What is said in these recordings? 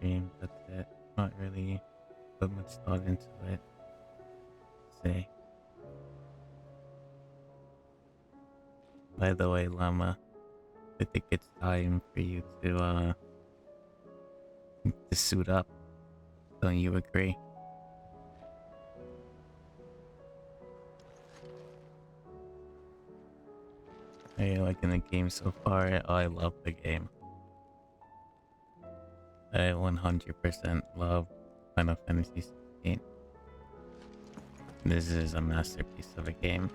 stream. That's it. Not really put much thought into it. Say. By the way, Llama, I think it's time for you to suit up. Don't you agree? Are you liking the game so far? Oh, I love the game. I 100% love Final Fantasy 16. This is a masterpiece of a game.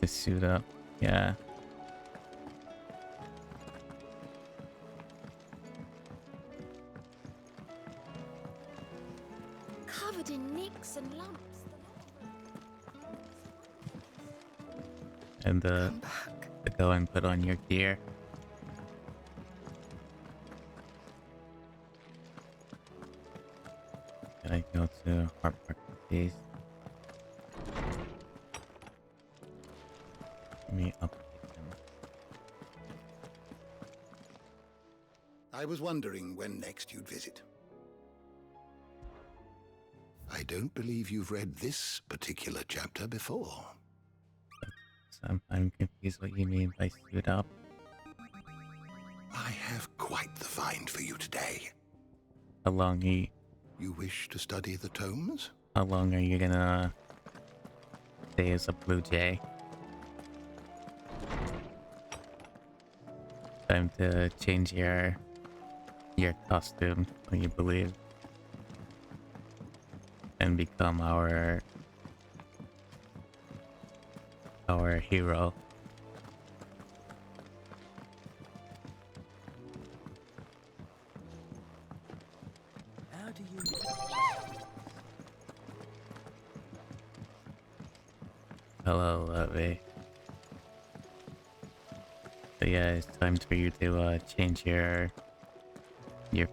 To suit up, yeah. Covered in nicks and lumps. And to go and put on your gear. Can I go to Heart Park, please? Let me update him. I was wondering when next you'd visit. I don't believe you've read this particular chapter before. I'm confused what you mean by suit up. I have quite the find for you today. How long You wish to study the tomes? How long are you gonna stay as a blue jay? Time to change your costume, when you believe, and become our hero. How do you... Hello, Lovey. So yeah, it's time for you to change your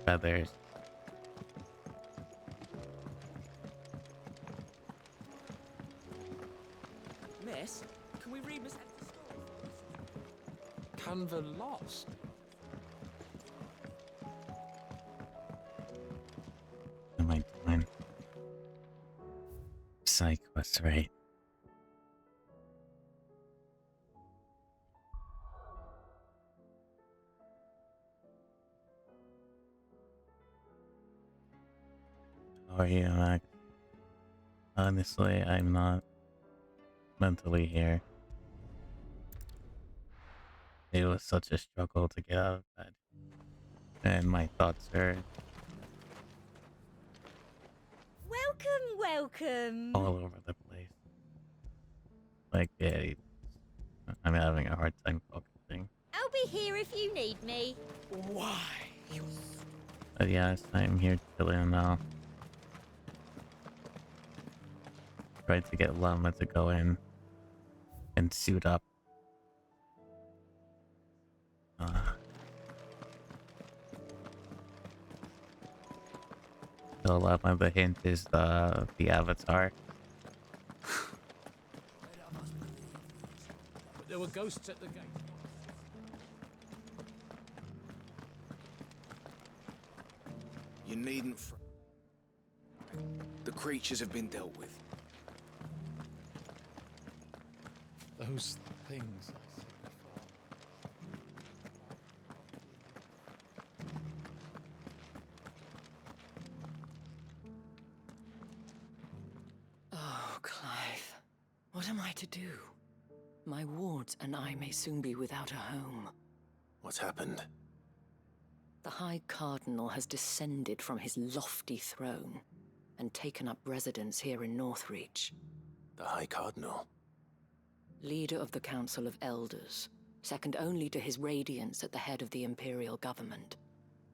feathers. Miss, can we read Miss Edgar's story? Canva lost. What am I doing? Side quest, right? How are you, Mac? Honestly, I'm not mentally here. It was such a struggle to get out of bed. And my thoughts are Welcome. all over the place. Like, yeah, I'm having a hard time focusing. I'll be here if you need me. Why? You... But yes, I'm here chilling now. Tried to get Llama to go in and suit up. So Llama, the hint is the avatar. But there were ghosts at the gate. You needn't The creatures have been dealt with. Those things I said before. Oh, Clive. What am I to do? My wards and I may soon be without a home. What's happened? The High Cardinal has descended from his lofty throne and taken up residence here in Northreach. The High Cardinal? Leader of the Council of Elders, second only to his Radiance at the head of the Imperial government.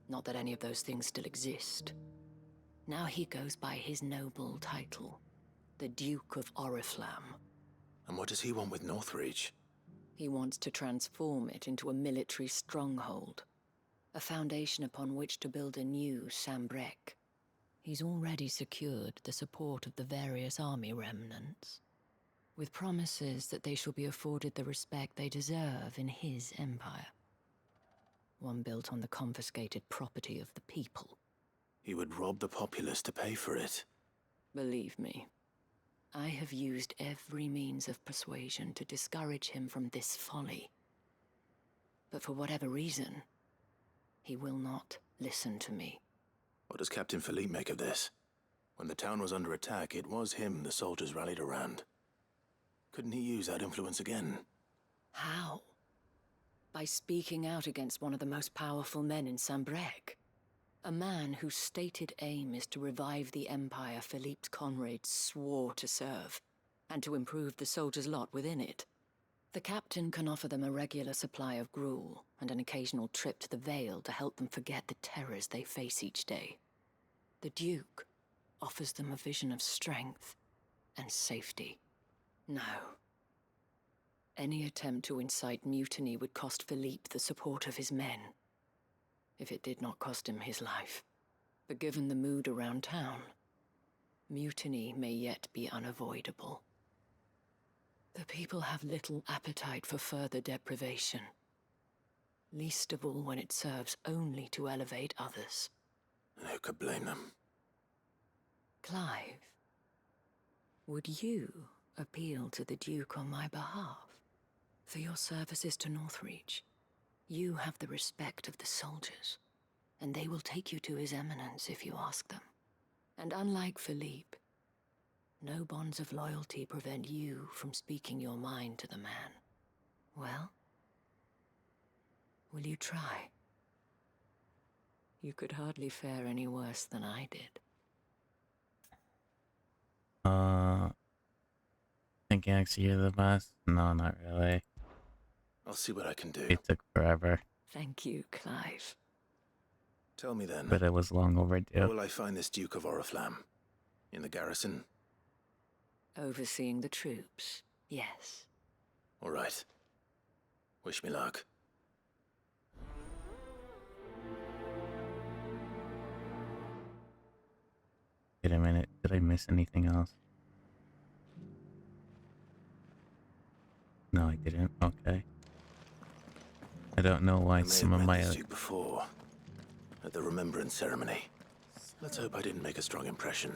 Not that any of those things still exist. Now he goes by his noble title, the Duke of Oriflamme. And what does he want with Northreach? He wants to transform it into a military stronghold, a foundation upon which to build a new Sambrec. He's already secured the support of the various army remnants. with promises that they shall be afforded the respect they deserve in his empire. One built on the confiscated property of the people. He would rob the populace to pay for it. Believe me, I have used every means of persuasion to discourage him from this folly. But for whatever reason, he will not listen to me. What does Captain Philippe make of this? When the town was under attack, it was him the soldiers rallied around. Couldn't he use that influence again? How? By speaking out against one of the most powerful men in Sambrec. A man whose stated aim is to revive the empire Philippe's comrades swore to serve, and to improve the soldiers' lot within it. The captain can offer them a regular supply of gruel, and an occasional trip to the Vale to help them forget the terrors they face each day. The Duke offers them a vision of strength and safety. No. Any attempt to incite mutiny would cost Philippe the support of his men, if it did not cost him his life. But given the mood around town, mutiny may yet be unavoidable. The people have little appetite for further deprivation, least of all when it serves only to elevate others. And who could blame them? Clive, would you appeal to the Duke on my behalf? For your services to Northreach, you have the respect of the soldiers, and they will take you to His Eminence if you ask them. And unlike Philippe, no bonds of loyalty prevent you from speaking your mind to the man. Well, will you try? You could hardly fare any worse than I did. Think actually you're the best? No, not really. I'll see what I can do. It took forever, Thank you, Clive. Tell me then, but it was long where overdue. will I find this Duke of Oriflamme? In the garrison? Overseeing the troops, yes. All right. Wish me luck. Wait a minute, did I miss anything else? No, I didn't. Okay. I don't know why I may some have of met my this Duke before, at the remembrance ceremony. Let's hope I didn't make a strong impression.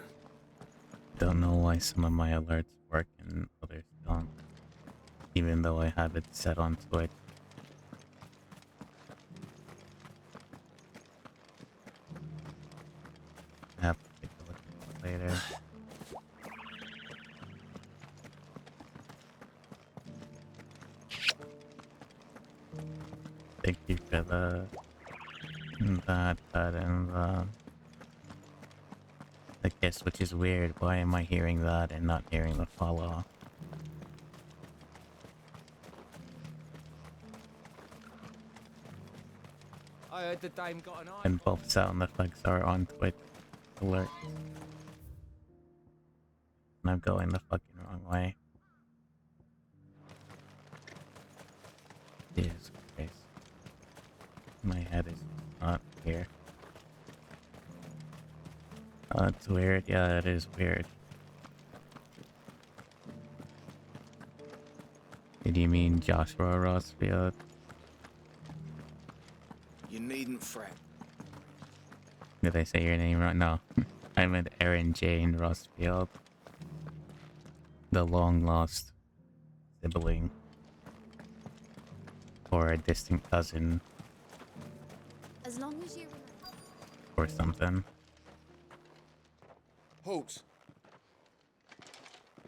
don't know why some of my alerts work and others don't, even though I have it set on Twitch. I have to take a look at it later. Thank you for that, and I guess, which is weird. Why am I hearing that and not hearing the follow? I heard the dame got an eye. And both sound effects are on Twitch alert. And I'm going the fucking wrong way. Jesus Christ. My head is not here. Oh, it's weird. Yeah, it is weird. Did you mean Joshua Rossfield? You needn't fret. Did I say your name wrong? No. I meant Erin Jane Rossfield. The long-lost sibling. Or a distant cousin. As long as you Or something. Halt!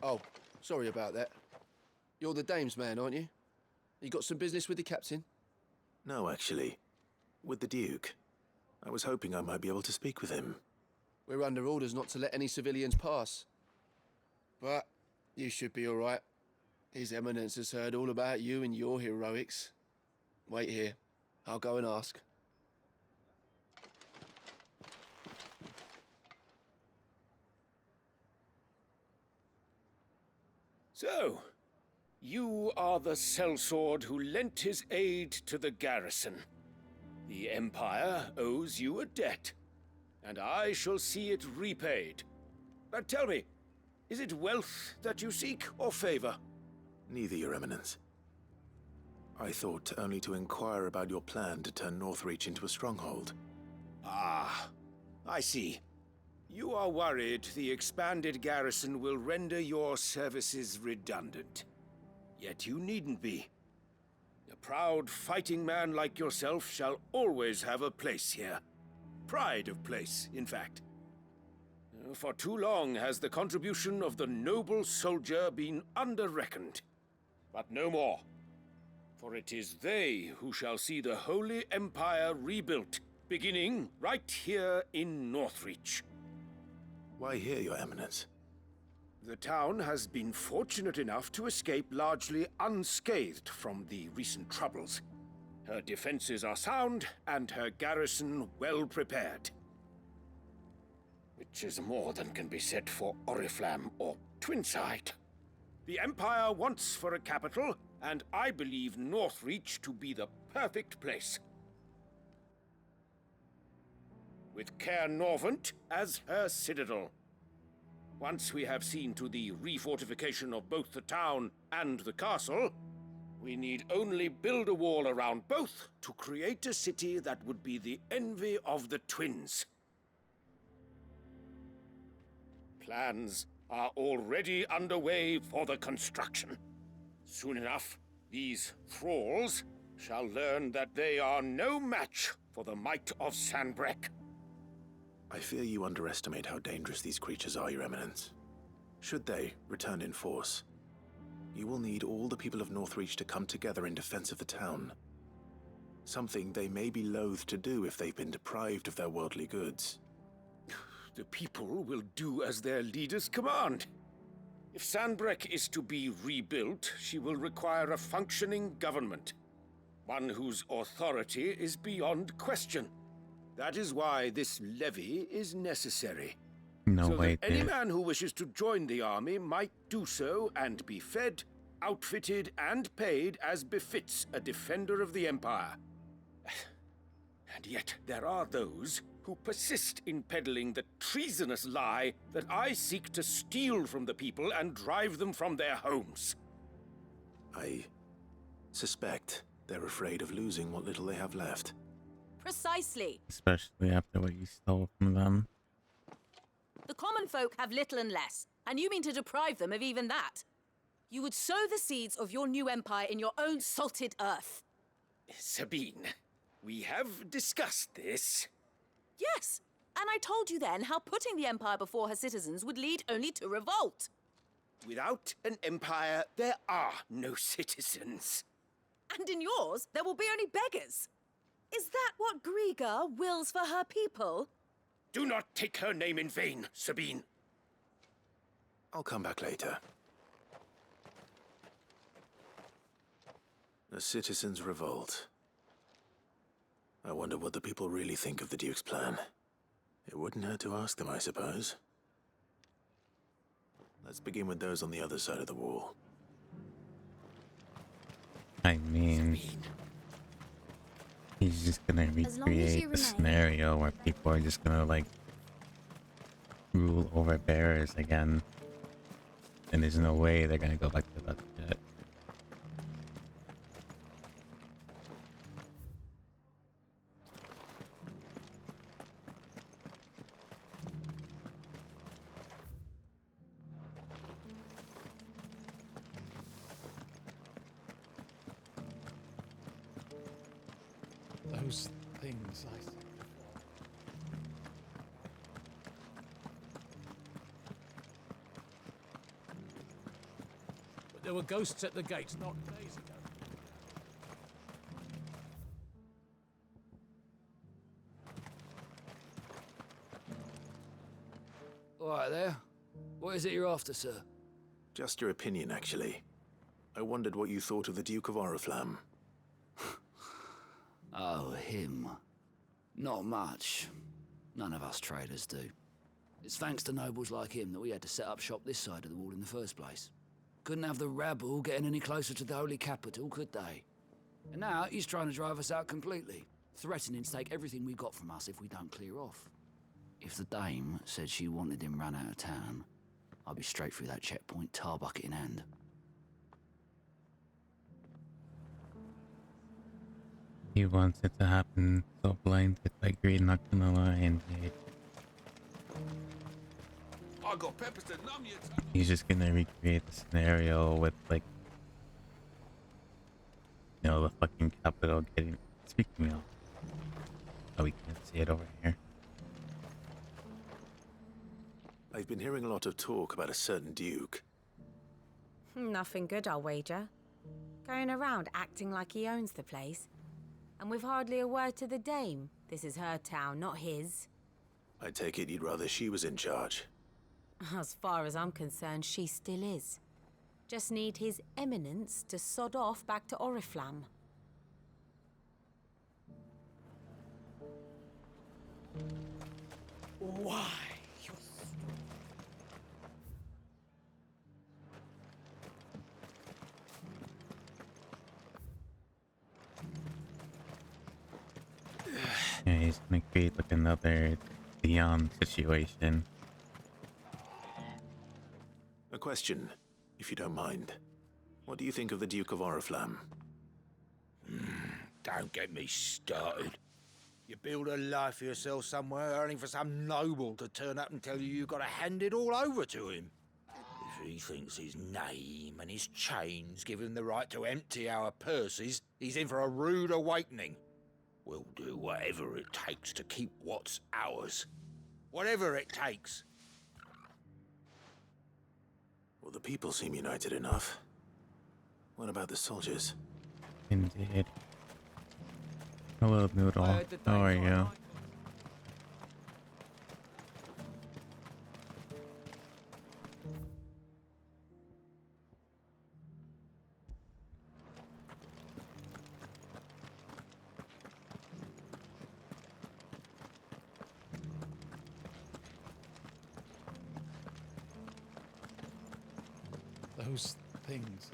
Oh, sorry about that. You're the dame's man, aren't you? You got some business with the captain? No, actually. With the Duke. I was hoping I might be able to speak with him. We're under orders not to let any civilians pass. But you should be all right. His Eminence has heard all about you and your heroics. Wait here. I'll go and ask. So, you are the sellsword who lent his aid to the garrison. The Empire owes you a debt, and I shall see it repaid. But tell me, Is it wealth that you seek, or favor? Neither, Your Eminence. I thought only to inquire about your plan to turn Northreach into a stronghold. Ah, I see. You are worried the expanded garrison will render your services redundant. Yet you needn't be. A proud fighting man like yourself shall always have a place here. Pride of place, in fact. For too long has the contribution of the noble soldier been under-reckoned. But no more. For it is they who shall see the Holy Empire rebuilt, beginning right here in Northreach. Why here, Your Eminence? The town has been fortunate enough to escape largely unscathed from the recent troubles. Her defenses are sound, and her garrison well prepared. Which is more than can be said for Oriflamme or Twinside. The Empire wants for a capital, and I believe Northreach to be the perfect place. With Caer Norvent as her citadel. Once we have seen to the refortification of both the town and the castle, we need only build a wall around both to create a city that would be the envy of the twins. Plans are already underway for the construction. Soon enough, these thralls shall learn that they are no match for the might of Sanbreque. I fear you underestimate how dangerous these creatures are, Your Eminence. Should they return in force, you will need all the people of Northreach to come together in defense of the town. Something they may be loath to do if they've been deprived of their worldly goods. The people will do as their leaders command. If Sanbreque is to be rebuilt, she will require a functioning government. One whose authority is beyond question. That is why this levy is necessary. No so way, that any dude. man who wishes to join the army might do so and be fed, outfitted, and paid as befits a defender of the Empire. And yet there are those who persist in peddling the treasonous lie that I seek to steal from the people and drive them from their homes. I suspect they're afraid of losing what little they have left. Precisely. Especially after what you stole from them. The common folk have little and less, and you mean to deprive them of even that. You would sow the seeds of your new empire in your own salted earth. Sabine, we have discussed this. Yes, and I told you then how putting the empire before her citizens would lead only to revolt. Without an empire, there are no citizens. And in yours, there will be only beggars. Is that what Griga wills for her people? Do not take her name in vain, Sabine. I'll come back later. A citizens' revolt. I wonder what the people really think of the Duke's plan. It wouldn't hurt to ask them, I suppose. Let's begin with those on the other side of the wall. I mean, he's just gonna As long as you recreate the remain- scenario where people are just gonna, like, rule over bears again. And there's no way they're gonna go back to that shit. Those things I said before. But there were ghosts at the gates not days ago. All right there. What is it you're after, sir? Just your opinion, actually. I wondered what you thought of the Duke of Oriflamme. Oh, him. Not much. None of us traders do. It's thanks to nobles like him that we had to set up shop this side of the wall in the first place. Couldn't have the rabble getting any closer to the holy capital, could they? And now he's trying to drive us out completely, threatening to take everything we got from us if we don't clear off. If the dame said she wanted him run out of town, I'll be straight through that checkpoint, tar bucket in hand. He wants it to happen, so blinded by greed, not gonna lie, indeed. I got peppers to numb you. He's just gonna recreate the scenario with, like, you know, the fucking capital getting... Speaking of... Oh, we can't see it over here. I've been hearing a lot of talk about a certain duke. Nothing good, I'll wager. Going around acting like he owns the place. And with hardly a word to the dame. This is her town, not his. I take it you'd rather she was in charge. As far as I'm concerned, she still is. Just need his eminence to sod off back to Oriflamme. Why? Yeah, he's gonna create, like, another Dion situation. A question, if you don't mind. What do you think of the Duke of Oriflamme? Don't get me started. You build a life for yourself somewhere, earning for some noble to turn up and tell you you've got to hand it all over to him. If he thinks his name and his chains give him the right to empty our purses, he's in for a rude awakening. We'll do whatever it takes to keep what's ours. Whatever it takes. Well, the people seem united enough. What about the soldiers? Indeed. Hello, Noodle. How are you? Those things.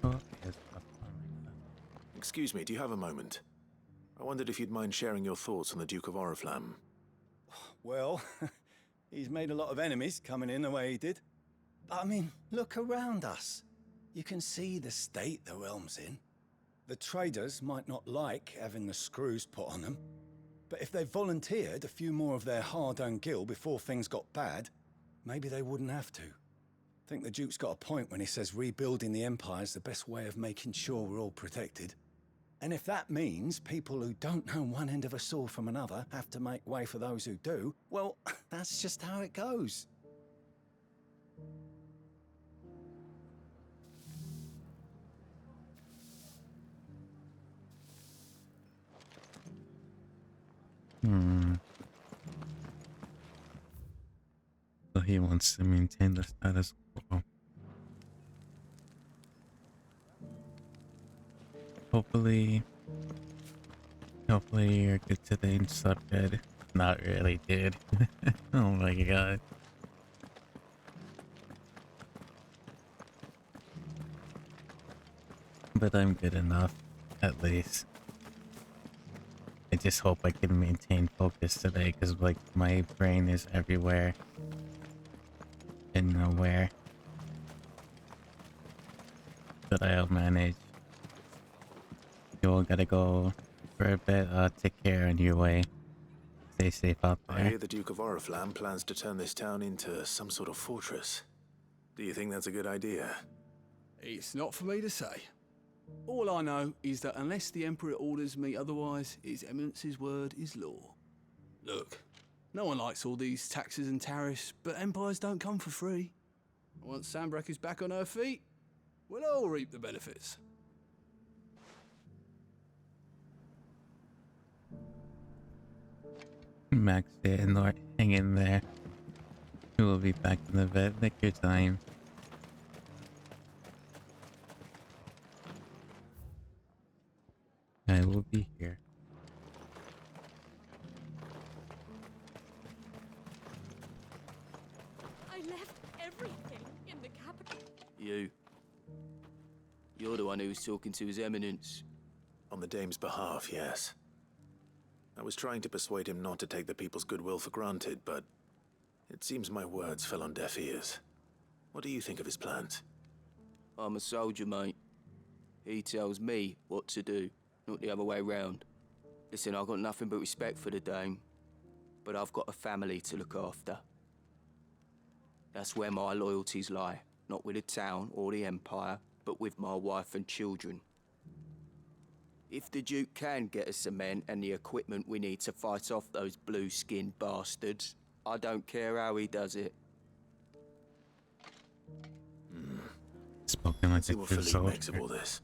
Oh, yes. Excuse me, do you have a moment? I wondered if you'd mind sharing your thoughts on the Duke of Oriflamme. Well, he's made a lot of enemies coming in the way he did. But I mean, look around us. You can see the state the realm's in. The traders might not like having the screws put on them, but if they volunteered a few more of their hard-earned gil before things got bad, maybe they wouldn't have to. I think the Duke's got a point when he says rebuilding the Empire's the best way of making sure we're all protected. And if that means people who don't know one end of a sword from another have to make way for those who do, well, that's just how it goes. So he wants to maintain the status quo. Hopefully you're good today and slept good. Not really, dude. Oh my god. But I'm good enough, at least. I just hope I can maintain focus today, because, like, my brain is everywhere and nowhere. But I'll manage. You all gotta go for a bit. Take care on your way. Stay safe out I there. hear the Duke of Oriflamme plans to turn this town into some sort of fortress. Do you think that's a good idea? It's not for me to say. All I know is that unless the Emperor orders me otherwise, His Eminence's word is law. Look, no one likes all these taxes and tariffs, but empires don't come for free. Once Sandbreck is back on her feet, we'll all reap the benefits. Max and Lord, hang in there. We will be back in the vet. Take your time. I will be here. I left everything in the capital. You're the one who was talking to His Eminence. On the dame's behalf, yes. I was trying to persuade him not to take the people's goodwill for granted, but it seems my words fell on deaf ears. What do you think of his plans? I'm a soldier, mate. He tells me what to do, not the other way round. Listen, I've got nothing but respect for the Dame, but I've got a family to look after. That's where my loyalties lie, not with the town or the Empire, but with my wife and children. If the Duke can get us cement and the equipment we need to fight off those blue-skinned bastards, I don't care how he does it. Spoken like Let's see a what good Philippe makes soldier. of all this.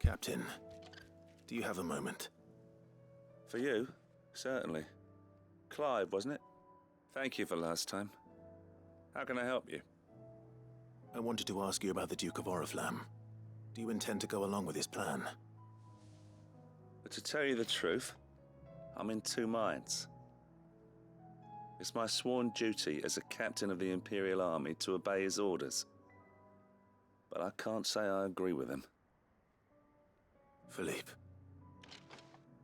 Captain, do you have a moment? For you? Certainly. Clive, wasn't it? Thank you for last time. How can I help you? I wanted to ask you about the Duke of Oriflamme. Do you intend to go along with his plan? But to tell you the truth, I'm in two minds. It's my sworn duty as a captain of the Imperial Army to obey his orders. But I can't say I agree with him. Philippe,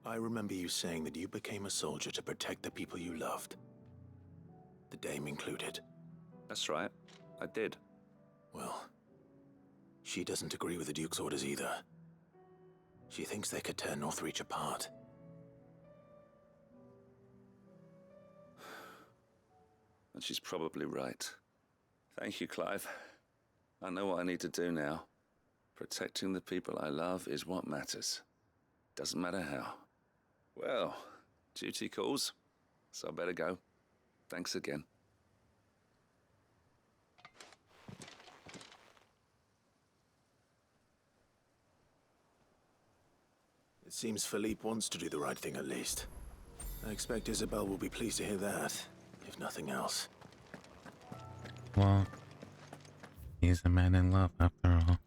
I remember you saying that you became a soldier to protect the people you loved. The Dame included. That's right, I did. Well, she doesn't agree with the Duke's orders either. She thinks they could tear Northreach apart. And she's probably right. Thank you, Clive. I know what I need to do now. Protecting the people I love is what matters. Doesn't matter how. Well, duty calls, so I better go. Thanks again. It seems Philippe wants to do the right thing at least. I expect Isabel will be pleased to hear that, if nothing else. Well, he's a man in love after all.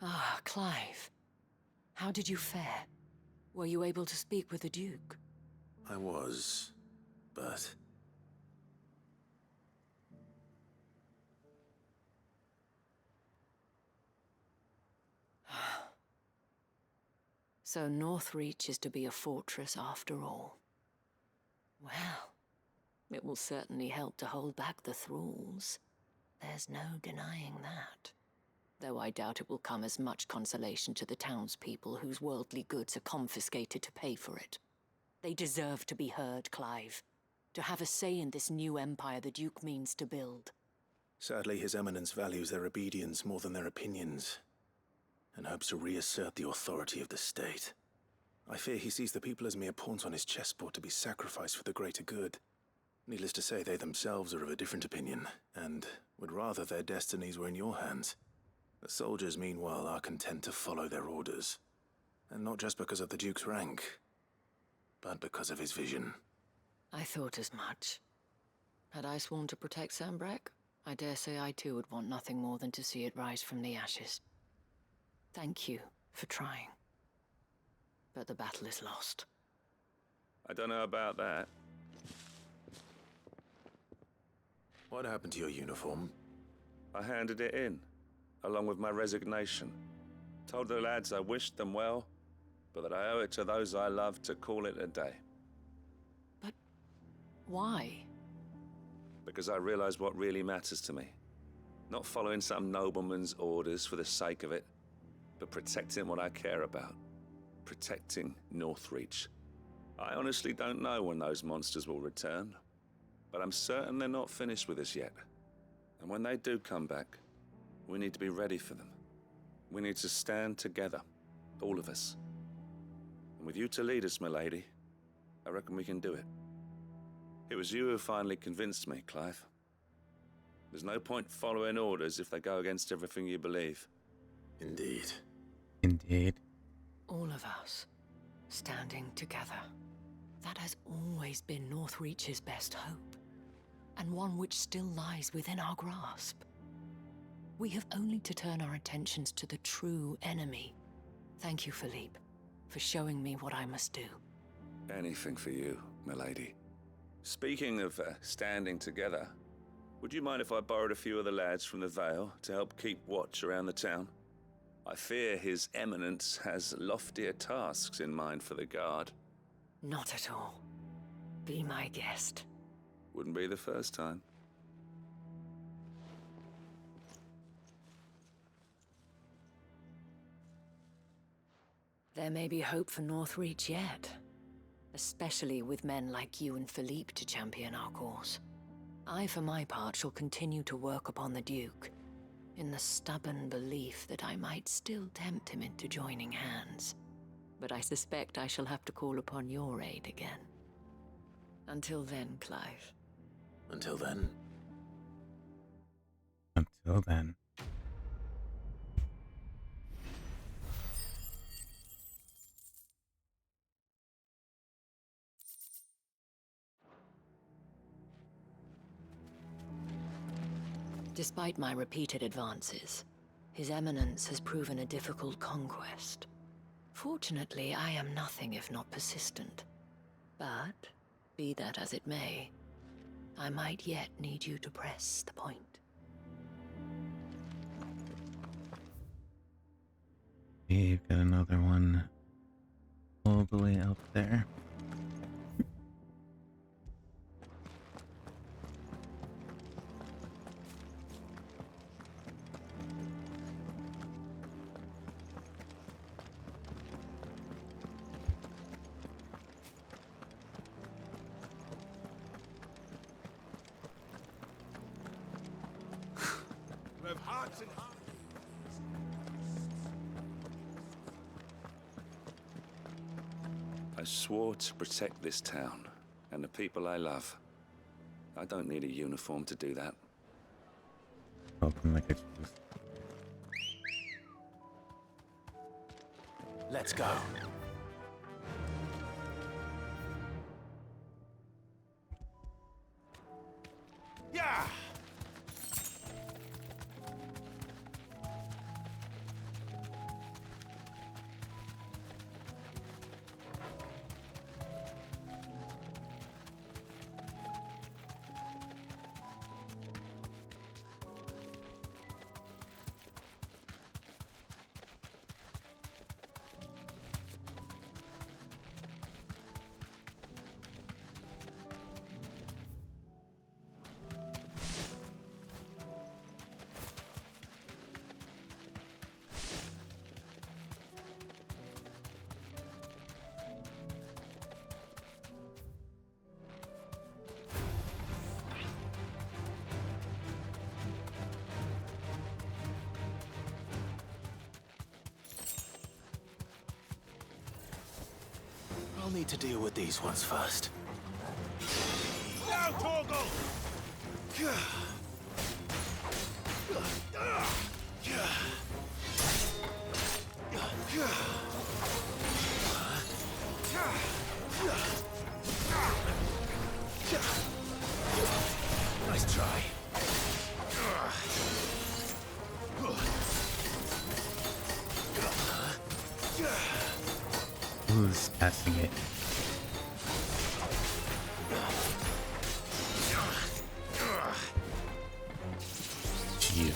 Ah, Clive. How did you fare? Were you able to speak with the Duke? I was, but... So Northreach is to be a fortress after all. Well, it will certainly help to hold back the thralls. There's no denying that. Though I doubt it will come as much consolation to the townspeople whose worldly goods are confiscated to pay for it. They deserve to be heard, Clive. To have a say in this new empire the Duke means to build. Sadly, His Eminence values their obedience more than their opinions, and hopes to reassert the authority of the state. I fear he sees the people as mere pawns on his chessboard to be sacrificed for the greater good. Needless to say, they themselves are of a different opinion, and would rather their destinies were in your hands. The soldiers, meanwhile, are content to follow their orders. And not just because of the Duke's rank, but because of his vision. I thought as much. Had I sworn to protect Sambrack, I dare say I too would want nothing more than to see it rise from the ashes. Thank you for trying. But the battle is lost. I don't know about that. What happened to your uniform? I handed it in, along with my resignation. Told the lads I wished them well, but that I owe it to those I love to call it a day. But why? Because I realize what really matters to me. Not following some nobleman's orders for the sake of it, but protecting what I care about. Protecting Northreach. I honestly don't know when those monsters will return, but I'm certain they're not finished with us yet. And when they do come back, we need to be ready for them. We need to stand together, all of us. And with you to lead us, milady, I reckon we can do it. It was you who finally convinced me, Clive. There's no point following orders if they go against everything you believe. Indeed. Indeed. All of us, standing together. That has always been Northreach's best hope, and one which still lies within our grasp. We have only to turn our attentions to the true enemy. Thank you, Philippe, for showing me what I must do. Anything for you, milady. Speaking of standing together, would you mind if I borrowed a few of the lads from the Vale to help keep watch around the town? I fear His Eminence has loftier tasks in mind for the guard. Not at all. Be my guest. Wouldn't be the first time. There may be hope for Northreach yet. Especially with men like you and Philippe to champion our cause. I, for my part, shall continue to work upon the Duke, in the stubborn belief that I might still tempt him into joining hands. But I suspect I shall have to call upon your aid again. Until then, Clive. Until then. Until then. Despite my repeated advances, His Eminence has proven a difficult conquest. Fortunately, I am nothing if not persistent. But, be that as it may, I might yet need you to press the point. You've got another one all the way up there. I swore to protect this town and the people I love. I don't need a uniform to do that. Open like a juice. Let's go. Yeah! I'll need to deal with these ones first. Now, Torgal! Nice try. Who's casting it? It's you.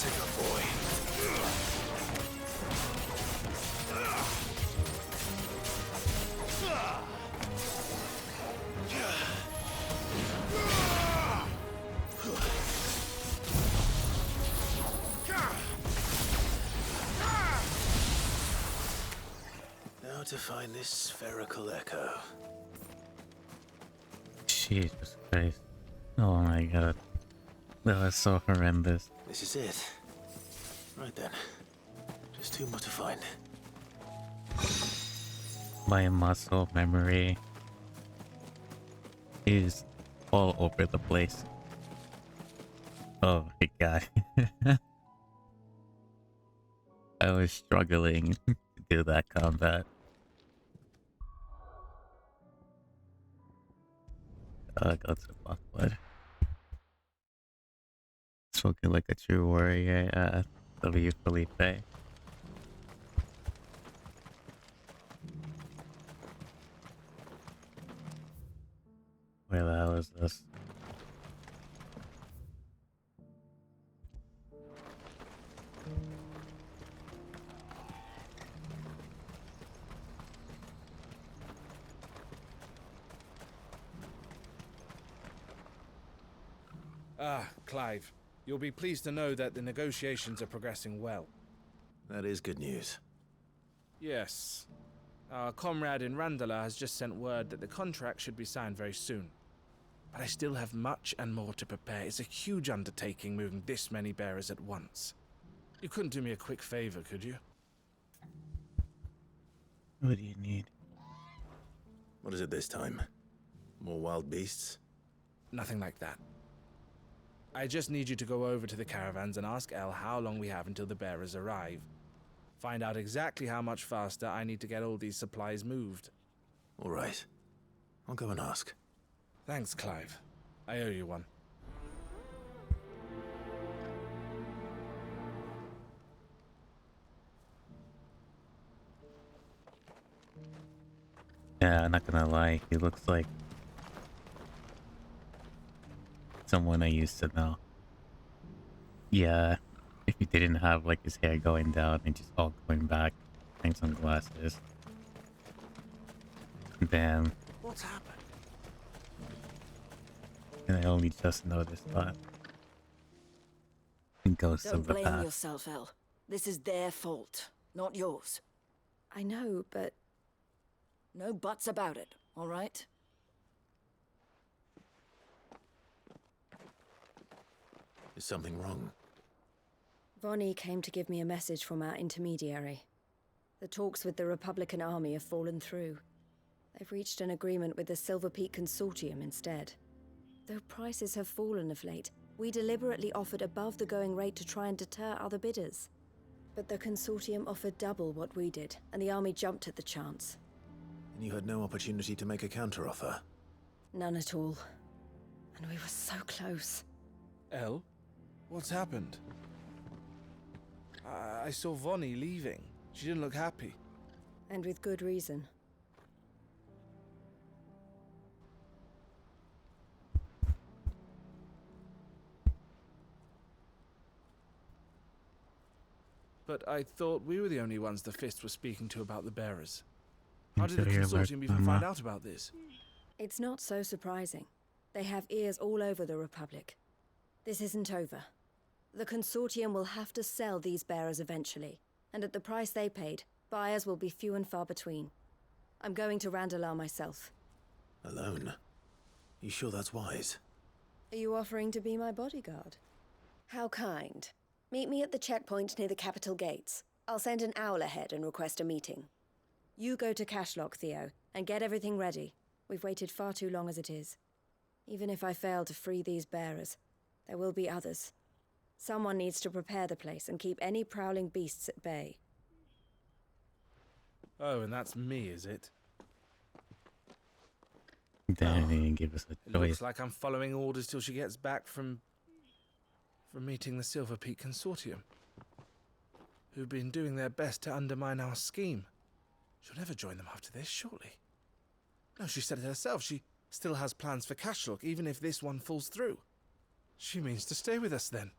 That's a good boy. Now to find this spherical echo. Jesus Christ. Oh my god. That was so horrendous. This is it. Right then. Just too much to find. My muscle memory is all over the place. Oh my god. I was struggling to do that combat. Go to Lockwood. Spoken like a true warrior, W. Felipe. Where the hell is this? Clive, you'll be pleased to know that the negotiations are progressing well. That is good news. Yes. Our comrade in Randala has just sent word that the contract should be signed very soon. But I still have much and more to prepare. It's a huge undertaking moving this many bearers at once. You couldn't do me a quick favor, could you? What do you need? What is it this time? More wild beasts? Nothing like that. I just need you to go over to the caravans and ask El how long we have until the bearers arrive. Find out exactly how much faster I need to get all these supplies moved. All right. I'll go and ask. Thanks, Clive. I owe you one. Yeah, I'm not gonna lie, he looks like someone I used to know. Yeah, if he didn't have like his hair going down and just all going back, and sunglasses. Damn. What's happened? And I only just noticed that. Ghosts Don't of the blame past. yourself, El. This is their fault, not yours. I know, but No buts about it, all right? Is something wrong? Vonnie came to give me a message from our intermediary. The talks with the Republican army have fallen through. They've reached an agreement with the Silver Peak Consortium instead. Though prices have fallen of late, we deliberately offered above the going rate to try and deter other bidders. But the Consortium offered double what we did, and the army jumped at the chance. And you had no opportunity to make a counteroffer? None at all. And we were so close. El? What's happened? I saw Vonnie leaving. She didn't look happy. And with good reason. But I thought we were the only ones the Fist was speaking to about the bearers. How did the Until your work, Consortium even Mama. find out about this? It's not so surprising. They have ears all over the Republic. This isn't over. The Consortium will have to sell these bearers eventually, and at the price they paid, buyers will be few and far between. I'm going to Randalar myself. Alone? You sure that's wise? Are you offering to be my bodyguard? How kind. Meet me at the checkpoint near the capital gates. I'll send an owl ahead and request a meeting. You go to Cashlock, Theo, and get everything ready. We've waited far too long as it is. Even if I fail to free these bearers, there will be others. Someone needs to prepare the place and keep any prowling beasts at bay. Oh, and that's me, is it? Damn, he didn't give us a It choice. looks like I'm following orders till she gets back from meeting the Silver Peak Consortium, who've been doing their best to undermine our scheme. She'll never join them after this, surely. No, she said it herself. She still has plans for Cashlock, even if this one falls through. She means to stay with us then.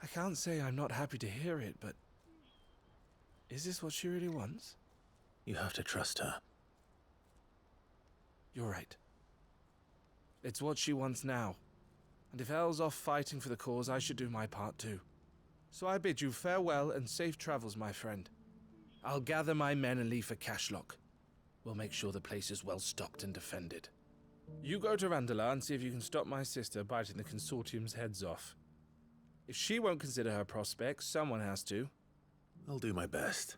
I can't say I'm not happy to hear it, but... is this what she really wants? You have to trust her. You're right. It's what she wants now. And if Elle's off fighting for the cause, I should do my part too. So I bid you farewell and safe travels, my friend. I'll gather my men and leave for Cashlock. We'll make sure the place is well stocked and defended. You go to Randalar and see if you can stop my sister biting the Consortium's heads off. If she won't consider her prospects, someone has to. I'll do my best.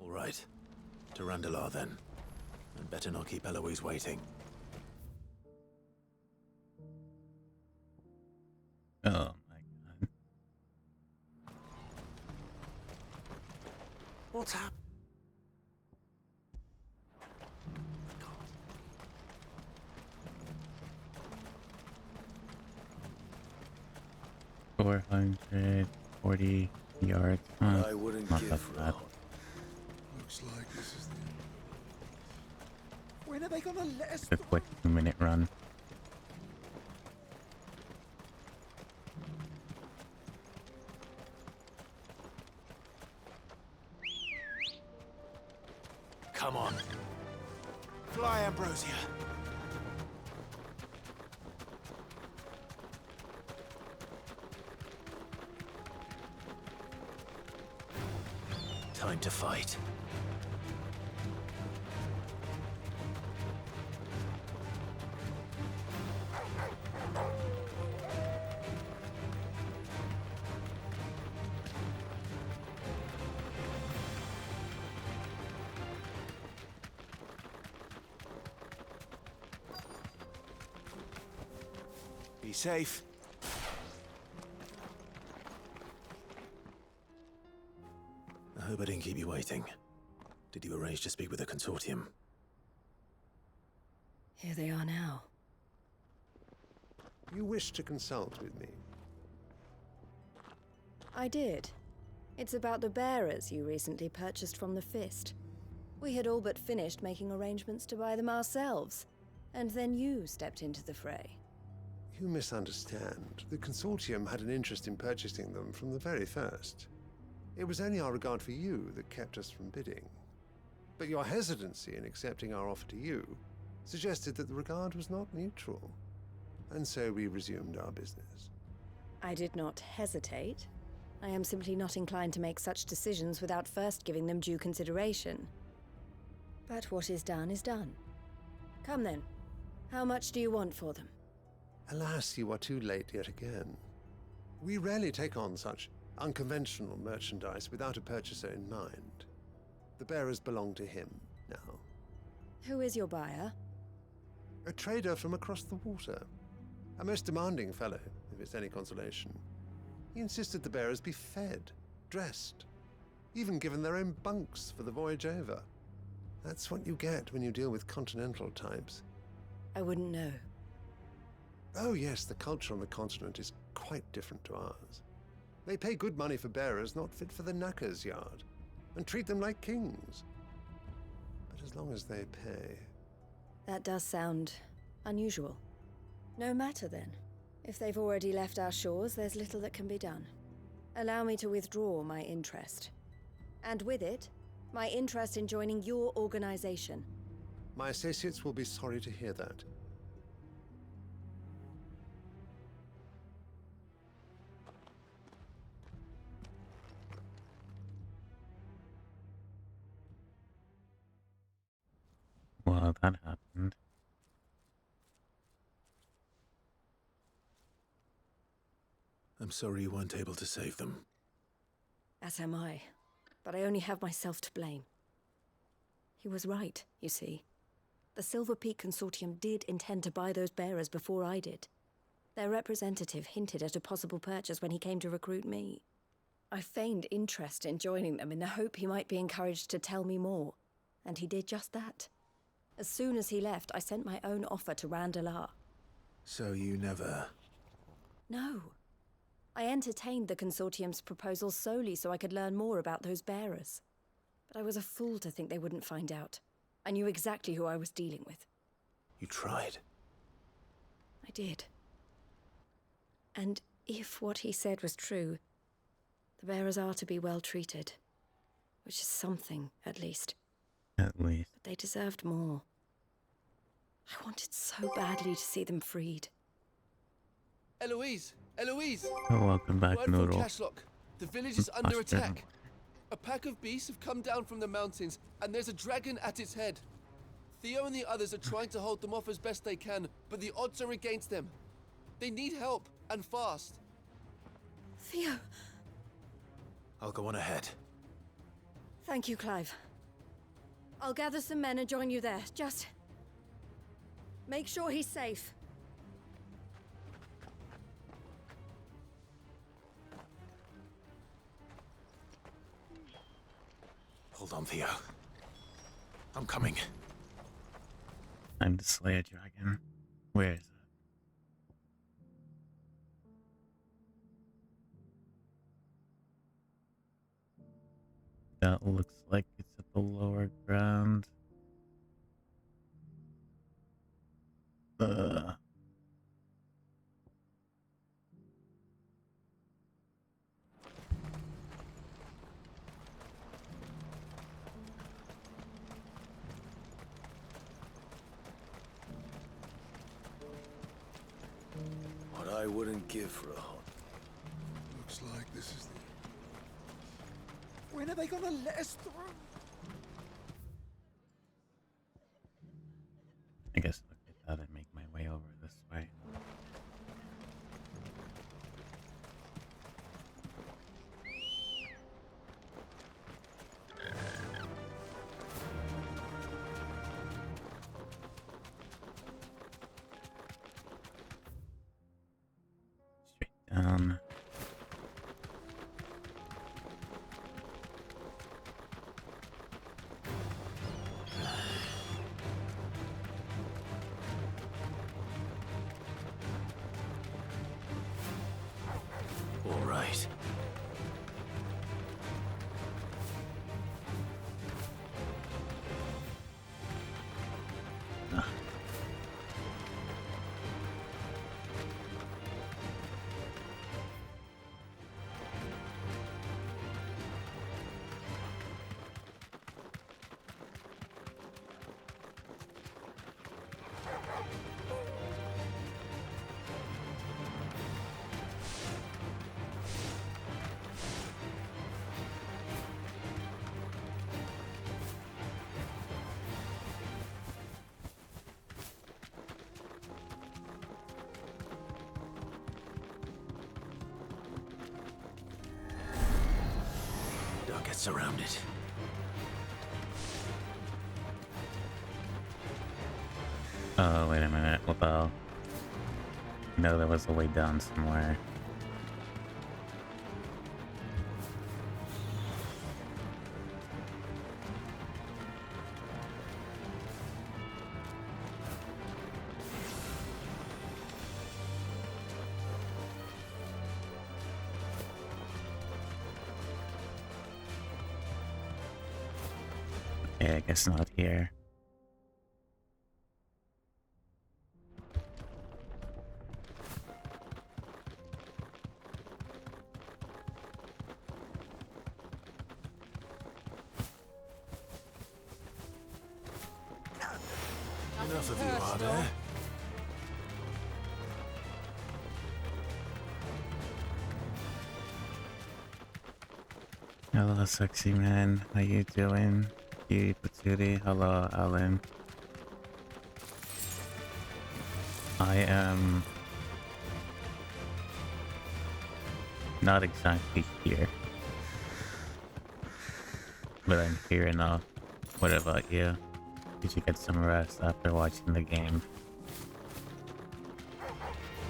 All right. To Randalar, then. And better not keep Eloise waiting. Oh my god. What's happened? 440 yards. I wouldn't not give that bad. wrong. Looks like this is the... When are they gonna let us? It's a quick 2-minute run. Come on. Fly, Ambrosia. Time to fight. Be safe. I hope I didn't keep you waiting. Did you arrange to speak with the Consortium? Here they are now. You wish to consult with me? I did. It's about the bearers you recently purchased from the Fist. We had all but finished making arrangements to buy them ourselves, and then you stepped into the fray. You misunderstand. The Consortium had an interest in purchasing them from the very first. It was only our regard for you that kept us from bidding. But your hesitancy in accepting our offer to you suggested that the regard was not mutual. And so we resumed our business. I did not hesitate. I am simply not inclined to make such decisions without first giving them due consideration. But what is done is done. Come then. How much do you want for them? Alas, you are too late yet again. We rarely take on such unconventional merchandise without a purchaser in mind. The bearers belong to him now. Who is your buyer? A trader from across the water. A most demanding fellow, if it's any consolation. He insisted the bearers be fed, dressed, even given their own bunks for the voyage over. That's what you get when you deal with continental types. I wouldn't know. Oh yes, the culture on the continent is quite different to ours. They pay good money for bearers not fit for the knacker's yard, and treat them like kings. But as long as they pay... That does sound unusual. No matter then. If they've already left our shores, there's little that can be done. Allow me to withdraw my interest. And with it, my interest in joining your organization. My associates will be sorry to hear that. Well, that happened. I'm sorry you weren't able to save them. As am I. But I only have myself to blame. He was right, you see. The Silver Peak Consortium did intend to buy those bearers before I did. Their representative hinted at a possible purchase when he came to recruit me. I feigned interest in joining them in the hope he might be encouraged to tell me more, and he did just that. As soon as he left, I sent my own offer to Randalar. So you never... No. I entertained the Consortium's proposal solely so I could learn more about those bearers. But I was a fool to think they wouldn't find out. I knew exactly who I was dealing with. You tried. I did. And if what he said was true, the bearers are to be well treated. Which is something, at least. At least. But they deserved more. I wanted so badly to see them freed. Eloise! Eloise! Oh, welcome back, Word from Noodle. Cashlock. The village is under attack. A pack of beasts have come down from the mountains, and there's a dragon at its head. Theo and the others are trying to hold them off as best they can, but the odds are against them. They need help, and fast. Theo! I'll go on ahead. Thank you, Clive. I'll gather some men and join you there. Just... make sure he's safe. Hold on, Theo. I'm coming. Time to slay a dragon. Where is it? That looks like it's at the lower ground. What I wouldn't give for a hot. Looks like this is the... When are they gonna let us through? I guess look at that and make my way over this way. Straight down. All right. Don't get surrounded. Oh, wait a minute. Well, no, there was a way down somewhere. Okay, I guess not here. Enough of you, are there? Hello, sexy man. How you doing? Cutie patootie. Hello, Alan. I am not exactly here, but I'm here enough. What about you? Did you get some rest after watching the game?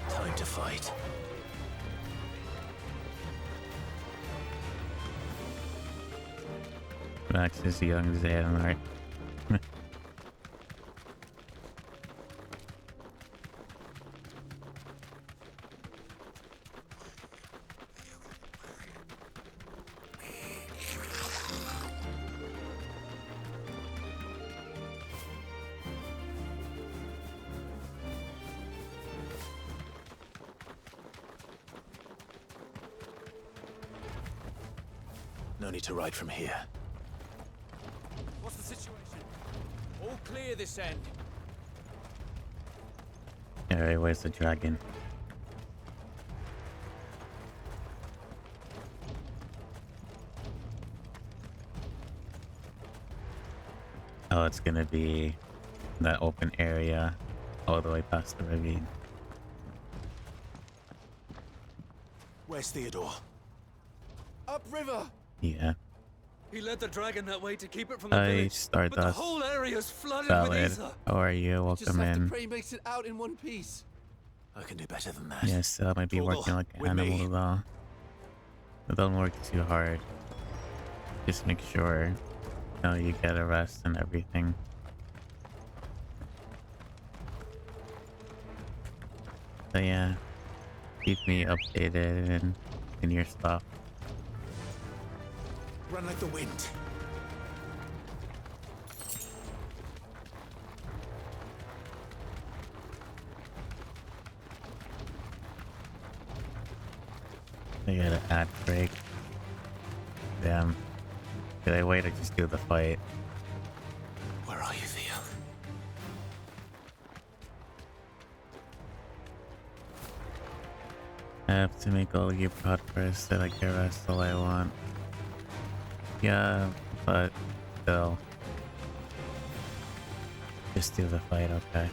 Time to fight. Max is young Xehanort. No need to ride from here. What's the situation? All clear this end. Alright, where's the dragon? Oh, it's gonna be that open area all the way past the ravine. Where's Theodore? Upriver! Yeah. He led the dragon that way to keep it from the Hi, village. But the Stardust. whole area's flooded Salad. with ether. How are you? Just Welcome have to in. pray makes it out in one piece. I can do better than that. Yes, I might be Torgal, working like with an me. animal though. But don't work too hard. Just make sure you get a rest and everything. So yeah, keep me updated and in your stuff. Run like the wind. I got an ad break. Damn. Did I wait or just do the fight? Where are you, Theo? I have to make all you proud first, then I can rest all I want. Yeah, but still. Just do the fight, okay?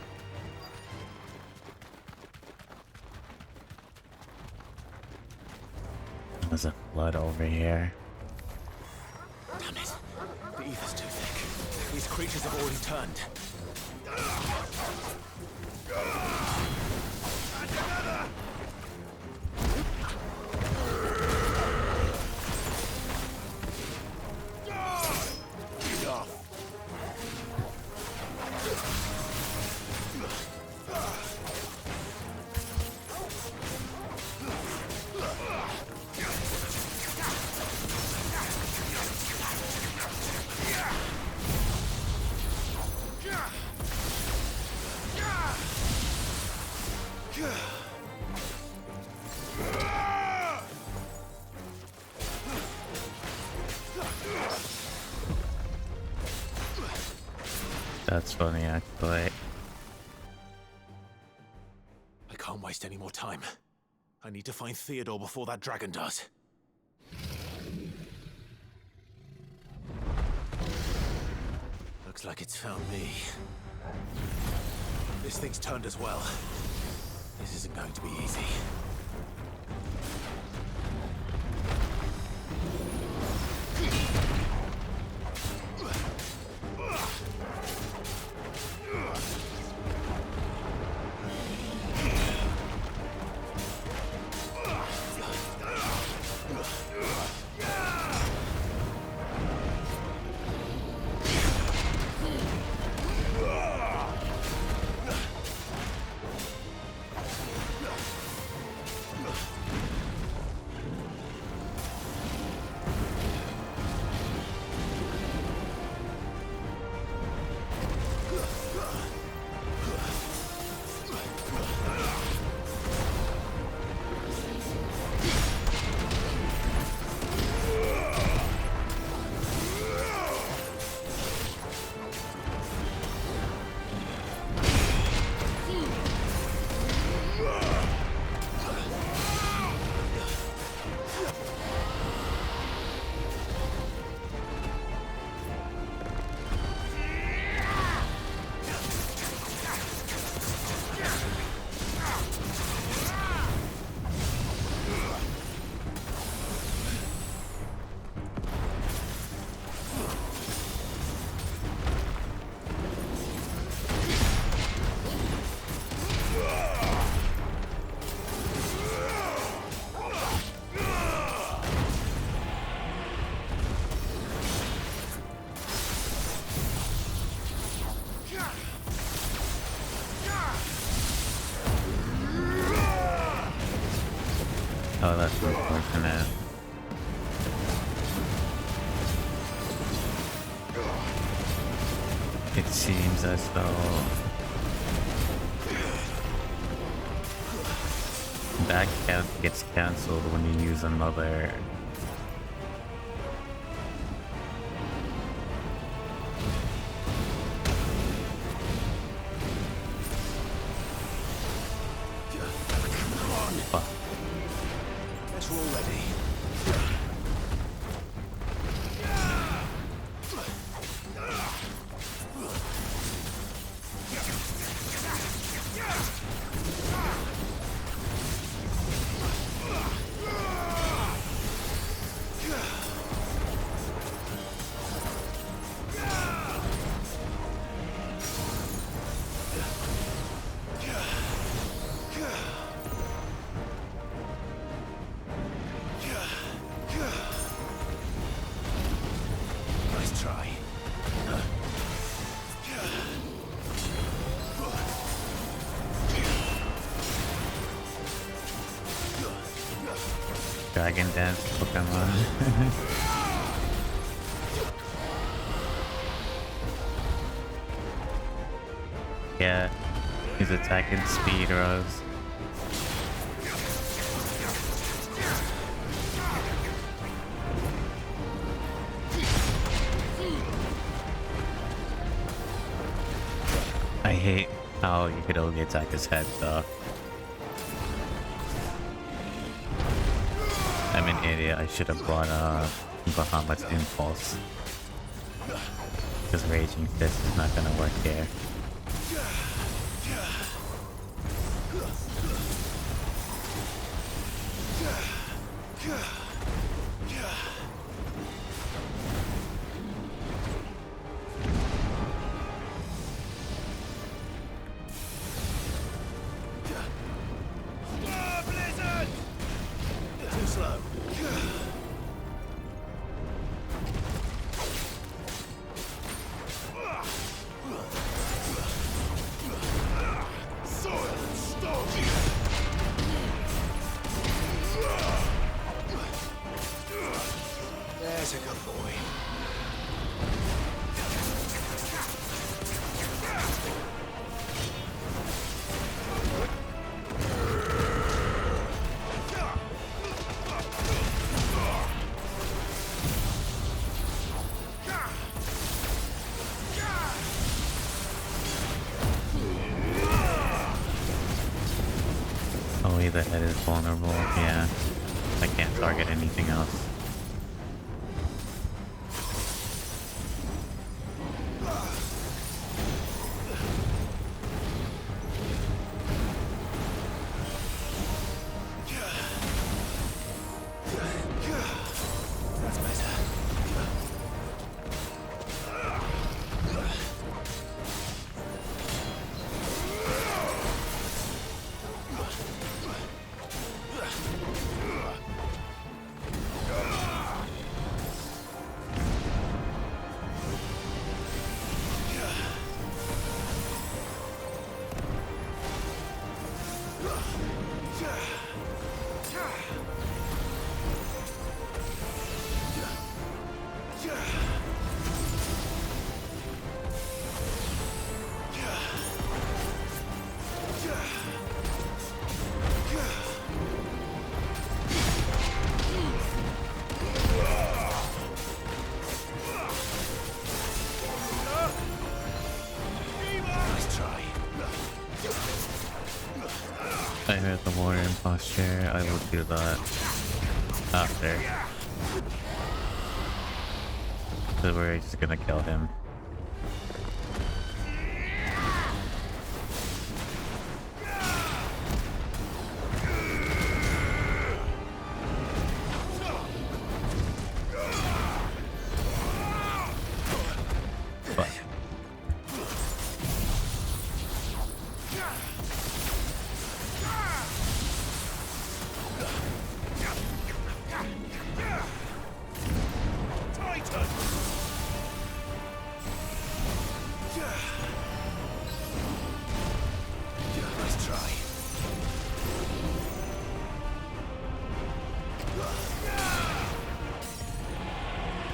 There's a flood over here. Damn it. The ether's too thick. These creatures have already turned. That's funny, actually. I can't waste any more time. I need to find Theodore before that dragon does. Looks like it's found me. This thing's turned as well. This isn't going to be easy. Oh, that's unfortunate. It seems as though that count gets cancelled when you use another on. Fuck. Guess we're all ready. Nice try. Dragon Dance Pokemon. Yeah, he's attacking Speed Rose. I hate how you could only attack his head though. I'm an idiot. I should have brought Bahamut's Impulse. Because Raging Fist is not gonna work here. Too slow. There's a good boy. Only the head is vulnerable, yeah. I can't target anything else. That's better. Nice try. I heard the warrior posture. I will do that after. So we're just gonna kill him. Fuck. Nice try.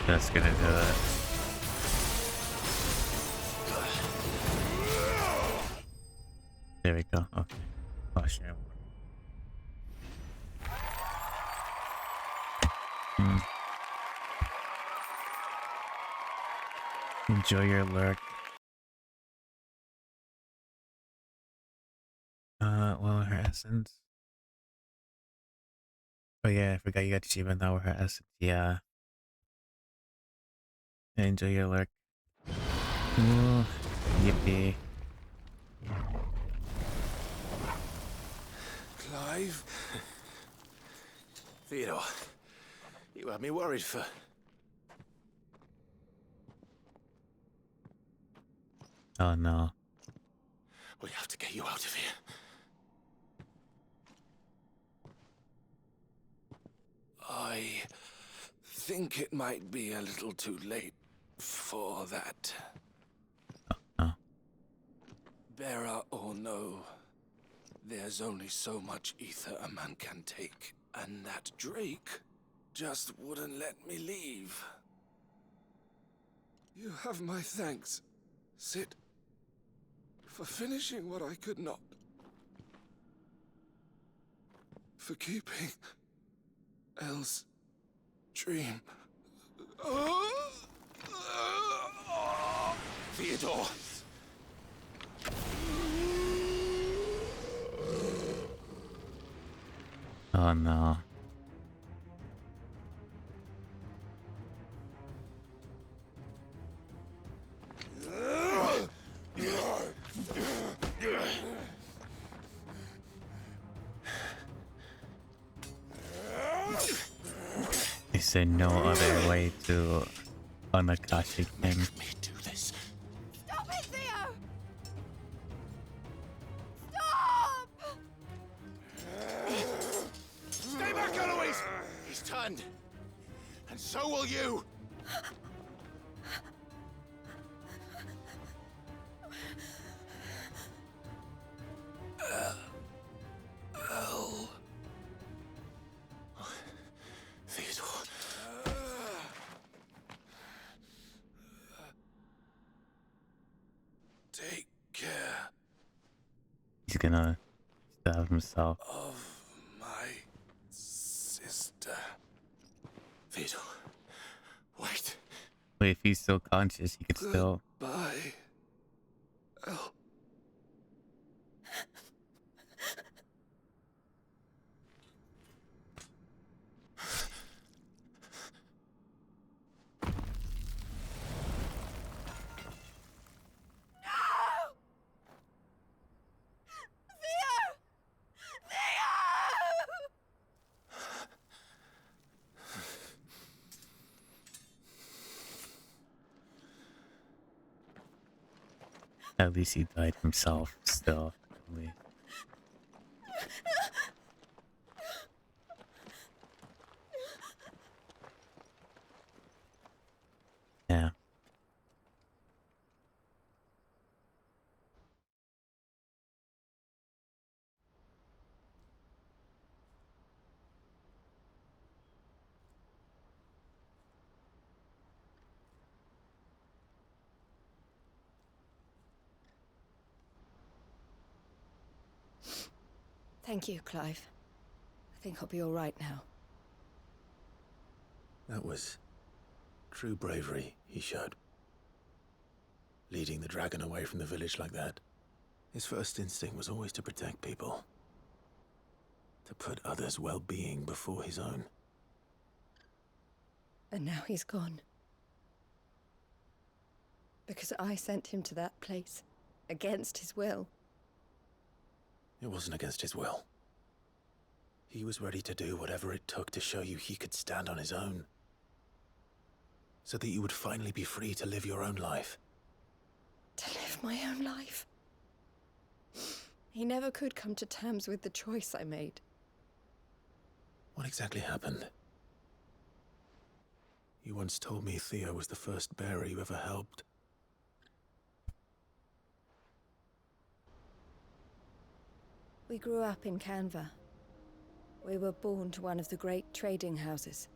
That's gonna do it. There we go. Okay. Posture. Enjoy your lurk. Well, her essence. Oh yeah, I forgot you got to even know her as yeah. Enjoy your lurk. Ooh, yippee. Clive? Theodore, you had me worried for... Oh no. We have to get you out of here. I think it might be a little too late for that. Oh. Bearer or no, there's only so much ether a man can take, and that Drake just wouldn't let me leave. You have my thanks, Sid, for finishing what I could not. For keeping Elle's dream. Theodore! Oh no. Is there no other way to Onakashi King? Make me do this. Stop it, Theo! Stop! Stay back, Eloise! He's turned. And so will you! Elle. Theodore. Take care He's gonna stab himself. of my sister. Theodore. Wait. But if he's still conscious, he could still. Bye. Elle. At least he died himself still. At least. Yeah. Thank you, Clive. I think I'll be all right now. That was true bravery he showed. Leading the dragon away from the village like that. His first instinct was always to protect people. To put others' well-being before his own. And now he's gone. Because I sent him to that place. Against his will. It wasn't against his will. He was ready to do whatever it took to show you he could stand on his own. So that you would finally be free to live your own life. To live my own life. He never could come to terms with the choice I made. What exactly happened? You once told me Theo was the first bearer you ever helped. We grew up in Canva. We were born to one of the great trading houses.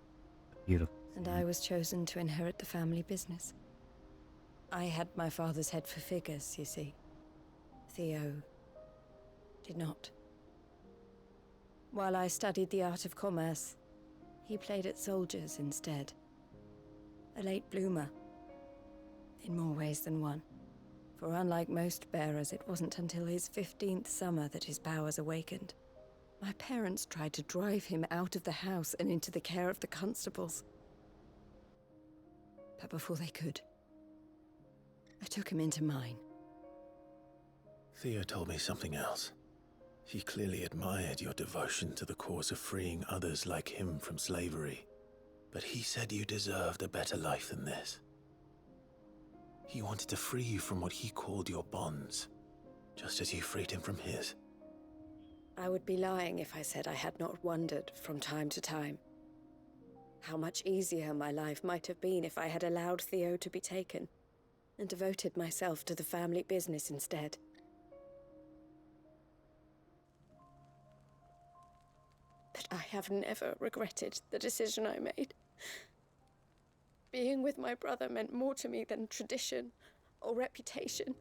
Beautiful. And I was chosen to inherit the family business. I had my father's head for figures, you see. Theo did not. While I studied the art of commerce, he played at soldiers instead. A late bloomer. In more ways than one. For unlike most bearers, it wasn't until his 15th summer that his powers awakened. My parents tried to drive him out of the house and into the care of the constables. But before they could, I took him into mine. Theo told me something else. He clearly admired your devotion to the cause of freeing others like him from slavery. But he said you deserved a better life than this. He wanted to free you from what he called your bonds, just as you freed him from his. I would be lying if I said I had not wondered from time to time how much easier my life might have been if I had allowed Theo to be taken and devoted myself to the family business instead. But I have never regretted the decision I made. Being with my brother meant more to me than tradition or reputation.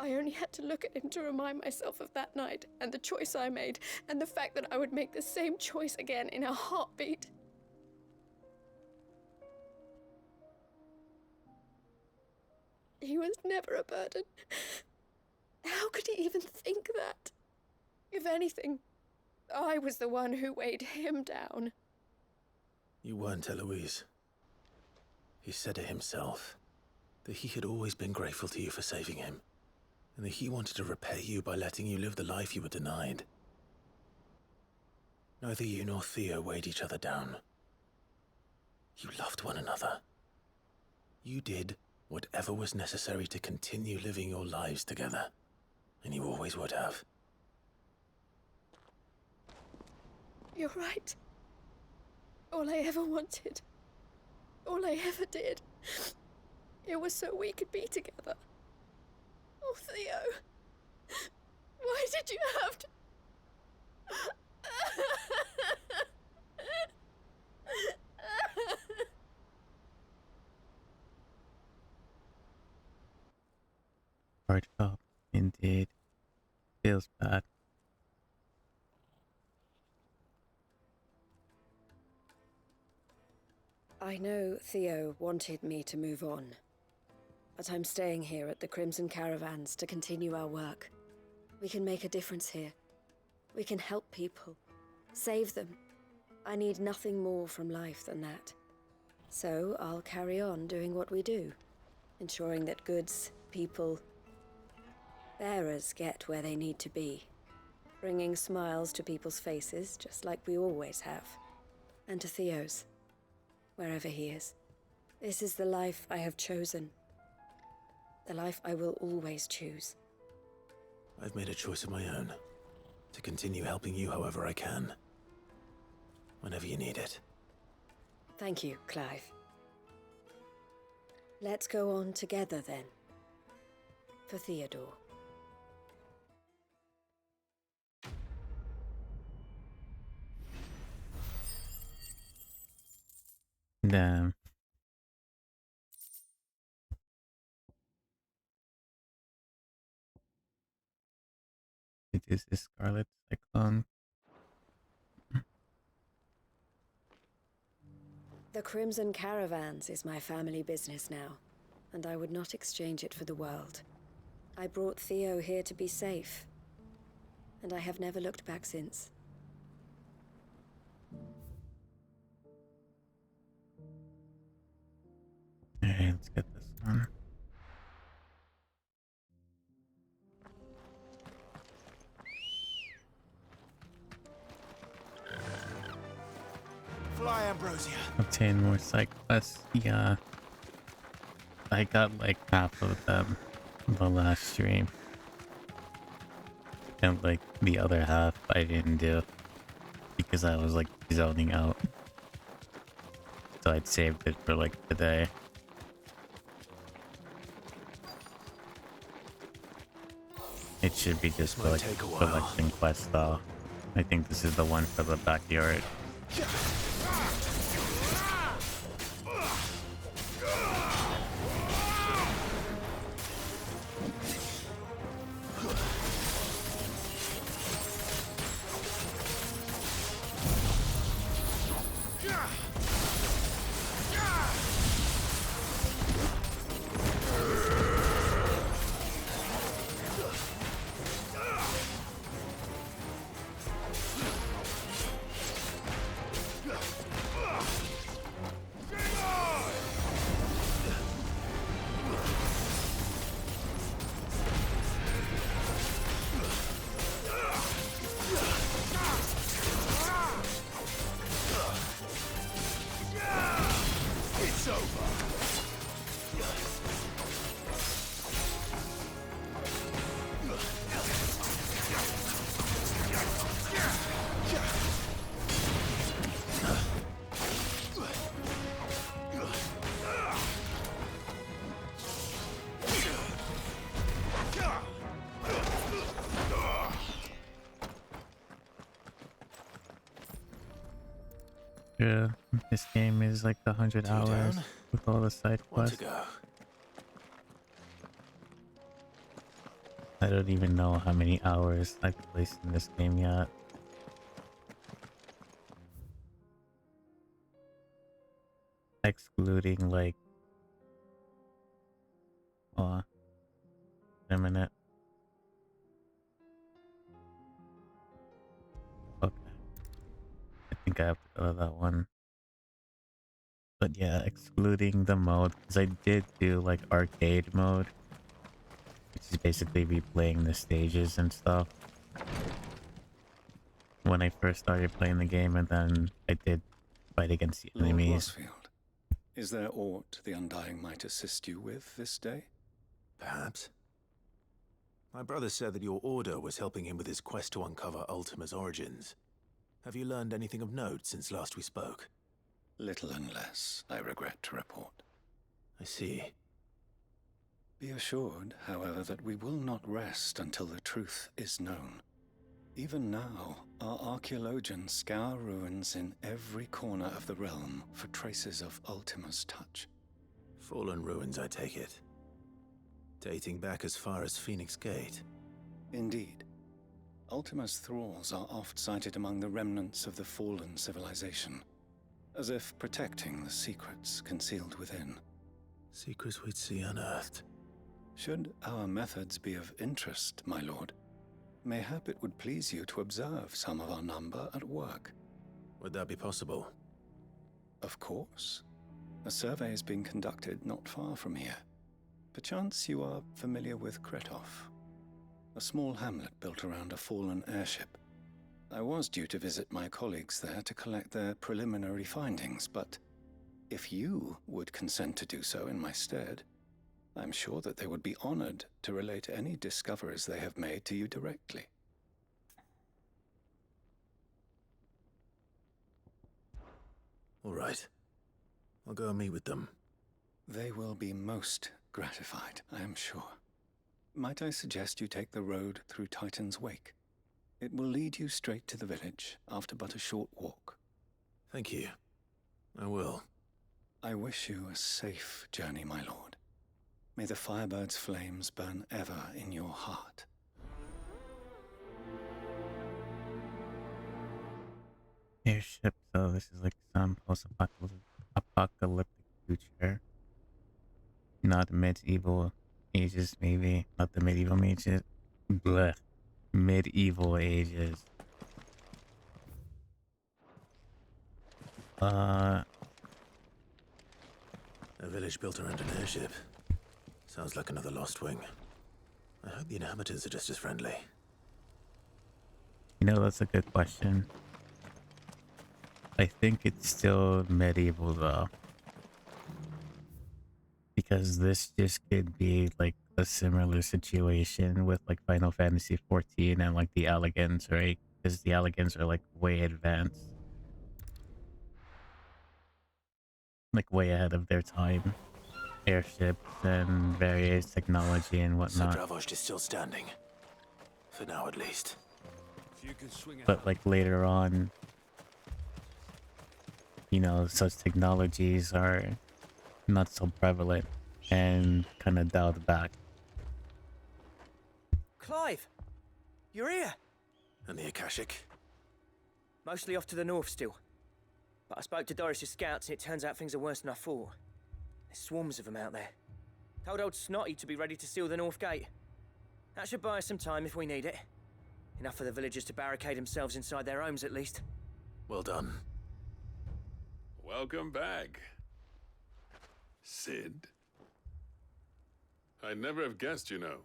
I only had to look at him to remind myself of that night and the choice I made and the fact that I would make the same choice again in a heartbeat. He was never a burden. How could he even think that? If anything, I was the one who weighed him down. You weren't, Eloise. He said it himself, that he had always been grateful to you for saving him, and that he wanted to repay you by letting you live the life you were denied. Neither you nor Theo weighed each other down. You loved one another. You did whatever was necessary to continue living your lives together, and you always would have. You're right. All I ever wanted, all I ever did, it was so we could be together. Oh, Theo, why did you have to... Heartfelt, indeed. Feels bad. I know Theo wanted me to move on, but I'm staying here at the Crimson Caravans to continue our work. We can make a difference here. We can help people, save them. I need nothing more from life than that. So I'll carry on doing what we do, ensuring that goods, people, bearers get where they need to be, bringing smiles to people's faces just like we always have, and to Theo's, wherever he is. This is the life I have chosen, the life I will always choose. I've made a choice of my own, to continue helping you however I can, whenever you need it. Thank you, Clive. Let's go on together then, for Theodore. Damn. It is the Scarlet Cyclone. The Crimson Caravans is my family business now, and I would not exchange it for the world. I brought Theo here to be safe, and I have never looked back since. Alright, let's get this one. Fly, Ambrosia. Obtain more side quests. Yeah. I got like half of them the last stream. And like the other half I didn't do because I was like zoning out. So I'd saved it for like today. It should be just for like collecting quests though. I think this is the one for the backyard. extra. This game is like 100 Two hours down. with all the side One to quests. go. I don't even know how many hours I've placed in this game yet. Excluding like, hold on a minute. Okay, I think I have to go to that one. But yeah, excluding the mode, because I did do like arcade mode, which is basically replaying the stages and stuff. When I first started playing the game, and then I did fight against the Lord enemies. Rosfield, is there aught the Undying might assist you with this day? Perhaps. My brother said that your order was helping him with his quest to uncover Ultima's origins. Have you learned anything of note since last we spoke? Little and less, I regret to report. I see. Be assured, however, that we will not rest until the truth is known. Even now, our archaeologians scour ruins in every corner of the realm for traces of Ultima's touch. Fallen ruins, I take it. Dating back as far as Phoenix Gate. Indeed. Ultima's thralls are oft sighted among the remnants of the fallen civilization, as if protecting the secrets concealed within. Secrets we'd see unearthed. Should our methods be of interest, my lord, mayhap it would please you to observe some of our number at work. Would that be possible? Of course. A survey is being conducted not far from here. Perchance you are familiar with Kretov, a small hamlet built around a fallen airship. I was due to visit my colleagues there to collect their preliminary findings, but if you would consent to do so in my stead, I'm sure that they would be honored to relate any discoveries they have made to you directly. All right. I'll go and meet with them. They will be most gratified, I am sure. Might I suggest you take the road through Titan's Wake? It will lead you straight to the village after but a short walk. Thank you. I will. I wish you a safe journey, my lord. May the Firebird's flames burn ever in your heart. Airship, so this is like some post-apocalyptic future. Not medieval ages, maybe. Not the medieval ages. Blech. Medieval ages. A village built around an airship. Sounds like another Lost Wing. I hope the inhabitants are just as friendly. You know, that's a good question. I think it's still medieval though. Because this just could be like a similar situation with like Final Fantasy 14 and like the Elegants, right? Because the Elegants are like way advanced. Like way ahead of their time. Airships and various technology and So whatnot. Dravost is still standing. For now, at least. But like later on, you know, such technologies are not so prevalent and kind of dialed back. Clive! You're here! And the Akashic? Mostly off to the north still. But I spoke to Doris's scouts and it turns out things are worse than I thought. There's swarms of them out there. Told old Snotty to be ready to seal the north gate. That should buy us some time if we need it. Enough for the villagers to barricade themselves inside their homes at least. Well done. Welcome back, Sid. I'd never have guessed, you know.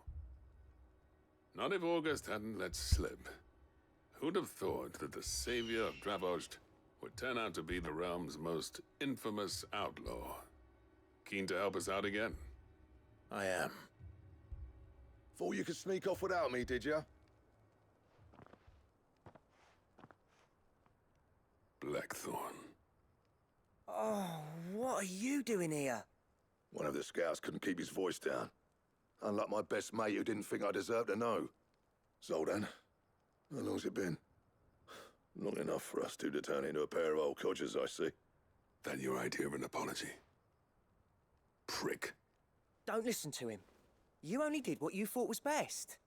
Not if August hadn't let slip. Who'd have thought that the savior of Dravost would turn out to be the realm's most infamous outlaw? Keen to help us out again? I am. Thought you could sneak off without me, did you? Blackthorn. Oh, what are you doing here? One of the scouts couldn't keep his voice down. Unlike my best mate who didn't think I deserved to know. Zoldan, how long's it been? Not enough for us two to turn into a pair of old codgers, I see. That your idea of an apology? Prick. Don't listen to him. You only did what you thought was best.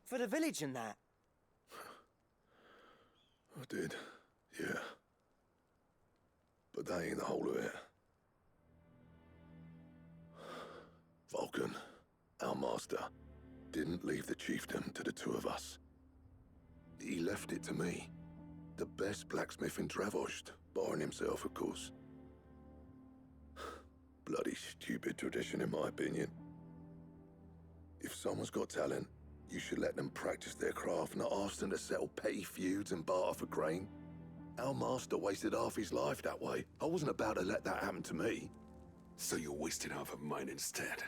For the village and that. I did, yeah. But that ain't the whole of it. Vulcan, our master, didn't leave the chiefdom to the two of us. He left it to me. The best blacksmith in Dravost, barring himself, of course. Bloody stupid tradition, in my opinion. If someone's got talent, you should let them practice their craft, not ask them to settle petty feuds and barter for grain. Our master wasted half his life that way. I wasn't about to let that happen to me. So you wasted half of mine instead.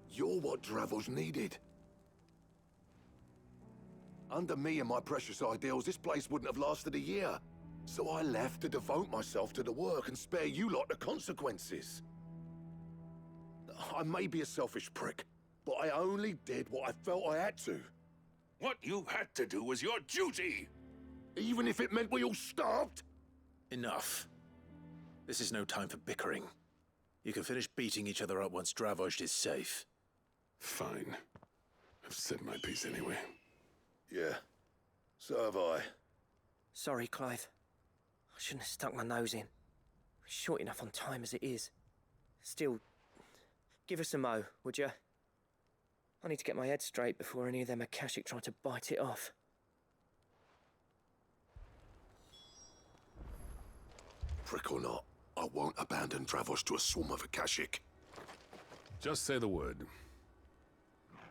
You're what Dravost needed. Under me and my precious ideals, this place wouldn't have lasted a year. So I left to devote myself to the work and spare you lot the consequences. I may be a selfish prick, but I only did what I felt I had to. What you had to do was your duty! Even if it meant we all starved? Enough. This is no time for bickering. You can finish beating each other up once Dravost is safe. Fine. I've said my piece anyway. Yeah, so have I. Sorry, Clive. I shouldn't have stuck my nose in. We're short enough on time as it is. Still, give us a mo, would you? I need to get my head straight before any of them Akashic try to bite it off. Prick or not, I won't abandon Dravost to a swarm of Akashic. Just say the word.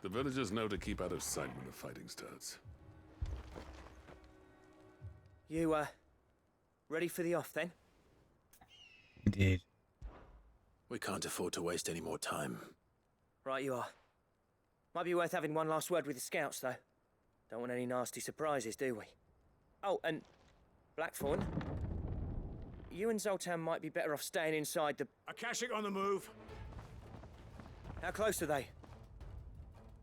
The villagers know to keep out of sight when the fighting starts. You, ready for the off then? Indeed. We can't afford to waste any more time. Right you are. Might be worth having one last word with the scouts, though. Don't want any nasty surprises, do we? Oh, and Blackthorn, you and Zoltan might be better off staying inside the... Akashic on the move. How close are they?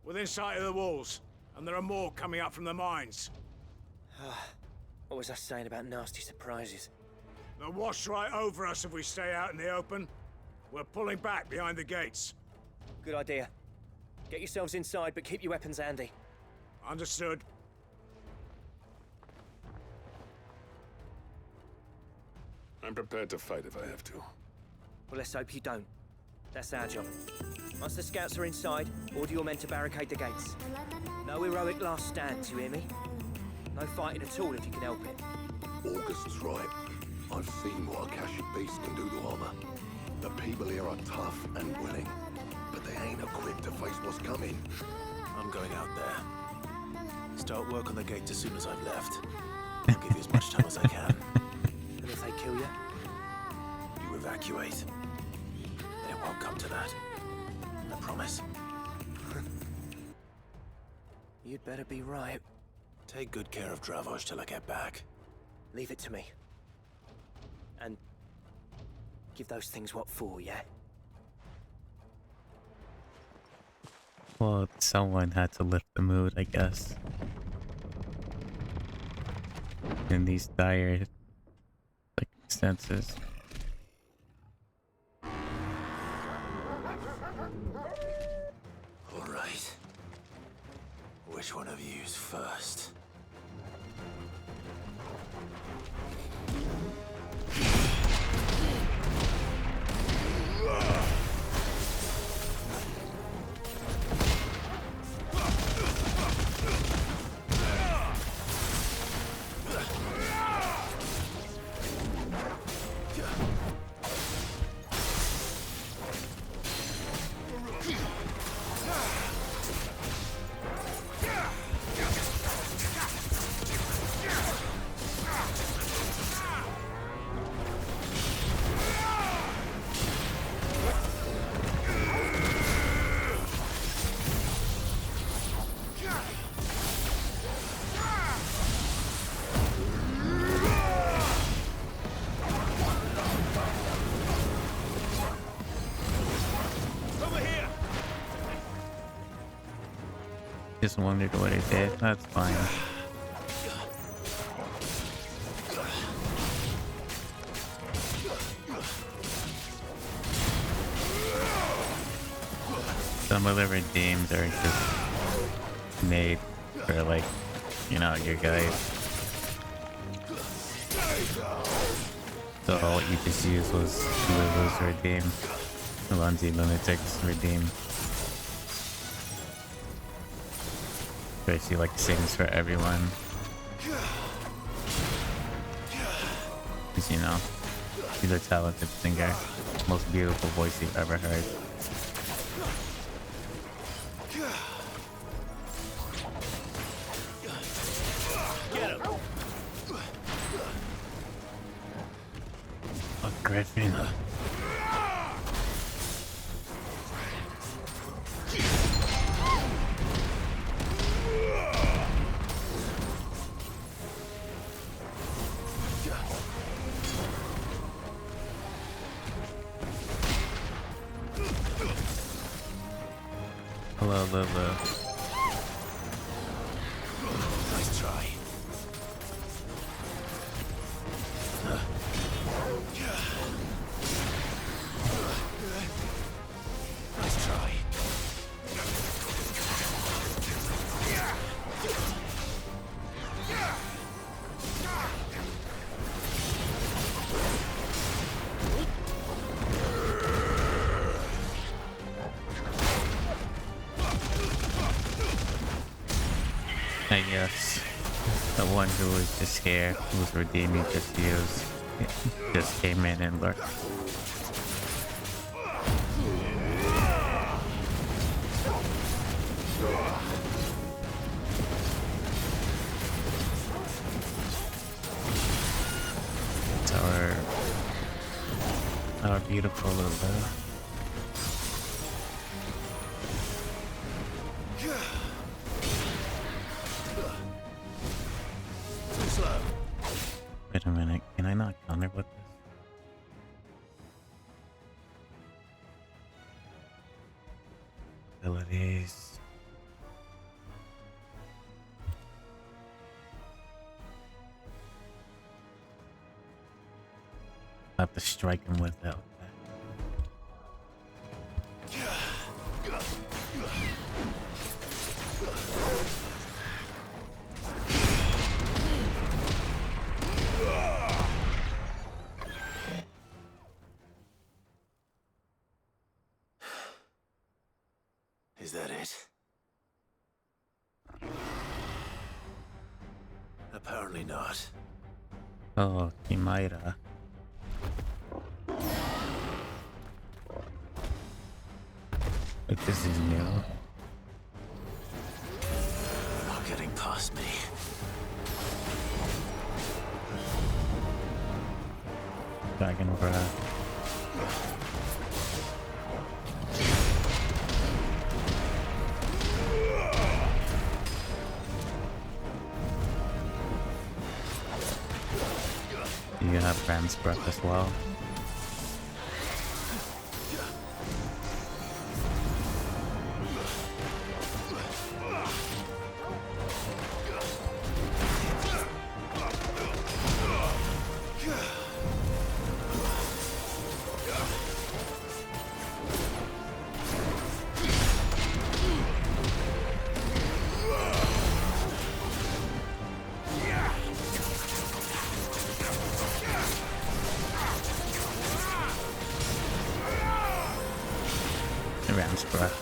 Within sight of the walls, and there are more coming up from the mines. What was I saying about nasty surprises? They'll wash right over us if we stay out in the open. We're pulling back behind the gates. Good idea. Get yourselves inside, but keep your weapons handy. Understood. I'm prepared to fight if I have to. Well, let's hope you don't. That's our job. Once the scouts are inside, order your men to barricade the gates. No heroic last stands, you hear me? No fighting at all if you can help it. August's right. I've seen what Akashic beasts can do to armor. The people here are tough and willing, but they ain't equipped to face what's coming. I'm going out there. Start work on the gate as soon as I've left. I'll give you as much time as I can. And if they kill you? You evacuate. It won't come to that. I promise. You'd better be right. Take good care of Dravost till I get back. Leave it to me. And give those things what for, yeah? Well, someone had to lift the mood, I guess. In these dire circumstances. All right. Which one of you's first? Just wondered what it did. That's fine. Some of the redeems are just made for, like, you know, your guys. So all you just use was Lulu's redeem. Lunzi Lunatic's redeem. But she like sings for everyone. Cause you know, she's a talented singer. Most beautiful voice you've ever heard. A griffin. Hello, Lulu. Nice try. Nice try. I guess the one who was just here, who was redeeming just used, just came in and looked. It's our beautiful Lulu. Wait a minute, can I not counter with this? Abilities. I have to strike him with that. Is that it? Apparently not. Oh, he might But this is new. Not getting past me. Dragon Breath. You have Ram's Breath as well. Ram's Breath.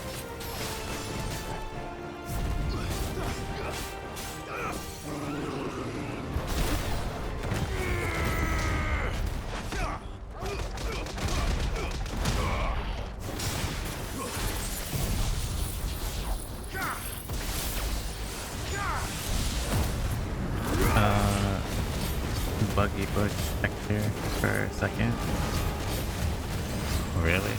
Buggy Bush Hector for a second. Really?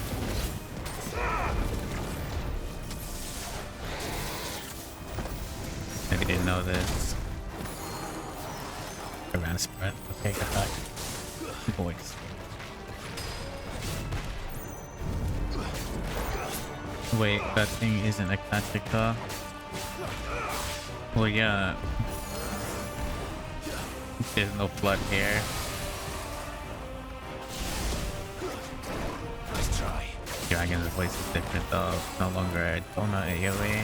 Maybe didn't know this. Ram's Breath. Okay, got that. Boys. Wait, that thing isn't a Kataka. Well, yeah. There's no blood here. Nice try. You're dragon's voice is different though. It's no longer a donut AoE.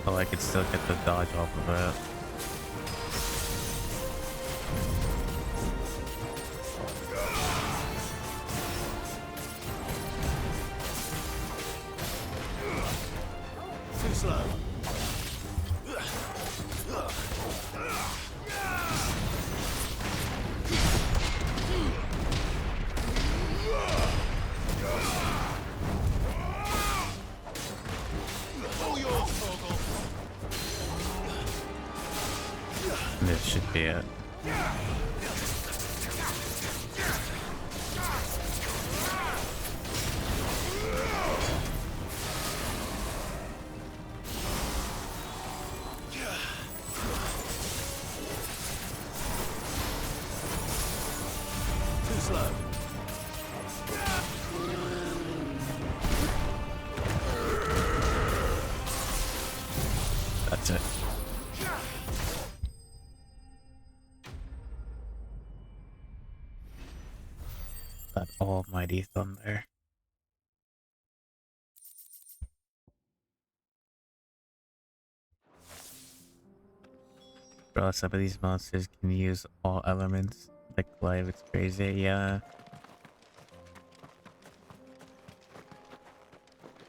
Oh, I could still get the dodge off of it. Too slow. This should be it. Too slow. That's it. That almighty thunder. Bro, some of these monsters can use all elements. Like live, it's crazy, yeah.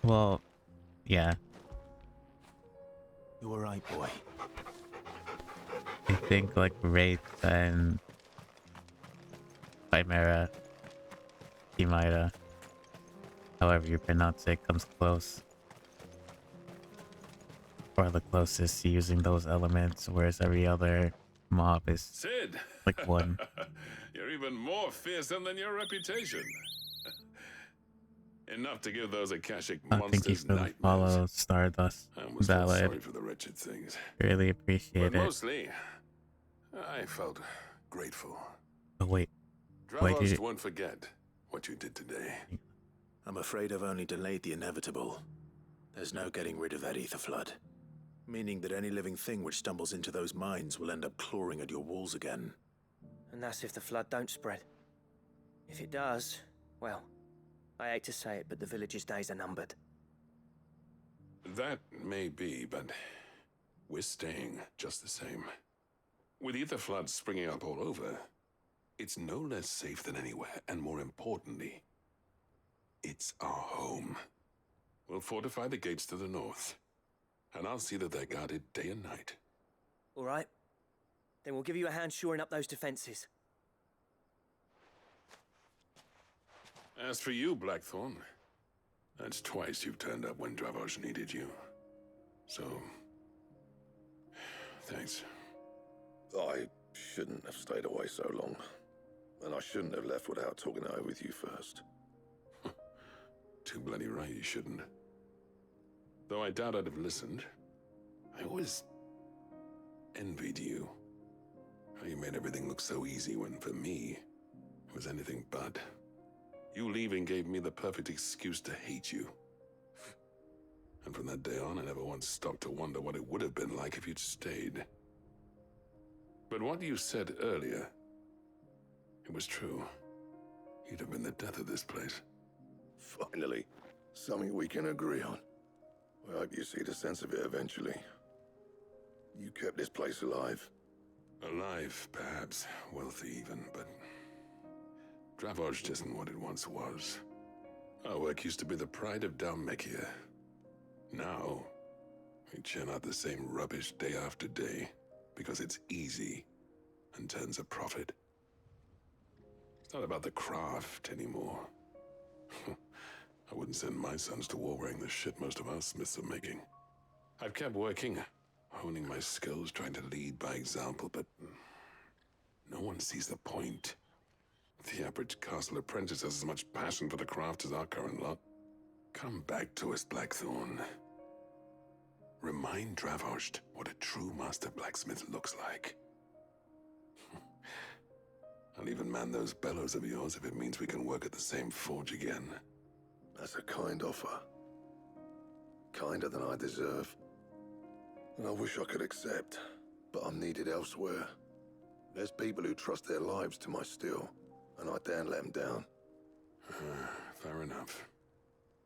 Well, yeah. You alright, boy? I think like Wraith and Chimera, Chimera, however you pronounce it, comes close. Or the closest to using those elements, whereas every other mob is Sid! like one. You're even more fearsome than your reputation. Enough to give those Akashic Thank you monsters for the nightmares. follow, Stardust. I almost felt Valid. sorry for the wretched things. Really appreciate But it. mostly, I felt grateful. Oh wait, why did Dravost it? won't forget what you did today. I'm afraid I've only delayed the inevitable. There's no getting rid of that ether flood. Meaning that any living thing which stumbles into those mines will end up clawing at your walls again. And that's if the flood don't spread. If it does, well, I hate to say it, but the village's days are numbered. That may be, but we're staying just the same. With ether floods springing up all over, it's no less safe than anywhere, and more importantly, it's our home. We'll fortify the gates to the north, and I'll see that they're guarded day and night. All right. Then we'll give you a hand shoring up those defenses. As for you, Blackthorn, that's twice you've turned up when Dravosh needed you. So, thanks. I shouldn't have stayed away so long. And I shouldn't have left without talking it over with you first. Too bloody right you shouldn't. Though I doubt I'd have listened. I always envied you. How you made everything look so easy when, for me, it was anything but. You leaving gave me the perfect excuse to hate you. And from that day on, I never once stopped to wonder what it would have been like if you'd stayed. But what you said earlier, it was true. You'd have been the death of this place. Finally. Something we can agree on. I hope you see the sense of it eventually. You kept this place alive. Alive, perhaps. Wealthy even, but... Dravozh isn't what it once was. Our work used to be the pride of Dalmekia. Now, we churn out the same rubbish day after day because it's easy and turns a profit. It's not about the craft anymore. I wouldn't send my sons to war wearing the shit most of our smiths are making. I've kept working, honing my skills, trying to lead by example, but no one sees the point. The average castle apprentice has as much passion for the craft as our current lot. Come back to us, Blackthorn. Remind Dravozh what a true master blacksmith looks like. I'll even man those bellows of yours if it means we can work at the same forge again. That's a kind offer. Kinder than I deserve. And I wish I could accept, but I'm needed elsewhere. There's people who trust their lives to my steel, and I daren't let them down. Fair enough.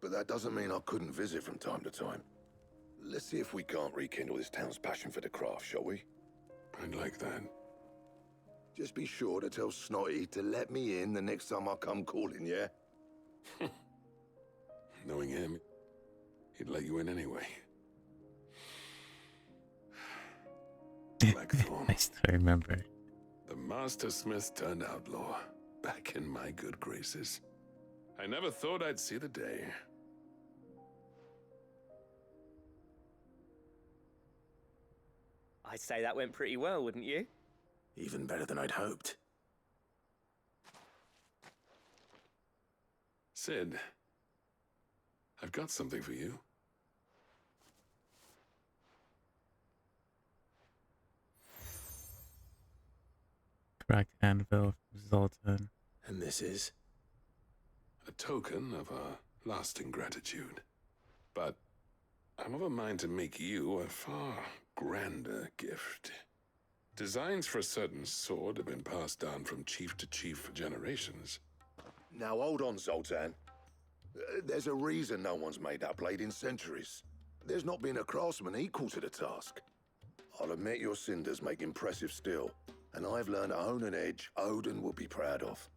But that doesn't mean I couldn't visit from time to time. Let's see if we can't rekindle this town's passion for the craft, shall we? I'd like that. Just be sure to tell Snotty to let me in the next time I come calling, yeah? Knowing him, he'd let you in anyway. Blackthorn. I still remember. The Master Smith turned outlaw, back in my good graces. I never thought I'd see the day. I'd say that went pretty well, wouldn't you? Even better than I'd hoped. Sid, I've got something for you. Cracked anvil from Zoltan. And this is? A token of our lasting gratitude. But I'm of a mind to make you a far grander gift. Designs for a certain sword have been passed down from chief to chief for generations. Now hold on, Zoltan. There's a reason no one's made that blade in centuries. There's not been a craftsman equal to the task. I'll admit your cinders make impressive steel, and I've learned to hone an edge Odin will be proud of.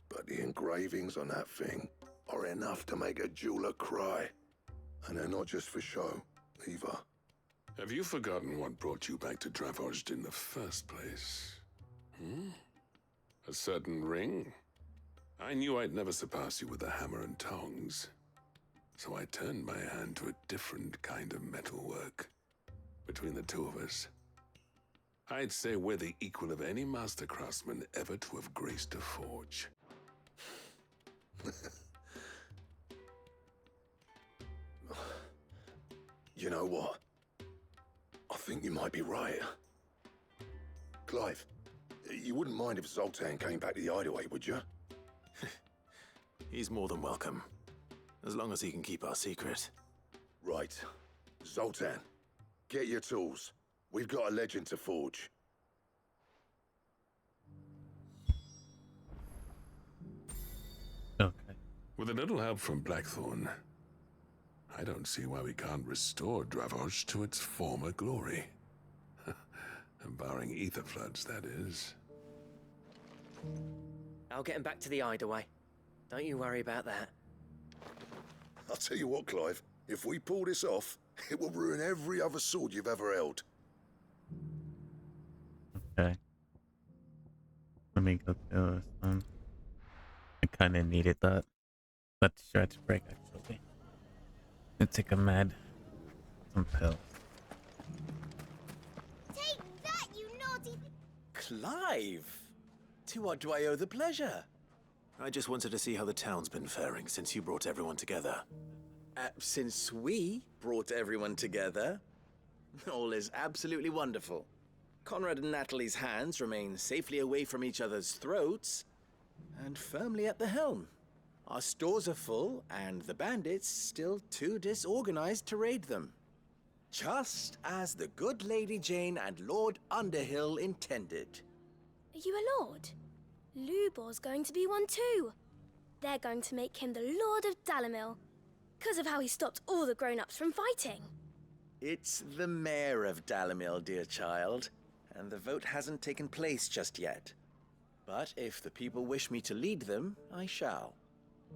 But the engravings on that thing are enough to make a jeweler cry. And they're not just for show, either. Have you forgotten what brought you back to Dravozh in the first place? A certain ring? I knew I'd never surpass you with the hammer and tongs. So I turned my hand to a different kind of metalwork. Between the two of us, I'd say we're the equal of any master craftsman ever to have graced a forge. You know what? I think you might be right. Clive, you wouldn't mind if Zoltan came back to the hideaway, would you? He's more than welcome. As long as he can keep our secret. Right. Zoltan, get your tools. We've got a legend to forge. Okay. With a little help from Blackthorn, I don't see why we can't restore Dravozh to its former glory. Barring ether floods, that is. I'll get him back to the hideaway. Don't you worry about that. I'll tell you what, Clive. If we pull this off, it will ruin every other sword you've ever held. Okay. Let me go through this one. I kind of needed that stretch break, actually. Let's take a med. Some pills. Take that, you naughty... Clive! To what do I owe the pleasure? I just wanted to see how the town's been faring since you brought everyone together. Since we brought everyone together, all is absolutely wonderful. Conrad and Natalie's hands remain safely away from each other's throats and firmly at the helm. Our stores are full, and the bandits still too disorganized to raid them. Just as the good Lady Jane and Lord Underhill intended. Are you a lord? Lubor's going to be one too. They're going to make him the Lord of Dalamil. Because of how he stopped all the grown-ups from fighting. It's the mayor of Dalamil, dear child, and the vote hasn't taken place just yet. But if the people wish me to lead them, I shall.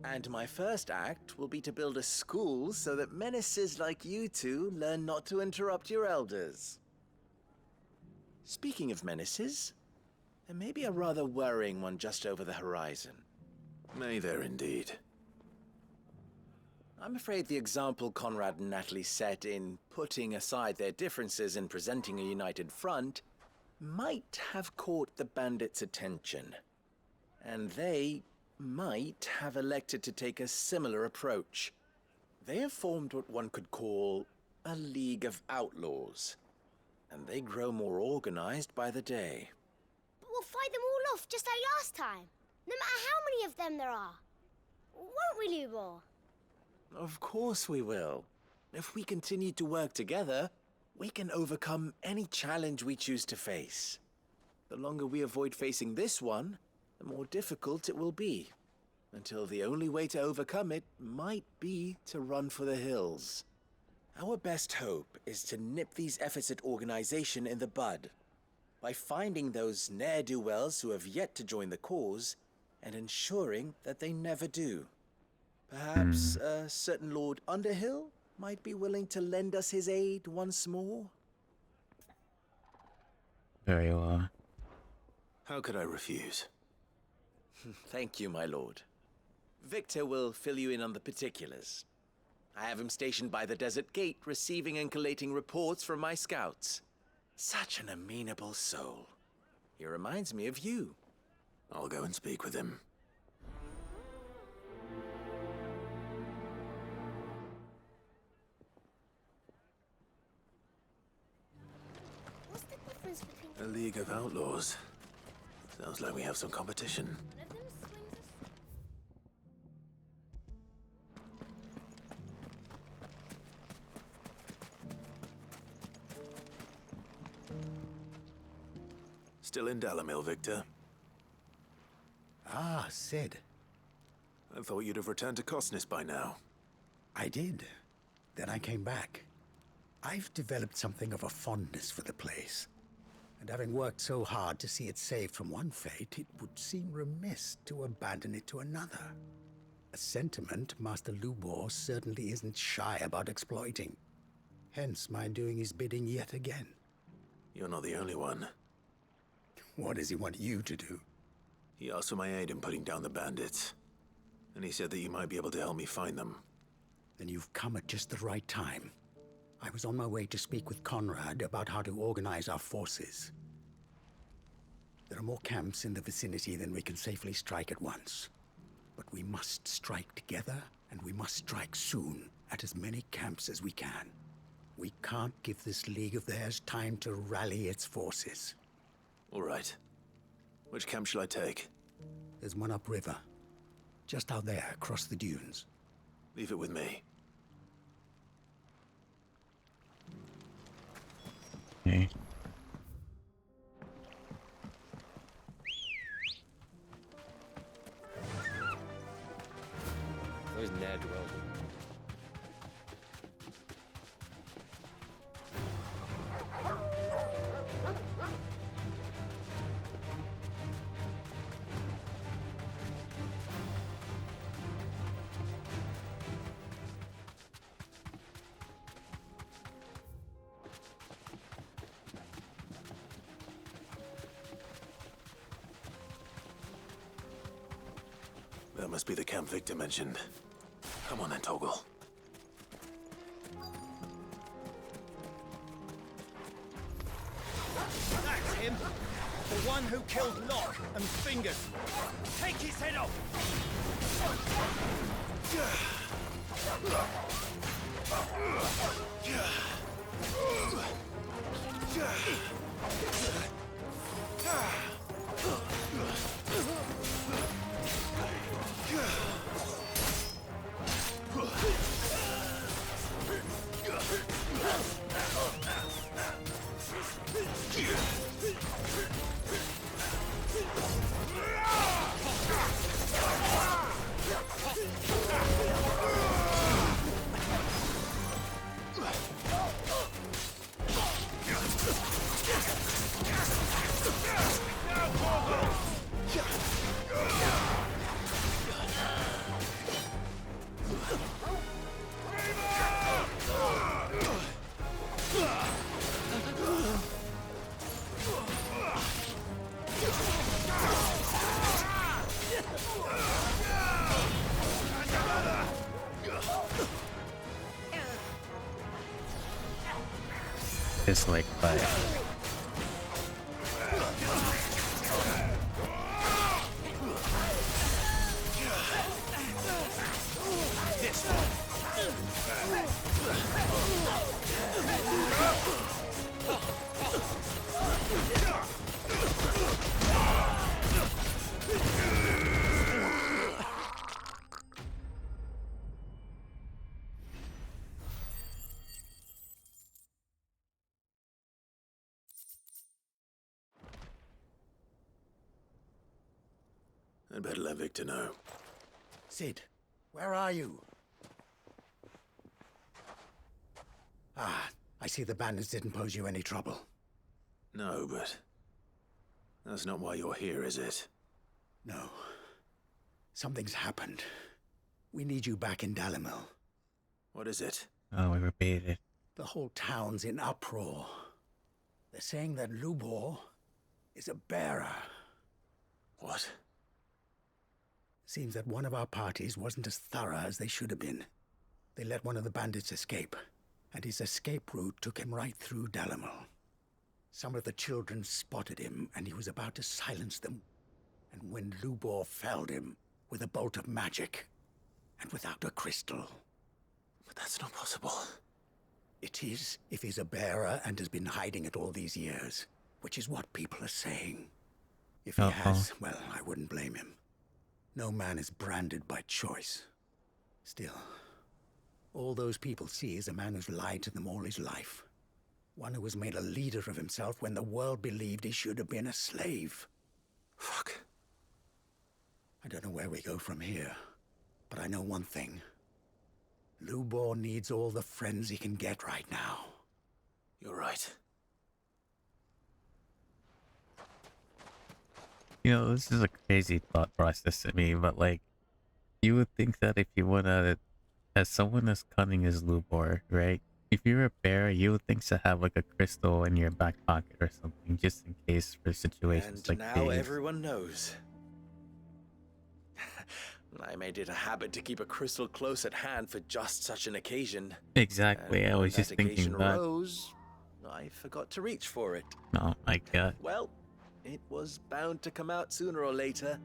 And my first act will be to build a school so that menaces like you two learn not to interrupt your elders. Speaking of menaces, there may be a rather worrying one just over the horizon. May there indeed. I'm afraid the example Conrad and Natalie set in putting aside their differences and presenting a united front might have caught the bandits' attention. And they might have elected to take a similar approach. They have formed what one could call a League of Outlaws, and they grow more organized by the day. But we'll fight them all off just like last time, no matter how many of them there are. Won't we, Lubor? Of course we will. If we continue to work together, we can overcome any challenge we choose to face. The longer we avoid facing this one, the more difficult it will be, until the only way to overcome it might be to run for the hills. Our best hope is to nip these efforts at organization in the bud, by finding those ne'er-do-wells who have yet to join the cause, and ensuring that they never do. Perhaps a certain Lord Underhill might be willing to lend us his aid once more? Very well. How could I refuse? Thank you, my lord. Victor will fill you in on the particulars. I have him stationed by the desert gate, receiving and collating reports from my scouts. Such an amenable soul. He reminds me of you. I'll go and speak with him. What's the difference between A League of Outlaws. Sounds like we have some competition. one of them swings a... Still in Dalamil, Victor? Ah, Sid. I thought you'd have returned to Cosnis by now. I did. Then I came back. I've developed something of a fondness for the place. And having worked so hard to see it saved from one fate, it would seem remiss to abandon it to another. A sentiment Master Lubor certainly isn't shy about exploiting. Hence my doing his bidding yet again. You're not the only one. What does he want you to do? He asked for my aid in putting down the bandits. And he said that you might be able to help me find them. Then you've come at just the right time. I was on my way to speak with Conrad about how to organize our forces. There are more camps in the vicinity than we can safely strike at once. But we must strike together, and we must strike soon at as many camps as we can. We can't give this league of theirs time to rally its forces. All right. Which camp shall I take? There's one upriver. Just out there, across the dunes. Leave it with me. Okay. Those ne'er-do-wells. That must be the camp Victor mentioned. Come on then, Toggle. That's him! The one who killed Locke and Fingers! Take his head off! like fire. I'd better let Victor know. Sid, where are you? Ah, I see the bandits didn't pose you any trouble. No, but that's not why you're here, is it? No. Something's happened. We need you back in Dalimil. What is it? Oh, we repeated. The whole town's in uproar. They're saying that Lubor is a bearer. What? Seems that one of our parties wasn't as thorough as they should have been. They let one of the bandits escape, and his escape route took him right through Dalimil. Some of the children spotted him, and he was about to silence them. And when Lubor felled him with a bolt of magic, and without a crystal. But that's not possible. It is, if he's a bearer and has been hiding it all these years, which is what people are saying. If he has, well, I wouldn't blame him. No man is branded by choice. Still, all those people see is a man who's lied to them all his life. One who was made a leader of himself when the world believed he should have been a slave. Fuck. I don't know where we go from here, but I know one thing. Lubor needs all the friends he can get right now. You're right. You know, this is a crazy thought process to me, but like, you would think that if you went at it as someone as cunning as Lubor, right? If you're a bear, you would think to have like a crystal in your back pocket or something, just in case for situations And like now these. everyone knows. I made it a habit to keep a crystal close at hand for just such an occasion. Exactly, And I when was just that thinking occasion that. arose, I forgot to reach for it. Oh my god. Well, it was bound to come out sooner or later.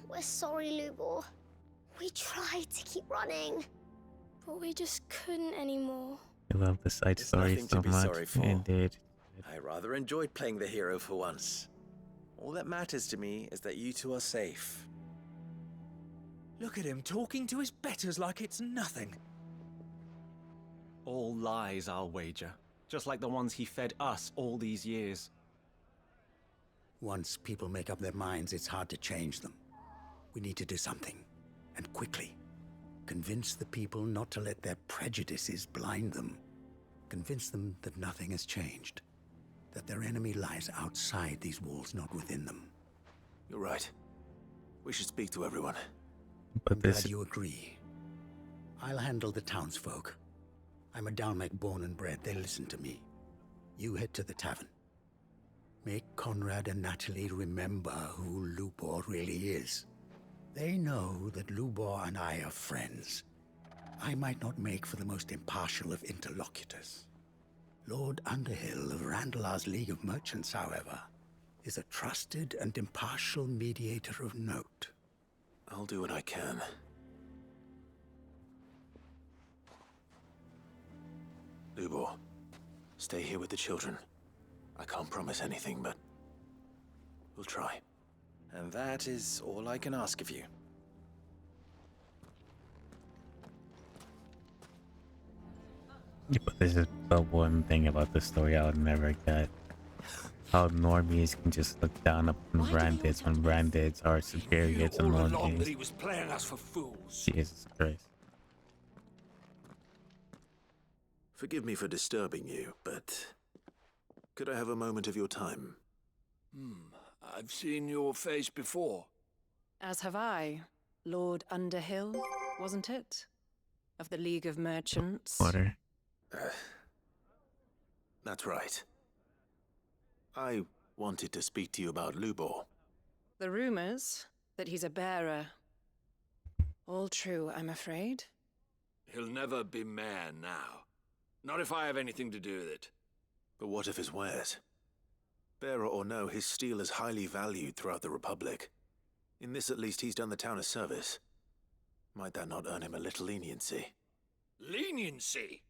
We're sorry, Lubor. We tried to keep running, but we just couldn't anymore. I love the side There's story nothing so to be much. sorry for. Indeed. I rather enjoyed playing the hero for once. All that matters to me is that you two are safe. Look at him talking to his betters like it's nothing. All lies, I'll wager. Just like the ones he fed us all these years. Once people make up their minds, it's hard to change them. We need to do something, and quickly. Convince the people not to let their prejudices blind them. Convince them that nothing has changed. That their enemy lies outside these walls, not within them. You're right. We should speak to everyone. I'm glad you agree. I'll handle the townsfolk. I'm a Dalmec born and bred. They listen to me. You head to the tavern. Make Conrad and Natalie remember who Lubor really is. They know that Lubor and I are friends. I might not make for the most impartial of interlocutors. Lord Underhill of Randalar's League of Merchants, however, is a trusted and impartial mediator of note. I'll do what I can. Lubor, stay here with the children. I can't promise anything, but we'll try. And that is all I can ask of you. Yeah, but this is the one thing about the story I'll never get. How normies can just look down upon bandits when bandits are superior to All along that normies. he was playing us for fools. Jesus Christ. Forgive me for disturbing you, but could I have a moment of your time? I've seen your face before. As have I. Lord Underhill, wasn't it? Of the League of Merchants. Water. That's right. I wanted to speak to you about Lubor. The rumors that he's a bearer. All true, I'm afraid. He'll never be mayor now. Not if I have anything to do with it. But what of his wares? Bearer or no, his steel is highly valued throughout the Republic. In this at least he's done the town a service. Might that not earn him a little leniency? Leniency?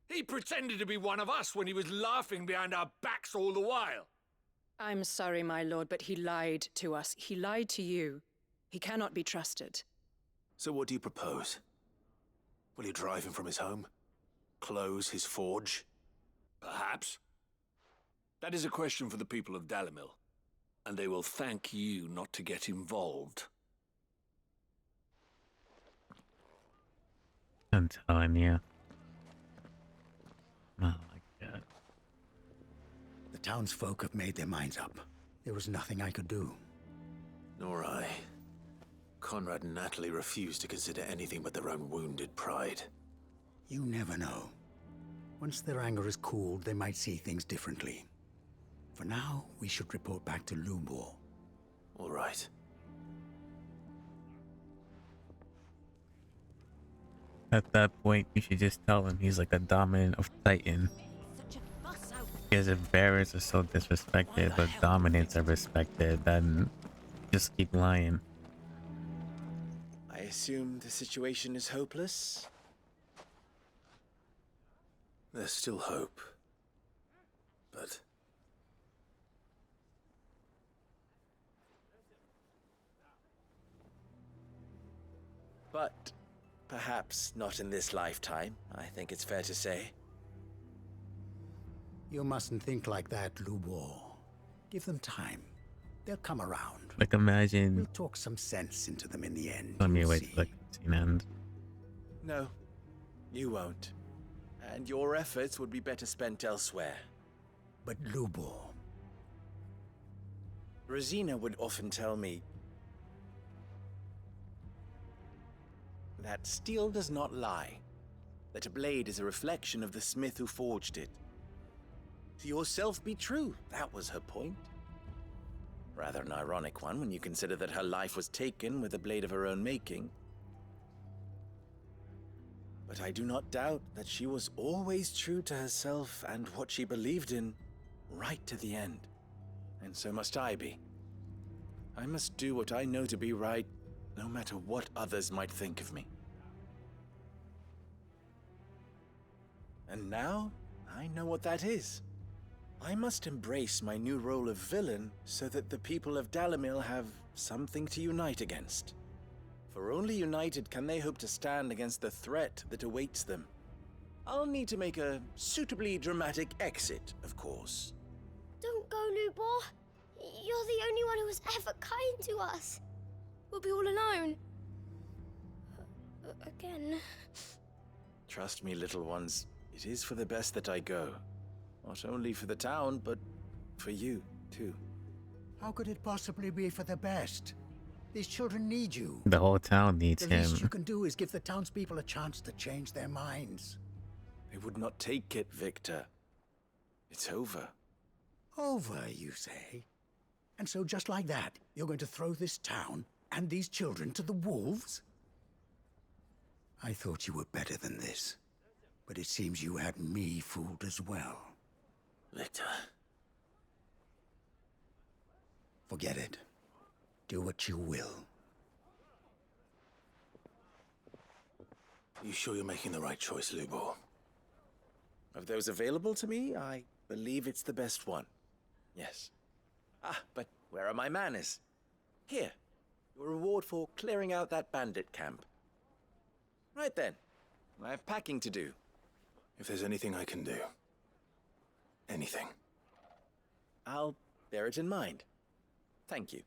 He pretended to be one of us when he was laughing behind our backs all the while. I'm sorry, my lord, but he lied to us. He lied to you. He cannot be trusted. So what do you propose? Will you drive him from his home? Close his forge? Perhaps. That is a question for the people of Dalimil, and they will thank you not to get involved. I'm telling you. Oh my god. The townsfolk have made their minds up. There was nothing I could do. Nor I. Conrad and Natalie refused to consider anything but their own wounded pride. You never know. Once their anger is cooled, they might see things differently. For now, we should report back to Lubor. All right. At that point, you should just tell him he's like a dominant of Titan. Because if bearers are so disrespected, but dominants are respected, then just keep lying. I assume the situation is hopeless? There's still hope. But... But perhaps not in this lifetime, I think it's fair to say. You mustn't think like that, Lubor. Give them time. They'll come around. Like imagine... We'll talk some sense into them in the end. Let me wait till the scene end. No, you won't. And your efforts would be better spent elsewhere. But Lubor... Rosina would often tell me that steel does not lie, that a blade is a reflection of the smith who forged it. To yourself be true, that was her point. Rather an ironic one when you consider that her life was taken with a blade of her own making. But I do not doubt that she was always true to herself and what she believed in, right to the end. And so must I be. I must do what I know to be right, no matter what others might think of me. And now, I know what that is. I must embrace my new role of villain so that the people of Dalimil have something to unite against. For only united can they hope to stand against the threat that awaits them. I'll need to make a suitably dramatic exit, of course. Don't go, Lubor. You're the only one who was ever kind to us. We'll be all alone. Again. Trust me, little ones. It is for the best that I go. Not only for the town, but for you, too. How could it possibly be for the best? These children need you. The whole town needs The least you him. can do is give the townspeople a chance to change their minds. They would not take it, Victor. It's over. Over, you say? And so just like that, you're going to throw this town and these children to the wolves? I thought you were better than this. But it seems you had me fooled as well. Victor. Forget it. Do what you will. You sure you're making the right choice, Lubor? Of those available to me, I believe it's the best one. Yes. Ah, but where are my manners? Here. Your reward for clearing out that bandit camp. Right then. I have packing to do. If there's anything I can do. Anything. I'll bear it in mind. Thank you.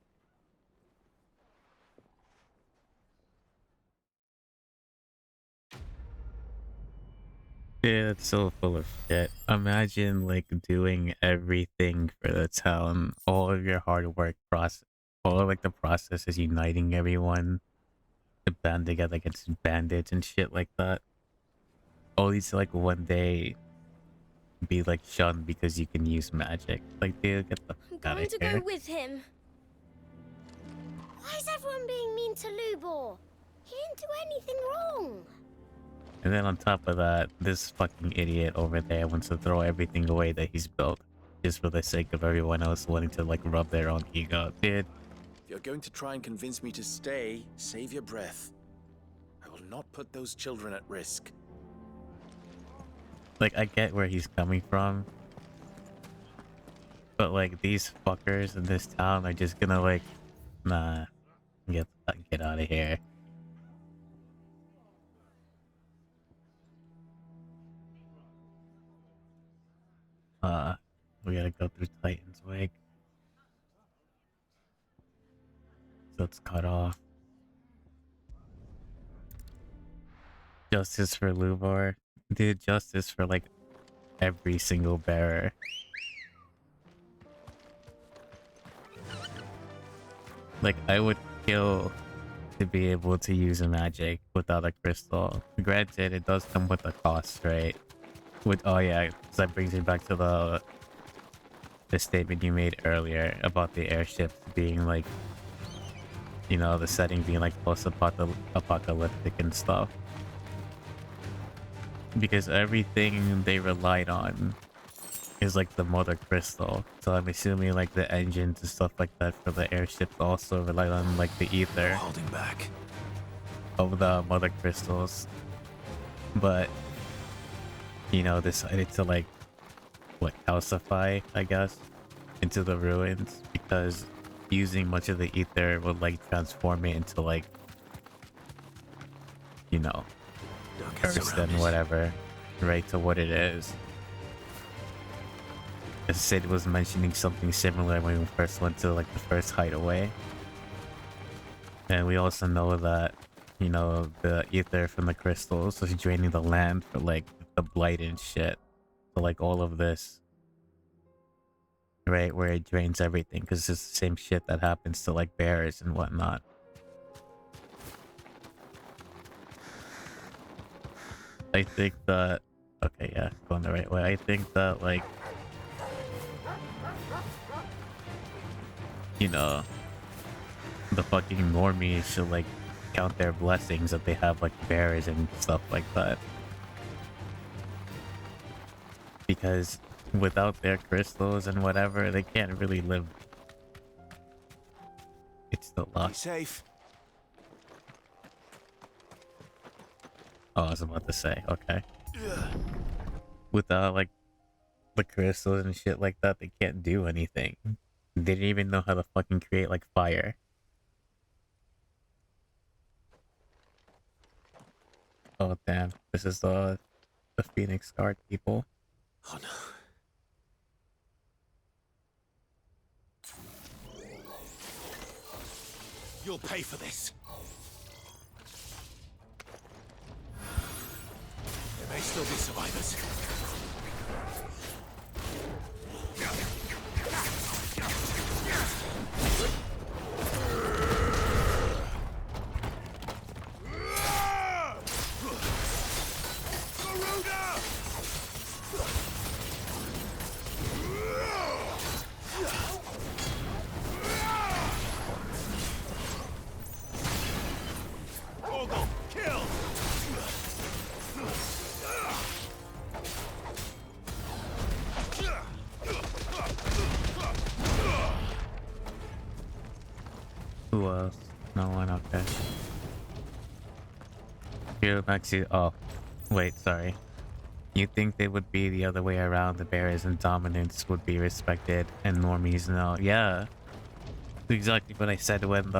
Yeah, it's so full of shit. Imagine like doing everything for the town, all of your hard work process, all of like the process is uniting everyone to band together against bandits and shit like that. Only to like one day be like shunned because you can use magic. Like, dude, get the I'm fuck out going of to here. go with him. Why is everyone being mean to Lubor? He didn't do anything wrong. And then on top of that, this fucking idiot over there wants to throw everything away that he's built. Just for the sake of everyone else wanting to like rub their own ego. Dude. If you're going to try and convince me to stay, save your breath. I will not put those children at risk. Like, I get where he's coming from. But like, these fuckers in this town are just gonna like, nah, get out of here. We gotta go through Titan's Wake. So it's cut off. Justice for Luvar. Dude, justice for like every single bearer. Like, I would kill to be able to use a magic without a crystal. Granted, it does come with a cost, right? With, oh yeah, so that brings me back to the statement you made earlier about the airship being like, you know, the setting being like post-apocalyptic and stuff. Because everything they relied on is like the mother crystal. So I'm assuming like the engines and stuff like that for the airship also relied on like the ether Holding back of the mother crystals. But, you know, decided to like, what, calcify, I guess, into the ruins because using much of the ether would like transform it into like, you know, Earth and whatever, right, to what it is. Sid was mentioning something similar when we first went to like the first hideaway. And we also know that, you know, the ether from the crystals was draining the land for like the blight and shit. So like all of this, right, where it drains everything because it's the same shit that happens to like bears and whatnot. I think that, okay, yeah, going the right way. I think that like, you know, the fucking normies should like count their blessings if they have like bears and stuff like that. Because without their crystals and whatever, they can't really live. It's the luck. Be safe. Oh, I was about to say, okay. Without like the crystals and shit like that, they can't do anything. They didn't even know how to fucking create like fire. Oh damn, this is the Phoenix Guard people. Oh no. You'll pay for this. There may still be survivors. Who else? No one, okay. Here, Maxi. Oh, wait, sorry. You think they would be the other way around? The bears and dominance would be respected and normies no. Yeah. Exactly what I said when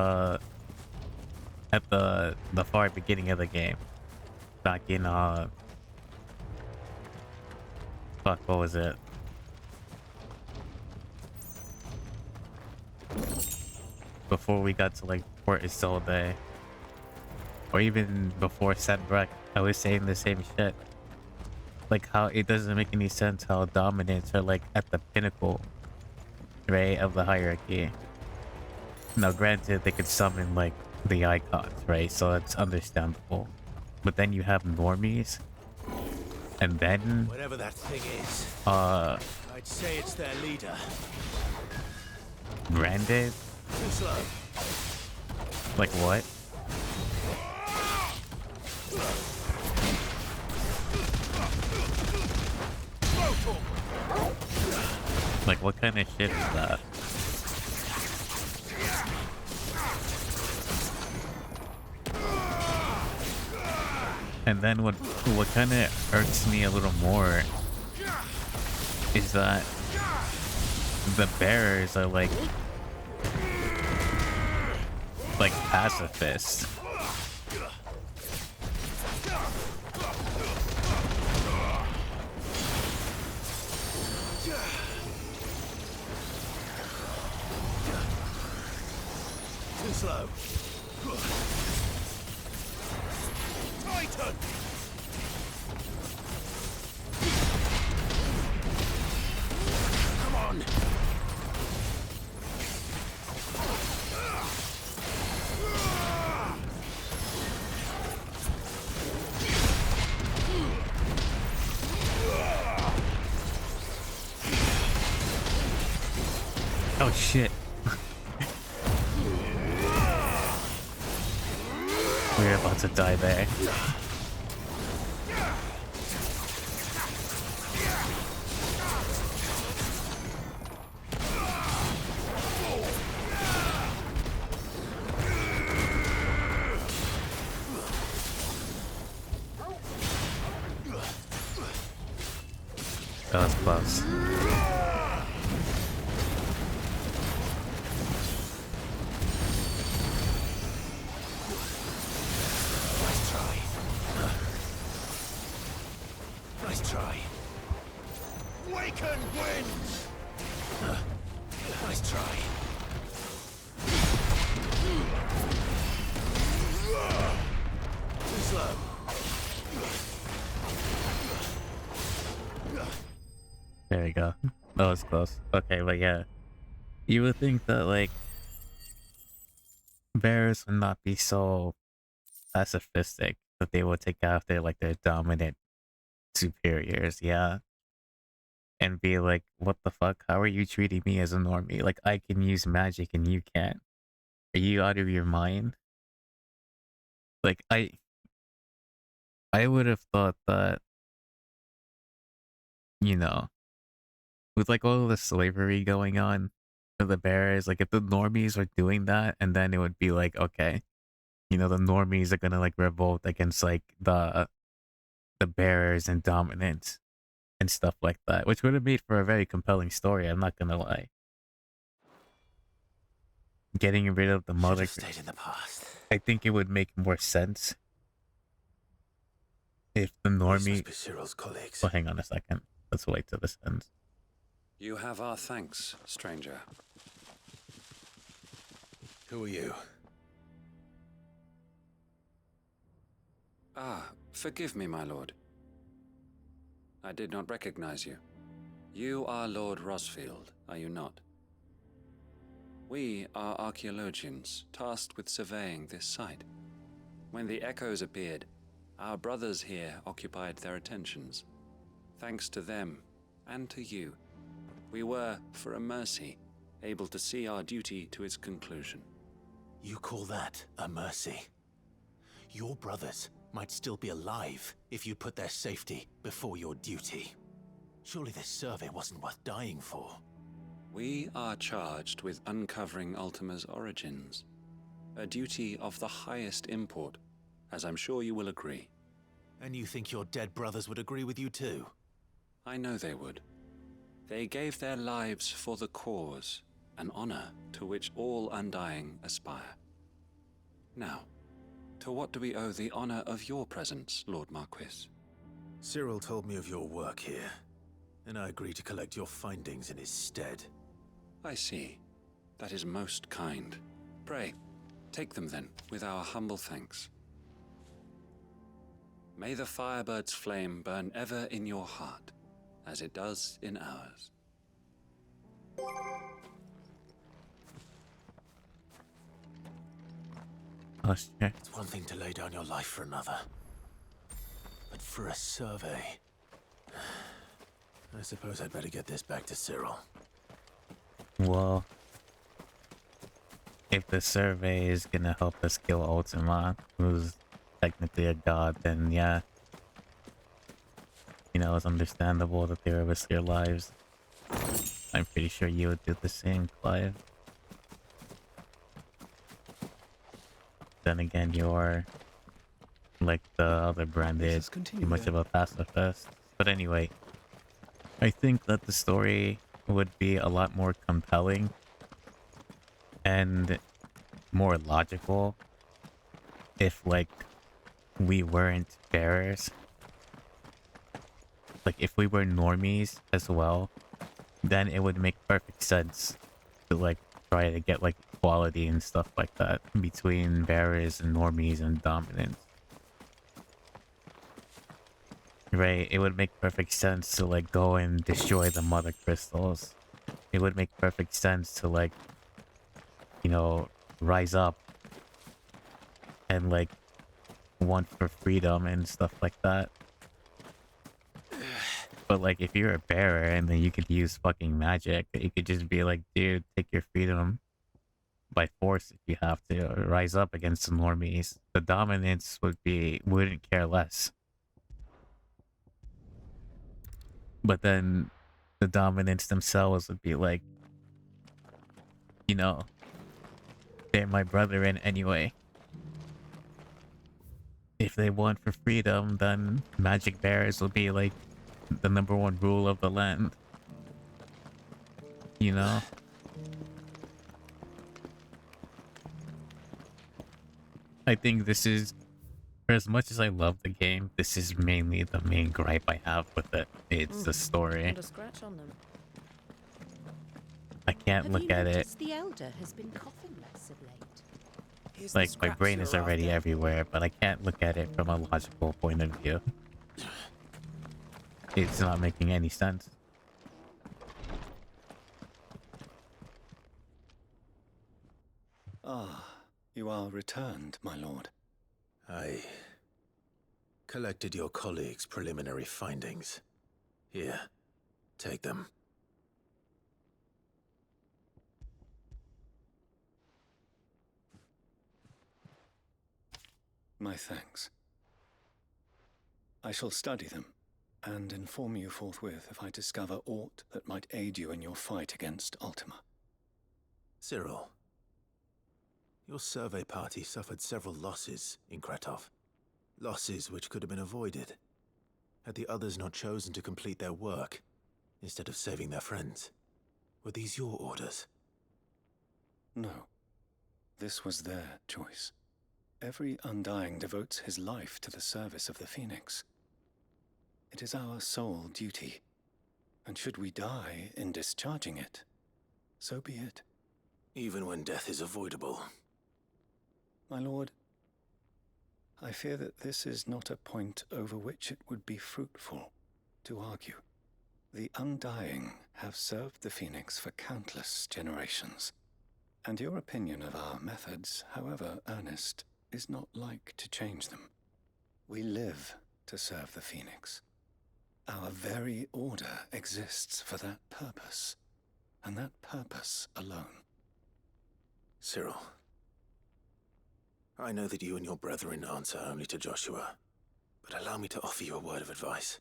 at the far beginning of the game. Back in fuck, what was it? Before we got to like Port Isolde, or even before Sedbrek, I was saying the same shit. Like how it doesn't make any sense how dominants are like at the pinnacle, right, of the hierarchy. Now granted, they could summon like the icons, right, so that's understandable. But then you have normies, and then Whatever that thing is, I'd say it's their leader. branded. Too slow. Like what? Like, what kind of shit is that? And then what kind of hurts me a little more is that the bearers are like pacifists. Too slow. Titan! Come on! Oh shit. We're about to die there. That was close. Nice try. Waken wins! Nice try. Too slow. There you go. That was close. Okay, but yeah. You would think that, like, bears would not be so pacifistic, that they would take after, like, their dominant superiors, yeah? And be like, what the fuck? How are you treating me as a normie? Like, I can use magic and you can't. Are you out of your mind? Like, I would have thought that, you know, with like all the slavery going on for the bears, like if the normies are doing that, and then it would be like, okay, you know, the normies are gonna like revolt against like the bearers and dominance and stuff like that, which would have made for a very compelling story. I'm not gonna lie. Getting rid of the mother, Stayed in the past. I think it would make more sense if the These normie. must be Cyril's colleagues. Well, hang on a second. Let's wait till this ends. You have our thanks, stranger. Who are you? Ah, forgive me, my lord. I did not recognize you. You are Lord Rosfield, are you not? We are archaeologians, tasked with surveying this site. When the echoes appeared, our brothers here occupied their attentions. Thanks to them, and to you, we were, for a mercy, able to see our duty to its conclusion. You call that a mercy? Your brothers might still be alive if you put their safety before your duty. Surely this survey wasn't worth dying for. We are charged with uncovering Ultima's origins. A duty of the highest import, as I'm sure you will agree. And you think your dead brothers would agree with you too? I know they would. They gave their lives for the cause, an honor to which all undying aspire. Now, to what do we owe the honor of your presence, Lord Marquis? Cyril told me of your work here, and I agreed to collect your findings in his stead. I see. That is most kind. Pray, take them then, with our humble thanks. May the Firebird's flame burn ever in your heart, as it does in ours. Oh shit. It's one thing to lay down your life for another, but for a survey... I suppose I'd better get this back to Cyril. Well, if the survey is gonna help us kill Ultima, who's technically a god, then yeah. you know, it's understandable that they risk their lives. I'm pretty sure you would do the same, Clive. Then again, you're like the other branded, too much of a pacifist. But anyway, I think that the story would be a lot more compelling and more logical if, like, we weren't bearers. Like, if we were normies as well, then it would make perfect sense to, like, try to get, like, equality and stuff like that between bearers and normies and dominants. Right, it would make perfect sense to, like, go and destroy the mother crystals. It would make perfect sense to, like, you know, rise up and, like, want for freedom and stuff like that. But, like, if you're a bearer and then you could use fucking magic, you could just be like, dude, take your freedom by force if you have to, or rise up against the normies. The dominants wouldn't care less. But then the dominants themselves would be like, you know, they're my brethren anyway. If they want for freedom, then magic bearers will be like the #1 rule of the land. You know? I think this is, for as much as I love the game, this is mainly the main gripe I have with it. It's the story. Not a scratch on them. I can't look at it. The elder has been coughing less of late. Like, my brain is already everywhere, but I can't look at it from a logical point of view. It's not making any sense. Ah, you are returned, my lord. I collected your colleagues' preliminary findings. Here, take them. My thanks. I shall study them and inform you forthwith if I discover aught that might aid you in your fight against Ultima. Cyril, your survey party suffered several losses in Kretov. Losses which could have been avoided had the others not chosen to complete their work instead of saving their friends. Were these your orders? No. This was their choice. Every Undying devotes his life to the service of the Phoenix. It is our sole duty, and should we die in discharging it, so be it. Even when death is avoidable. My lord, I fear that this is not a point over which it would be fruitful to argue. The Undying have served the Phoenix for countless generations, and your opinion of our methods, however earnest, is not like to change them. We live to serve the Phoenix. Our very order exists for that purpose, and that purpose alone. Cyril, I know that you and your brethren answer only to Joshua, but allow me to offer you a word of advice.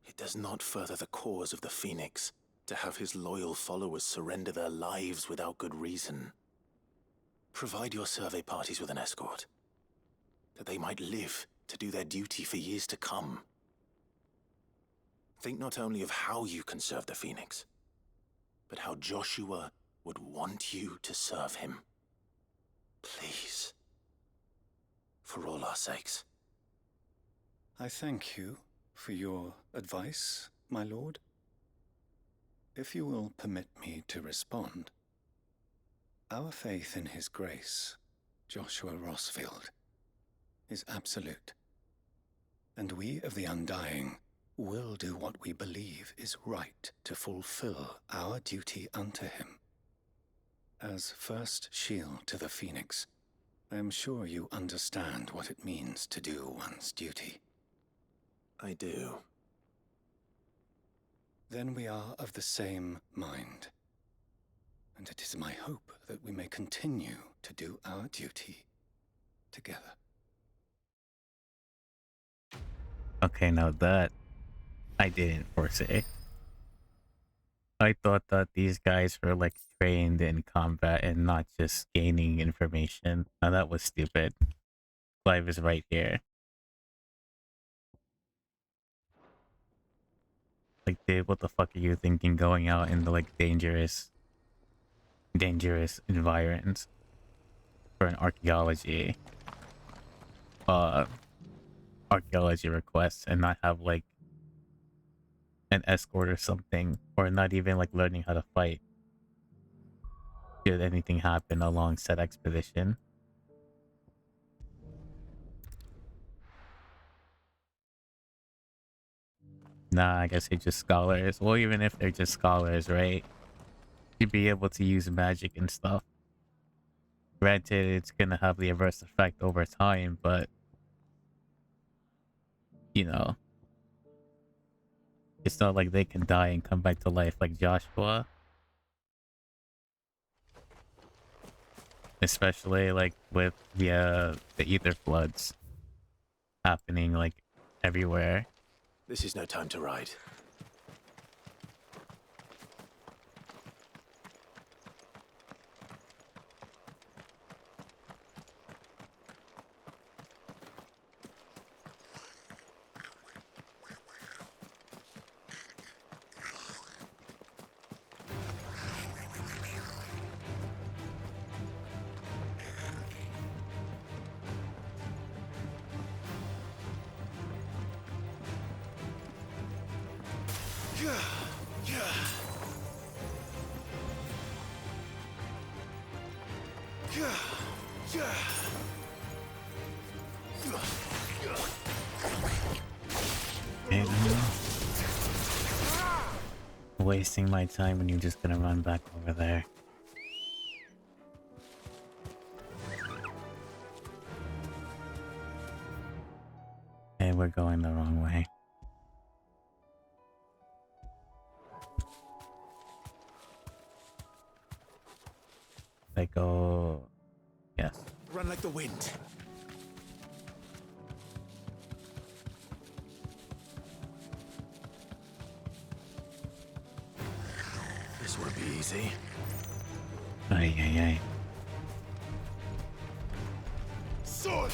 It does not further the cause of the Phoenix to have his loyal followers surrender their lives without good reason. Provide your survey parties with an escort, that they might live to do their duty for years to come. Think not only of how you can serve the Phoenix, but how Joshua would want you to serve him. Please. For all our sakes. I thank you for your advice, my lord. If you will permit me to respond, our faith in his grace, Joshua Rossfield, is absolute, and we of the Undying will do what we believe is right to fulfill our duty unto him. As first shield to the Phoenix, I am sure you understand what it means to do one's duty. I do. Then we are of the same mind, and it is my hope that we may continue to do our duty together. Okay, now that I didn't foresee. I thought that these guys were like trained in combat and not just gaining information. Now that was stupid. Clive is right here. Like, dude, what the fuck are you thinking going out into like dangerous environs for an archaeology request and not have like an escort or something, or not even like learning how to fight should anything happen along said expedition. Nah, I guess they're just scholars. Well, even if they're just scholars, right? You'd be able to use magic and stuff. Granted, it's gonna have the adverse effect over time, but you know, it's not like they can die and come back to life like Joshua. Especially like with the ether floods happening like everywhere. This is no time to ride. Wasting my time when you're just gonna run back over there. And we're going the wrong way. They go... Yes. Run like the wind. This won't be easy. Ay, ay, ay. Sword!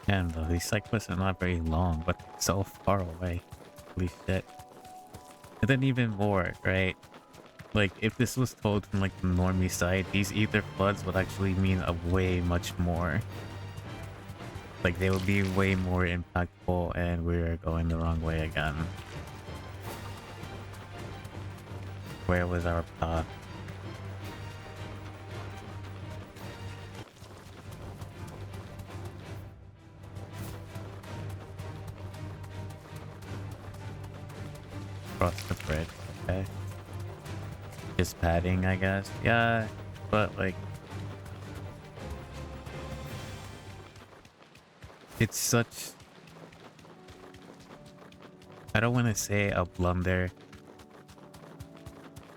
Damn though, these cyclists are not very long, but so far away. Holy shit. And then even more, right? Like, if this was told from like the normie side, these ether floods would actually mean a way much more. Like, they would be way more impactful, and we're going the wrong way again. Where was our path? Across the bridge, okay. Just padding, I guess. Yeah, but like... It's such... I don't want to say a blunder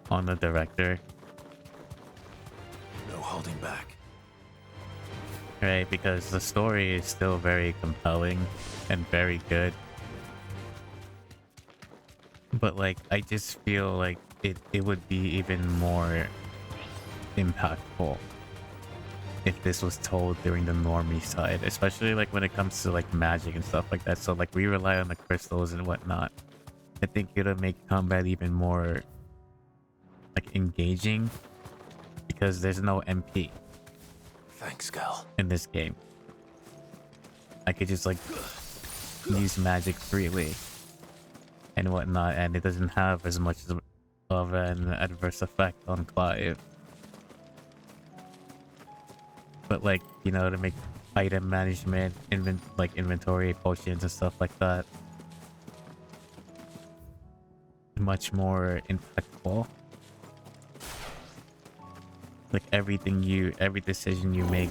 on the director. No holding back. Right, because the story is still very compelling and very good. But like, I just feel like it would be even more impactful if this was told during the normie side, especially like when it comes to like magic and stuff like that. So like, we rely on the crystals and whatnot. I think it'll make combat even more like engaging because there's no MP. Thanks, Gal. In this game, I could just like use magic freely and whatnot, and it doesn't have as much of an adverse effect on Clive. But like, you know, to make item management, like inventory, potions and stuff like that much more impactful. Like every decision you make,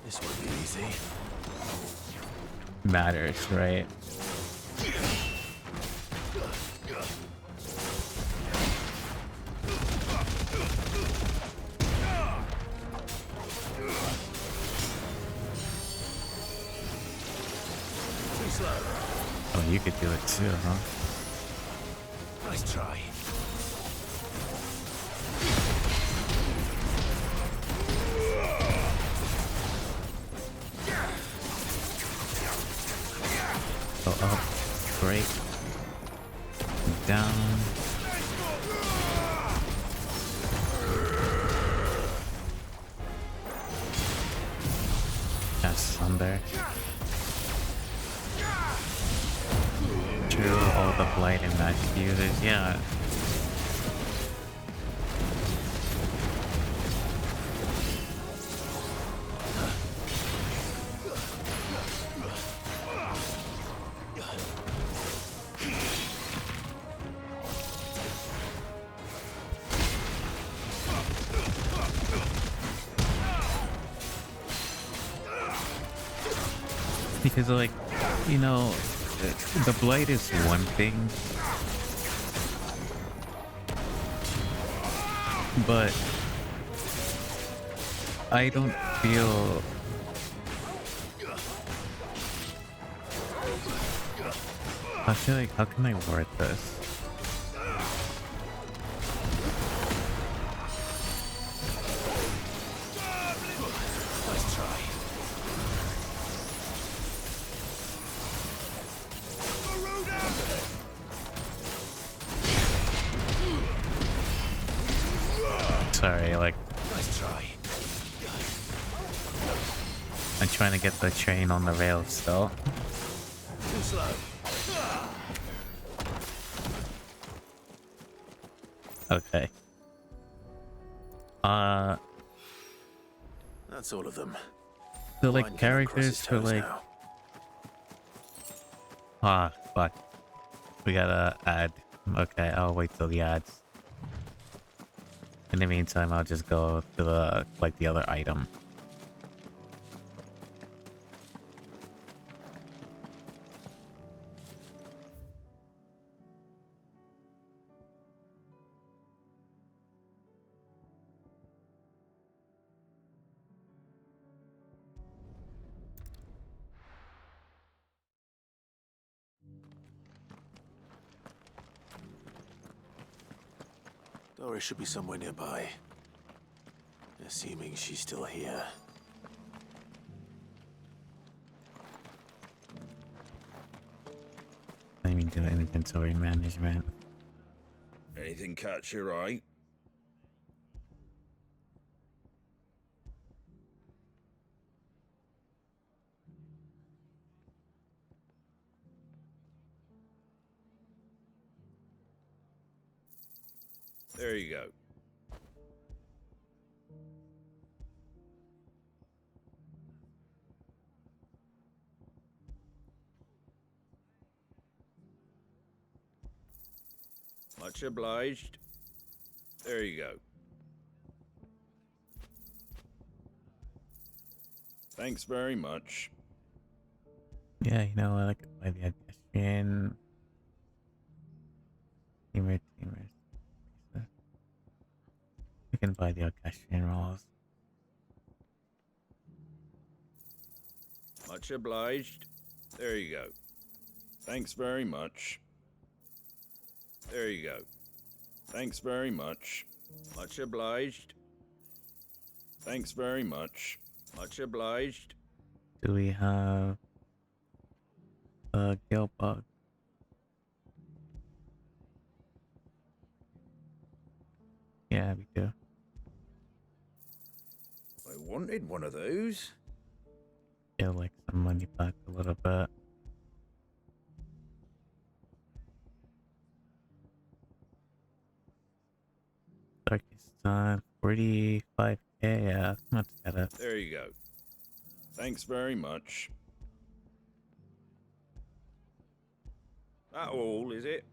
This won't be easy, matters, right? Too slow. Oh, you could do it too, huh? Nice try. Oh, great. Down. Yes, on there. True, all the blight and magic users, yeah. Because, like, you know, the blight is one thing, but I don't feel how can I word this? Nice try. Sorry, like, Nice try. I'm trying to get the train on the rails still. Too slow. Okay. That's all of them. So, Wine like, cannot cross his characters for, toes like... now. Ah, fuck. We gotta add... Okay, I'll wait till the ads. In the meantime, I'll just go to the, like, the other item. Doris should be somewhere nearby. Assuming she's still here. I mean, do inventory management. Anything catch your eye? There you go. Much obliged. There you go. Thanks very much. Yeah, you know, I could buy the equestrian. Teamers. We can buy the equestrian rolls. Much obliged. There you go. Thanks very much. There you go. Thanks very much. Much obliged. Thanks very much. Much obliged. Do we have a gill bug? Yeah, we do. I wanted one of those. Feel like some money back a little bit. Darkest Sun, 45k, yeah, not bad. There you go. Thanks very much. That all, is it?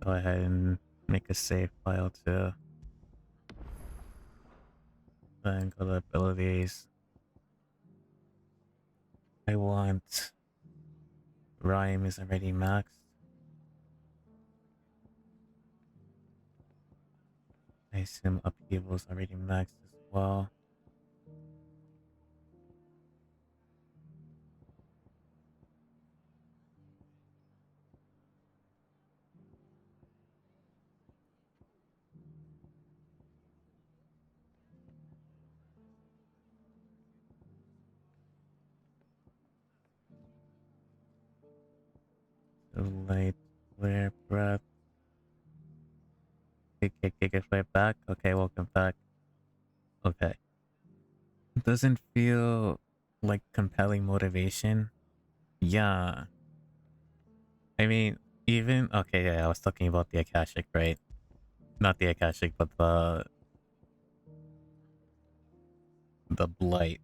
Go ahead and make a save file too. Then go to abilities. I want Rhyme is already maxed. I assume Upheaval is already maxed as well. Light, flare, breath. Kick it right back. Okay, welcome back. Okay. Doesn't feel like compelling motivation. Yeah. I mean, even okay, yeah, I was talking about the Akashic, right? Not the Akashic, but the Blight.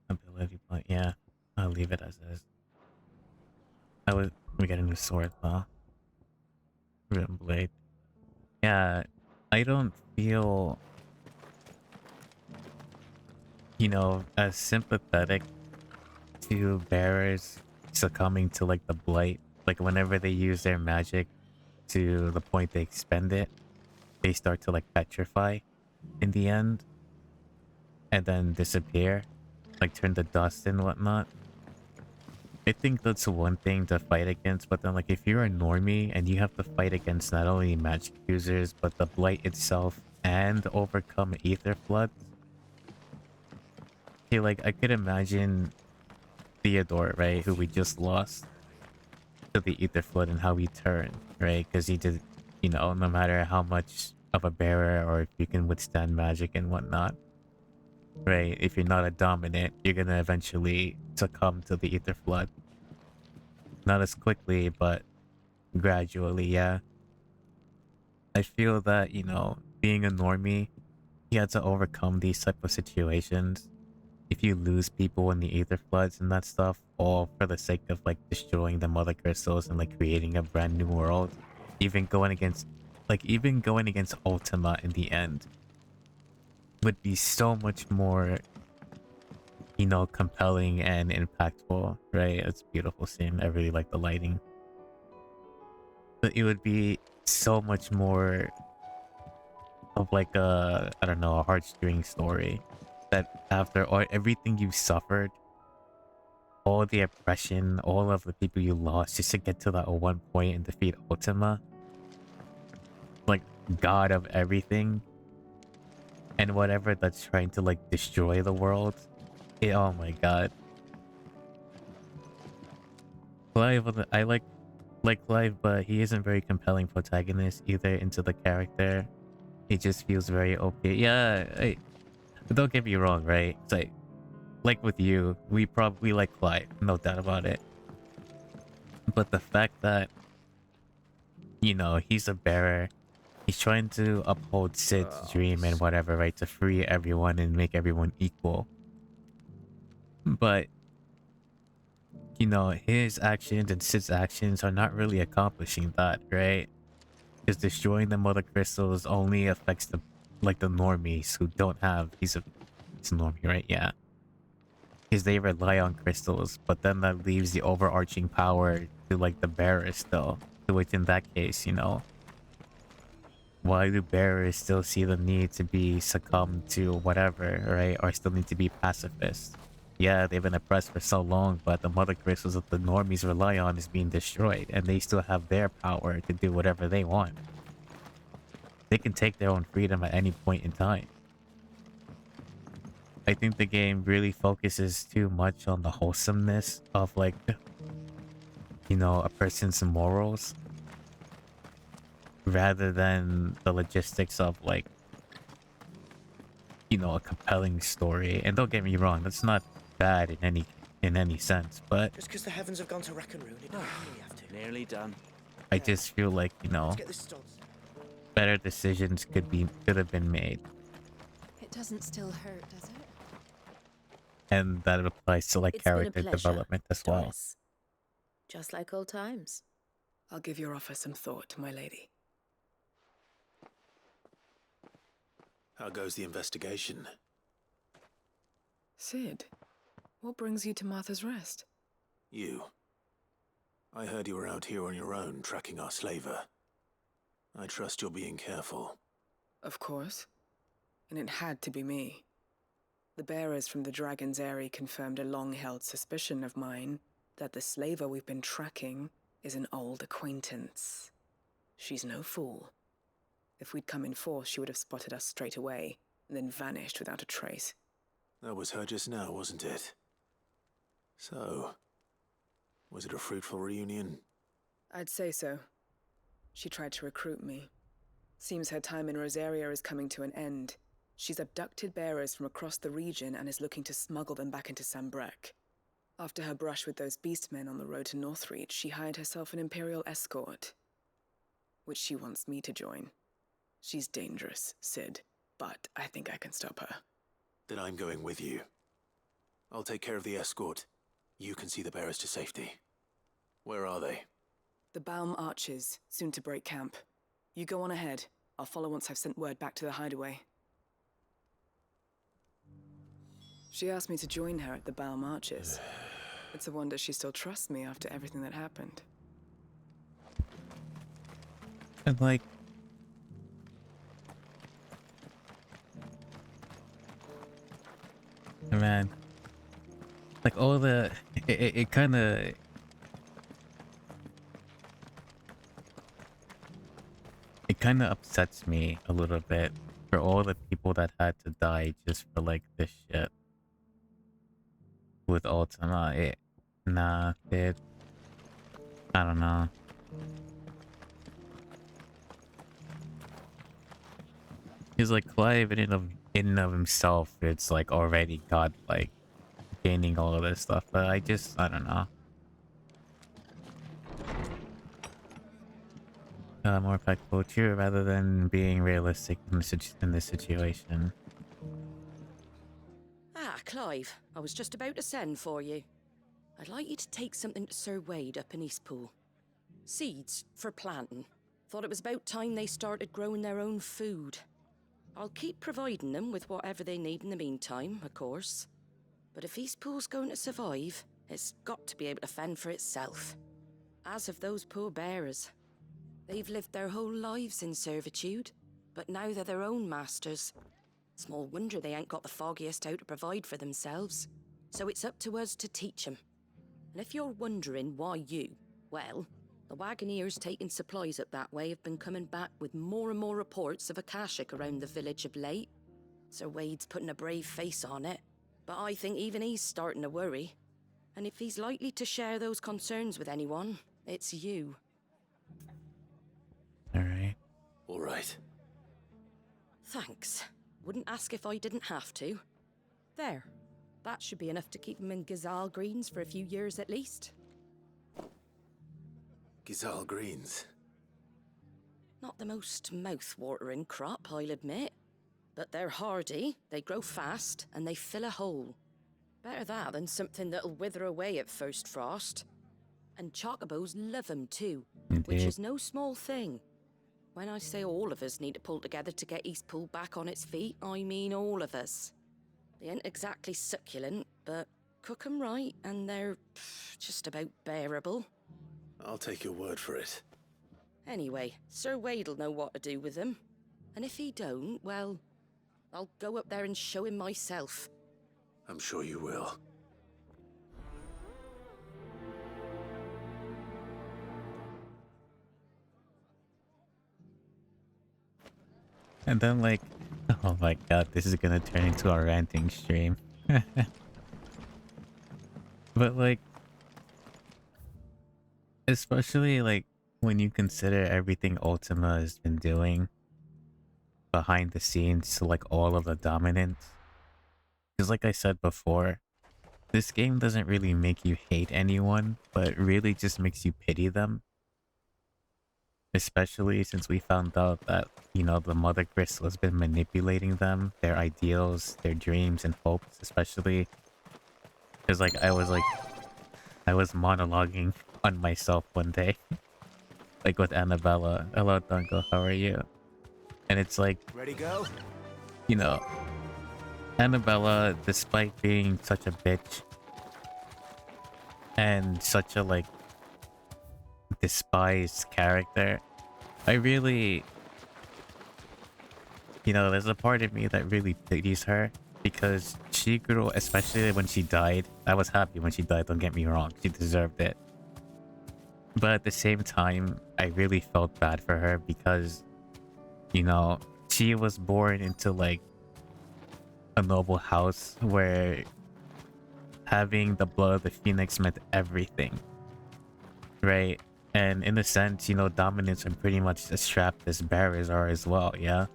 Ability Blight, yeah. I'll leave it as is. We got a new sword though. Written blade. Yeah, I don't feel, you know, as sympathetic to bearers succumbing to like the blight. Like whenever they use their magic to the point they expend it, they start to like petrify in the end and then disappear, like turn to dust and whatnot. I think that's one thing to fight against, but then like if you're a normie and you have to fight against not only magic users but the blight itself and overcome ether floods. Okay, like I could imagine Theodore, right, who we just lost to the ether flood and how he turned, right? Because he did, you know, no matter how much of a bearer or if you can withstand magic and whatnot, right? If you're not a dominant, you're gonna eventually succumb to the ether flood. Not as quickly, but gradually, yeah. I feel that, you know, being a normie, you had to overcome these type of situations. If you lose people in the ether floods and that stuff, all for the sake of like destroying the mother crystals and like creating a brand new world, even going against Ultima in the end would be so much more, you know, compelling and impactful, right? It's a beautiful scene. I really like the lighting. But it would be so much more of like a, I don't know, a heartstring story. That after everything you've suffered, all the oppression, all of the people you lost just to get to that one point and defeat Ultima, like god of everything, and whatever that's trying to like destroy the world. Oh my god. Clive, I like Clive, but he isn't very compelling protagonist either into the character. He just feels very okay. Yeah, don't get me wrong, right? It's like with you, we probably like Clive, no doubt about it. But the fact that, you know, he's a bearer, he's trying to uphold Sid's dream and whatever, right? To free everyone and make everyone equal. But, you know, his actions and Sid's actions are not really accomplishing that, right? Because destroying the mother crystals only affects the normies who don't have, he's a normie, right? Yeah. Because they rely on crystals, but then that leaves the overarching power to like the bearers still. To which in that case, you know, why do bearers still see the need to be succumbed to whatever, right? Or still need to be pacifists? Yeah, they've been oppressed for so long, but the mother crystals that the normies rely on is being destroyed, and they still have their power to do whatever they want. They can take their own freedom at any point in time. I think the game really focuses too much on the wholesomeness of like, you know, a person's morals rather than the logistics of like, you know, a compelling story. And don't get me wrong, that's not bad in any sense, but Just because the heavens have gone to rack and ruin, it don't mean we have to. Nearly done. I just feel like, you know, better decisions could have been made. It doesn't still hurt, does it? And that applies to like It's been a character pleasure, development as well. Doris. Just like old times. I'll give your offer some thought, my lady. How goes the investigation? Sid, what brings you to Martha's Rest? You. I heard you were out here on your own, tracking our slaver. I trust you're being careful. Of course. And it had to be me. The bearers from the Dragon's Eyrie confirmed a long-held suspicion of mine that the slaver we've been tracking is an old acquaintance. She's no fool. If we'd come in force, she would have spotted us straight away, and then vanished without a trace. That was her just now, wasn't it? So, was it a fruitful reunion? I'd say so. She tried to recruit me. Seems her time in Rosaria is coming to an end. She's abducted bearers from across the region and is looking to smuggle them back into Sambrek. After her brush with those beastmen on the road to Northreach, she hired herself an Imperial escort, which she wants me to join. She's dangerous, Sid, but I think I can stop her. Then I'm going with you. I'll take care of the escort. You can see the bearers to safety. Where are they? The Baum Archers, soon to break camp. You go on ahead. I'll follow once I've sent word back to the hideaway. She asked me to join her at the Baum Archers. It's a wonder she still trusts me after everything that happened. And like, man, like all the it kind of upsets me a little bit for all the people that had to die just for like this shit with Ultima. Nah, dude, I don't know. He's like Clive in and of himself, it's like already got like gaining all of this stuff, but I don't know. More practical, true, rather than being realistic in this situation. Ah, Clive, I was just about to send for you. I'd like you to take something to Sir Wade up in Eastpool. Seeds for planting. Thought it was about time they started growing their own food. I'll keep providing them with whatever they need in the meantime, of course. But if Eastpool's going to survive, it's got to be able to fend for itself. As of those poor bearers. They've lived their whole lives in servitude, but now they're their own masters. Small wonder they ain't got the foggiest how to provide for themselves. So it's up to us to teach them. And if you're wondering why well, the wagoneers taking supplies up that way have been coming back with more and more reports of Akashic around the village of late. Sir Wade's putting a brave face on it, but I think even he's starting to worry. And if he's likely to share those concerns with anyone, it's you. All right. Thanks. Wouldn't ask if I didn't have to. There. That should be enough to keep him in Gazal Greens for a few years at least. Gazal Greens. Not the most mouth-watering crop, I'll admit. But they're hardy, they grow fast, and they fill a hole. Better that than something that'll wither away at first frost. And chocobos love 'em too, which is no small thing. When I say all of us need to pull together to get Eastpool back on its feet, I mean all of us. They ain't exactly succulent, but cook 'em right, and they're just about bearable. I'll take your word for it. Anyway, Sir Wade'll know what to do with them. And if he don't, well, I'll go up there and show him myself. I'm sure you will. And then like, oh my god, this is gonna turn into a ranting stream. But like, especially like when you consider everything Ultima has been doing behind the scenes to like all of the dominance. Because like I said before, this game doesn't really make you hate anyone, but really just makes you pity them. Especially since we found out that, you know, the Mother Crystal has been manipulating them, their ideals, their dreams and hopes, especially. Because, like, I was monologuing on myself one day. Like with Annabella. Hello, Dungo, how are you? And it's like, Ready, go? you know, Annabella, despite being such a bitch and such a, like, despised character, I really, you know, there's a part of me that really pities her because she grew, especially when she died. I was happy when she died, don't get me wrong, she deserved it. But at the same time, I really felt bad for her because, you know, she was born into, like, a noble house where having the blood of the phoenix meant everything, right? And in a sense, you know, dominants are pretty much as strapped as bearers are as well, yeah?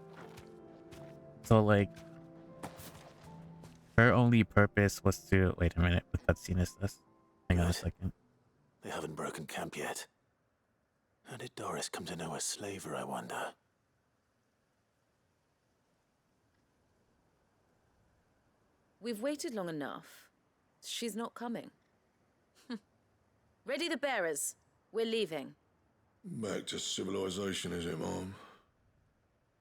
So, like, her only purpose was to... Wait a minute, what cutscene is this? Hang on a second. They haven't broken camp yet. How did Doris come to know a slaver, I wonder? We've waited long enough. She's not coming. Ready the bearers. We're leaving. Back to civilization, is it, Mom?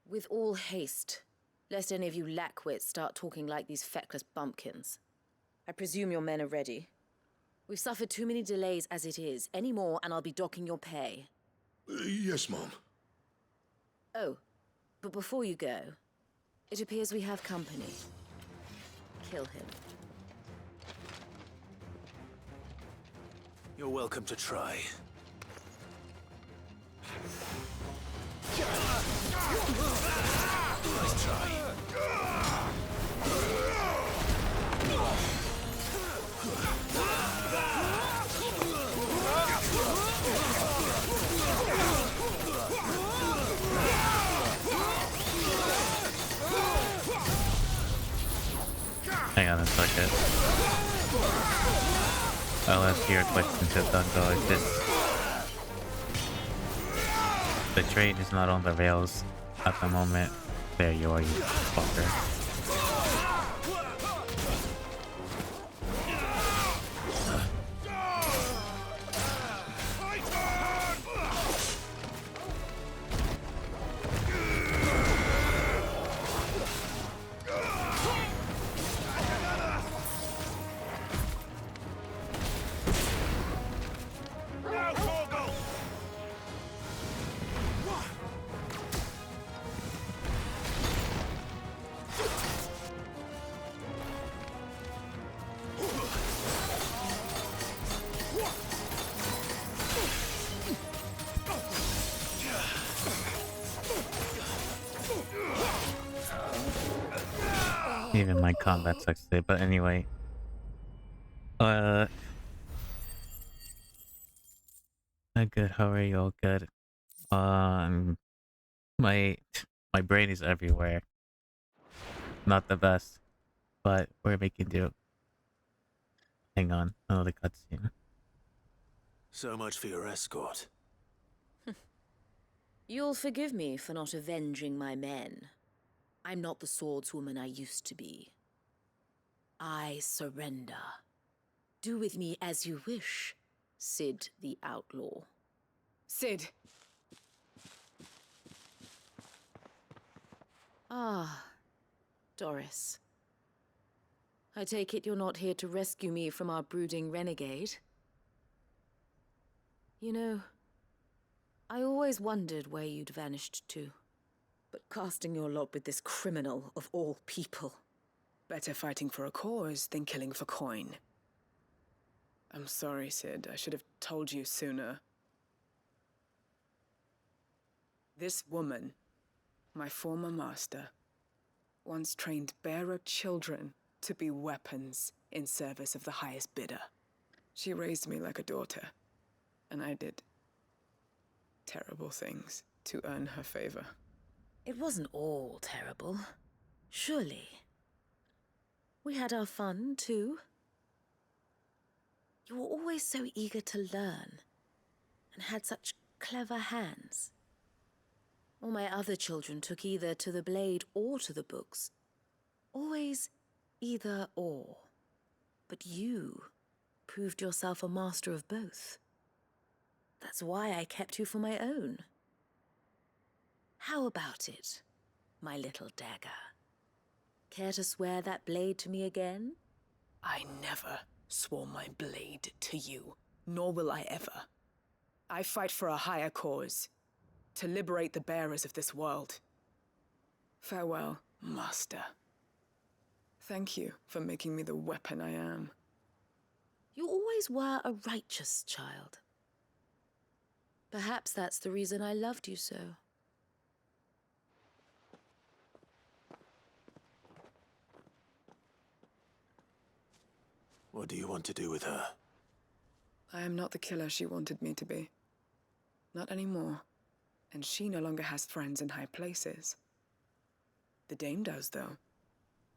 With all haste, lest any of you lackwits start talking like these feckless bumpkins. I presume your men are ready. We've suffered too many delays as it is. Any more and I'll be docking your pay. Yes, Mom. Oh, but before you go, it appears we have company. Kill him. You're welcome to try. Nice try. Hang on a second. I'll ask your question to Dungo. It's just... the train is not on the rails at the moment. There you are, you fucker. Even my combat sucks today, but anyway. Good, how are you? All good. My brain is everywhere. Not the best, but we're making do. Hang on, another cutscene. So much for your escort. You'll forgive me for not avenging my men. I'm not the swordswoman I used to be. I surrender. Do with me as you wish, Sid the Outlaw. Sid. Ah, Doris. I take it you're not here to rescue me from our brooding renegade? You know, I always wondered where you'd vanished to. But casting your lot with this criminal of all people. Better fighting for a cause than killing for coin. I'm sorry, Sid. I should have told you sooner. This woman, my former master, once trained bearer children to be weapons in service of the highest bidder. She raised me like a daughter, and I did terrible things to earn her favor. It wasn't all terrible, surely. We had our fun, too. You were always so eager to learn, and had such clever hands. All my other children took either to the blade or to the books. Always either or. But you proved yourself a master of both. That's why I kept you for my own. How about it, my little dagger? Care to swear that blade to me again? I never swore my blade to you, nor will I ever. I fight for a higher cause, to liberate the bearers of this world. Farewell, Master. Thank you for making me the weapon I am. You always were a righteous child. Perhaps that's the reason I loved you so. What do you want to do with her? I am not the killer she wanted me to be. Not anymore. And she no longer has friends in high places. The Dame does, though.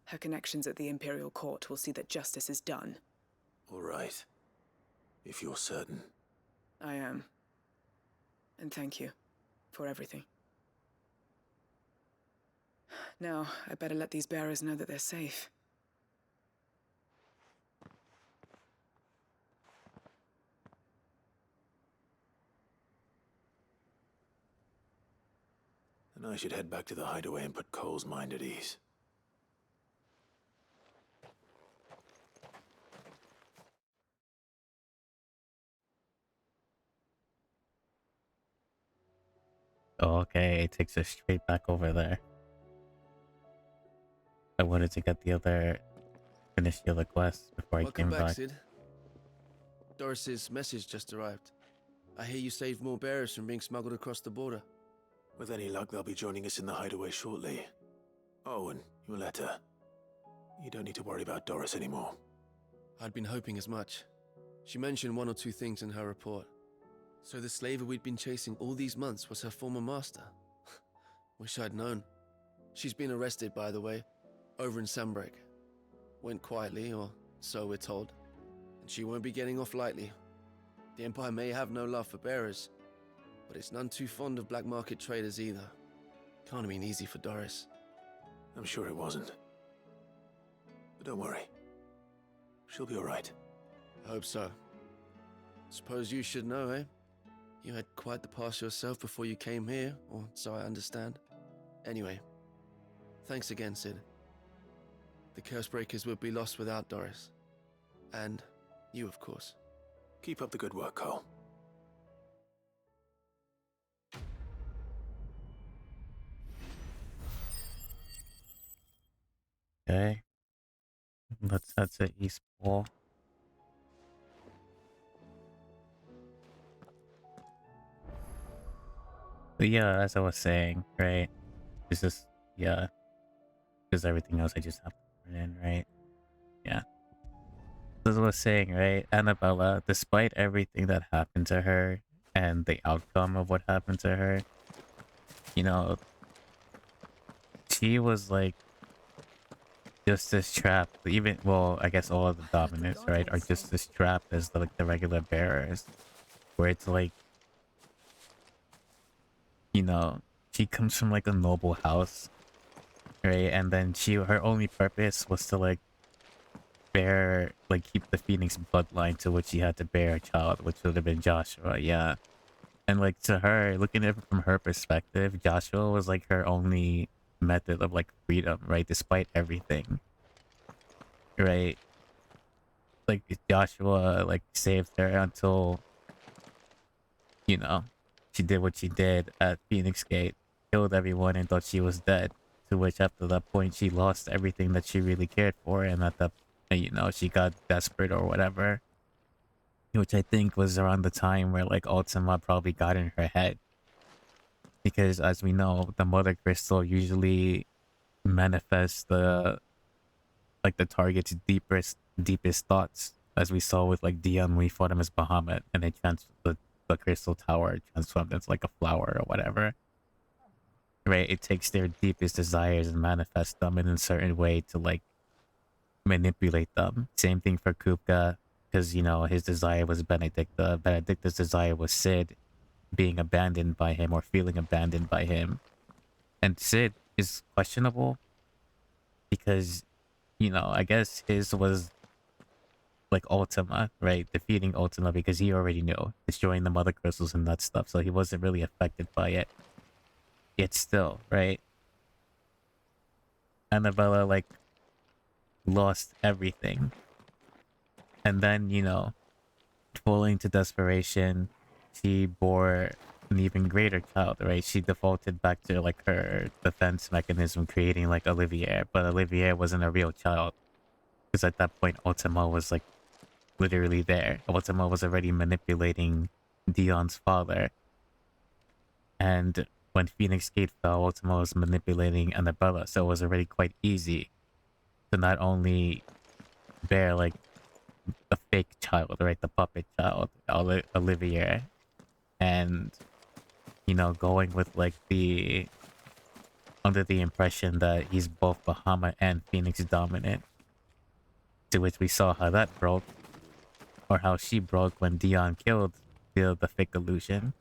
Her connections at the Imperial Court will see that justice is done. All right. If you're certain. I am. And thank you for everything. Now, I better let these bearers know that they're safe. And I should head back to the hideaway and put Cole's mind at ease. Oh, okay, it takes us straight back over there. I wanted to get finish the other quests before I Welcome came back. Sid. Doris's message just arrived. I hear you saved more bearers from being smuggled across the border. With any luck, they'll be joining us in the hideaway shortly. Oh, and your letter. You don't need to worry about Doris anymore. I'd been hoping as much. She mentioned one or two things in her report. So the slaver we'd been chasing all these months was her former master. Wish I'd known. She's been arrested, by the way, over in Sunbreak. Went quietly, or so we're told. And she won't be getting off lightly. The Empire may have no love for bearers, but it's none too fond of black market traders either. Can't have been easy for Doris. I'm sure it wasn't. But don't worry. She'll be all right. I hope so. Suppose you should know, eh? You had quite the past yourself before you came here, or so I understand. Anyway, thanks again, Sid. The Cursebreakers would be lost without Doris. And you, of course. Keep up the good work, Cole. Okay. Let's head to East Wall. But yeah, as I was saying, right? It's just, yeah. Because everything else I just have to put in, right? Yeah. As I was saying, right? Annabella, despite everything that happened to her and the outcome of what happened to her, you know, she was like just as trapped. Even, well, I guess all of the dominants, right, are just as trapped as the regular bearers. Where it's like, you know, she comes from like a noble house, right? And then her only purpose was to like keep the Phoenix bloodline, to which she had to bear a child, which would have been Joshua, yeah. And like to her, looking at it from her perspective, Joshua was like her only method of like freedom, right? Despite everything, right? Like Joshua like saved her until, you know, she did what she did at Phoenix Gate, killed everyone and thought she was dead. To which after that point she lost everything that she really cared for, and at that, you know, she got desperate or whatever. Which I think was around the time where like Ultima probably got in her head. Because as we know, the Mother Crystal usually manifests the target's deepest thoughts, as we saw with like Dion when we fought him as Bahamut, and they the crystal tower transformed into like a flower or whatever. Right? It takes their deepest desires and manifests them in a certain way to like manipulate them. Same thing for Kupka, because, you know, his desire was Benedicta. Benedicta's desire was Sid being abandoned by him or feeling abandoned by him. And Sid is questionable because, you know, I guess his was like Ultima, right? Defeating Ultima because he already knew destroying the mother crystals and that stuff, so he wasn't really affected by it. Yet still, right? Annabella like lost everything. And then, you know, falling to desperation, she bore an even greater child, right? She defaulted back to like her defense mechanism, creating like Olivier, but Olivier wasn't a real child. Because at that point, Ultima was like literally there. Ultima was already manipulating Dion's father. And when Phoenix Gate fell, Ultima was manipulating Annabella, so it was already quite easy to not only bear like the fake child, right? The puppet child, Olivier, and, you know, going with like the under the impression that he's both Bahamut and Phoenix dominant. To which we saw how that broke, or how she broke when Dion killed the fake illusion.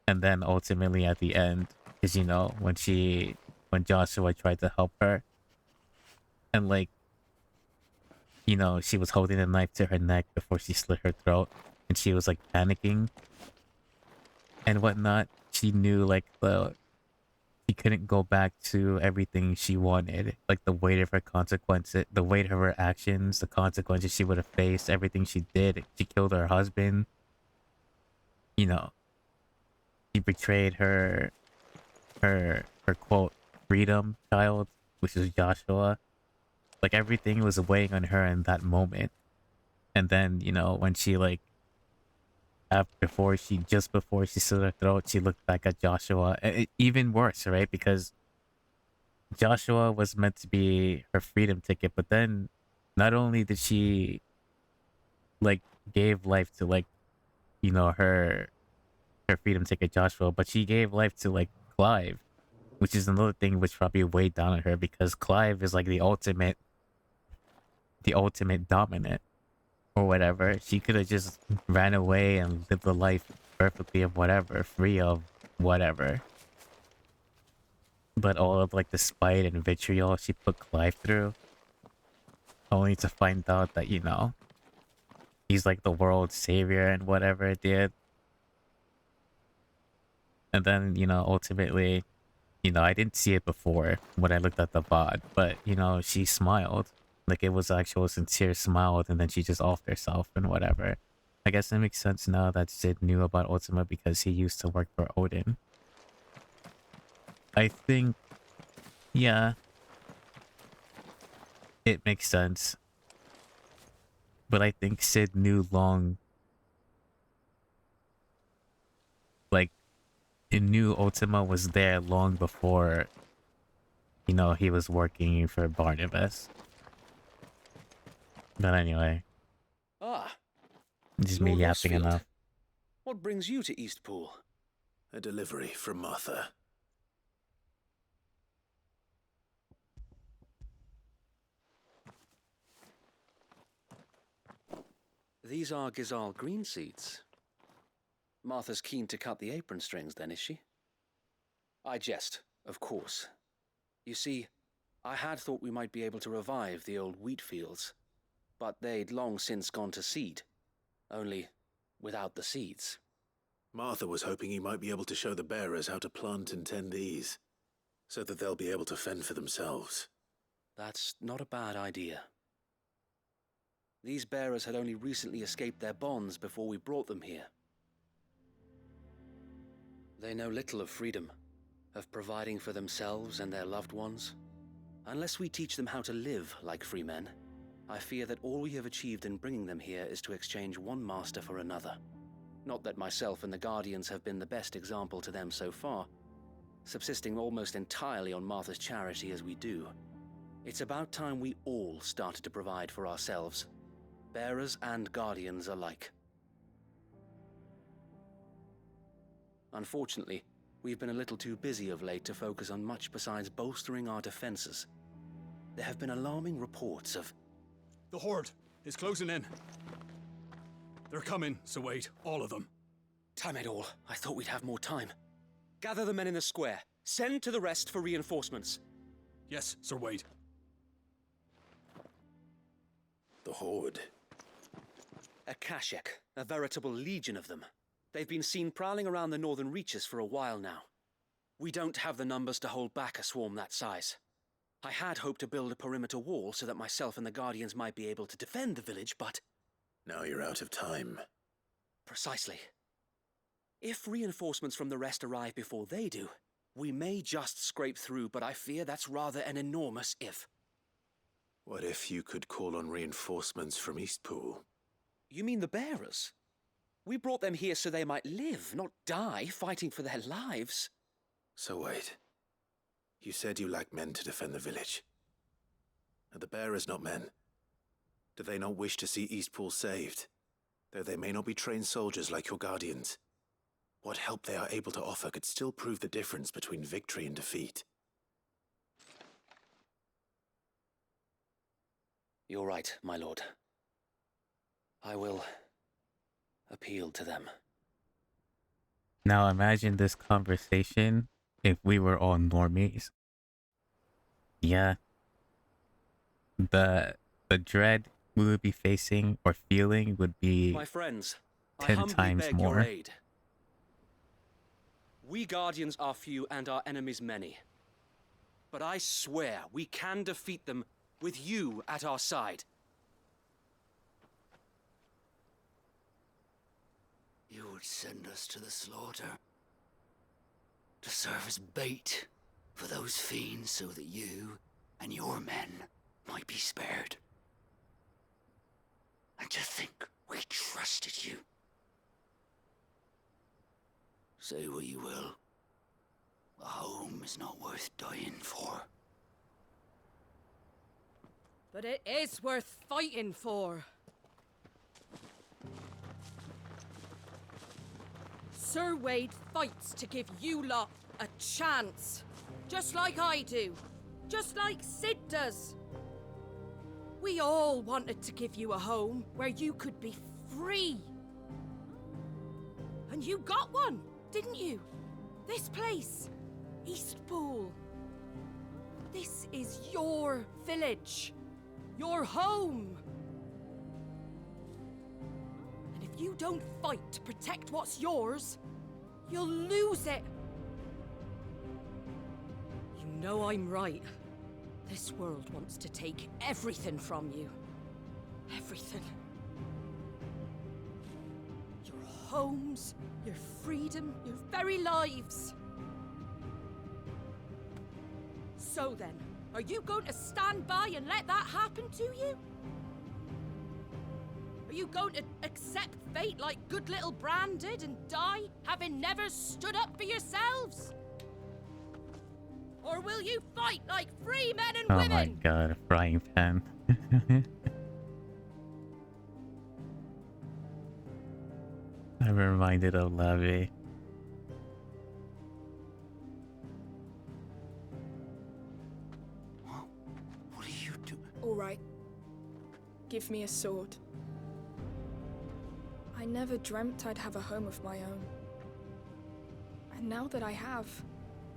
And then ultimately at the end, is, you know, when Joshua tried to help her, and like, you know, she was holding a knife to her neck before she slit her throat, and she was like panicking and whatnot. She knew like she couldn't go back to everything she wanted, like the weight of her consequences, the weight of her actions, the consequences she would have faced, everything she did. She killed her husband, you know, she betrayed her quote freedom child, which is Joshua. Like everything was weighing on her in that moment. And then, you know, when she like before she slit her throat, she looked back at Joshua. Even worse, right? Because Joshua was meant to be her freedom ticket, but then not only did she like gave life to like, you know, her freedom ticket Joshua, but she gave life to like Clive, which is another thing which probably weighed down on her, because Clive is like the ultimate dominant or whatever. She could have just ran away and lived the life perfectly of whatever, free of whatever. But all of like the spite and vitriol she put Clive through, only to find out that, you know, he's like the world's savior and whatever it did. And then, you know, ultimately, you know, I didn't see it before when I looked at the VOD, but, you know, she smiled. Like it was actual sincere smile, and then she just offed herself and whatever. I guess it makes sense now that Sid knew about Ultima because he used to work for Odin. I think, yeah, it makes sense. But I think Sid knew he knew Ultima was there long before, you know, he was working for Barnabas. But anyway. Ah. Just Lord me yapping Rossfield. enough. What brings you to Eastpool? A delivery from Martha. These are Gizal green seeds. Martha's keen to cut the apron strings, then, is she? I jest, of course. You see, I had thought we might be able to revive the old wheat fields, but they'd long since gone to seed, only without the seeds. Martha was hoping you might be able to show the bearers how to plant and tend these, so that they'll be able to fend for themselves. That's not a bad idea. These bearers had only recently escaped their bonds before we brought them here. They know little of freedom, of providing for themselves and their loved ones. Unless we teach them how to live like free men, I fear that all we have achieved in bringing them here is to exchange one master for another. Not that myself and the Guardians have been the best example to them so far, subsisting almost entirely on Martha's charity as we do. It's about time we all started to provide for ourselves, bearers and Guardians alike. Unfortunately, we've been a little too busy of late to focus on much besides bolstering our defenses. There have been alarming reports of... The Horde is closing in. They're coming, so wait, all of them. Damn it all, I thought we'd have more time. Gather the men in the square. Send to the rest for reinforcements. Yes, Sir Wade. The Horde. A Kashek, a veritable legion of them. They've been seen prowling around the northern reaches for a while now. We don't have the numbers to hold back a swarm that size. I had hoped to build a perimeter wall so that myself and the Guardians might be able to defend the village, but... Now you're out of time. Precisely. If reinforcements from the rest arrive before they do, we may just scrape through, but I fear that's rather an enormous if. What if you could call on reinforcements from Eastpool? You mean the bearers? We brought them here so they might live, not die, fighting for their lives. So wait. You said you lacked men to defend the village. Are the bearers not men? Do they not wish to see Eastpool saved? Though they may not be trained soldiers like your Guardians. What help they are able to offer could still prove the difference between victory and defeat. You're right, my lord. I will appeal to them. Now imagine this conversation if we were all normies. Yeah. The dread we would be facing or feeling would be My friends, 10 I humbly times beg more. your aid. We Guardians are few and our enemies many. But I swear we can defeat them with you at our side. You would send us to the slaughter. To serve as bait for those fiends so that you and your men might be spared. And to think we trusted you. Say what you will. A home is not worth dying for. But it is worth fighting for. Sir Wade fights to give you lot a chance. Just like I do. Just like Sid does. We all wanted to give you a home where you could be free. And you got one, didn't you? This place, Eastpool. This is your village. Your home. And if you don't fight to protect what's yours, you'll lose it. You know I'm right. This world wants to take everything from you. Everything. Your homes, your freedom, your very lives. So then, are you going to stand by and let that happen to you? Are you going to accept fate like good little Bran did and die, having never stood up for yourselves? Or will you fight like free men and Oh women? my god, a frying pan. I'm reminded of Levy. What are you doing? All right. Give me a sword. I never dreamt I'd have a home of my own. And now that I have,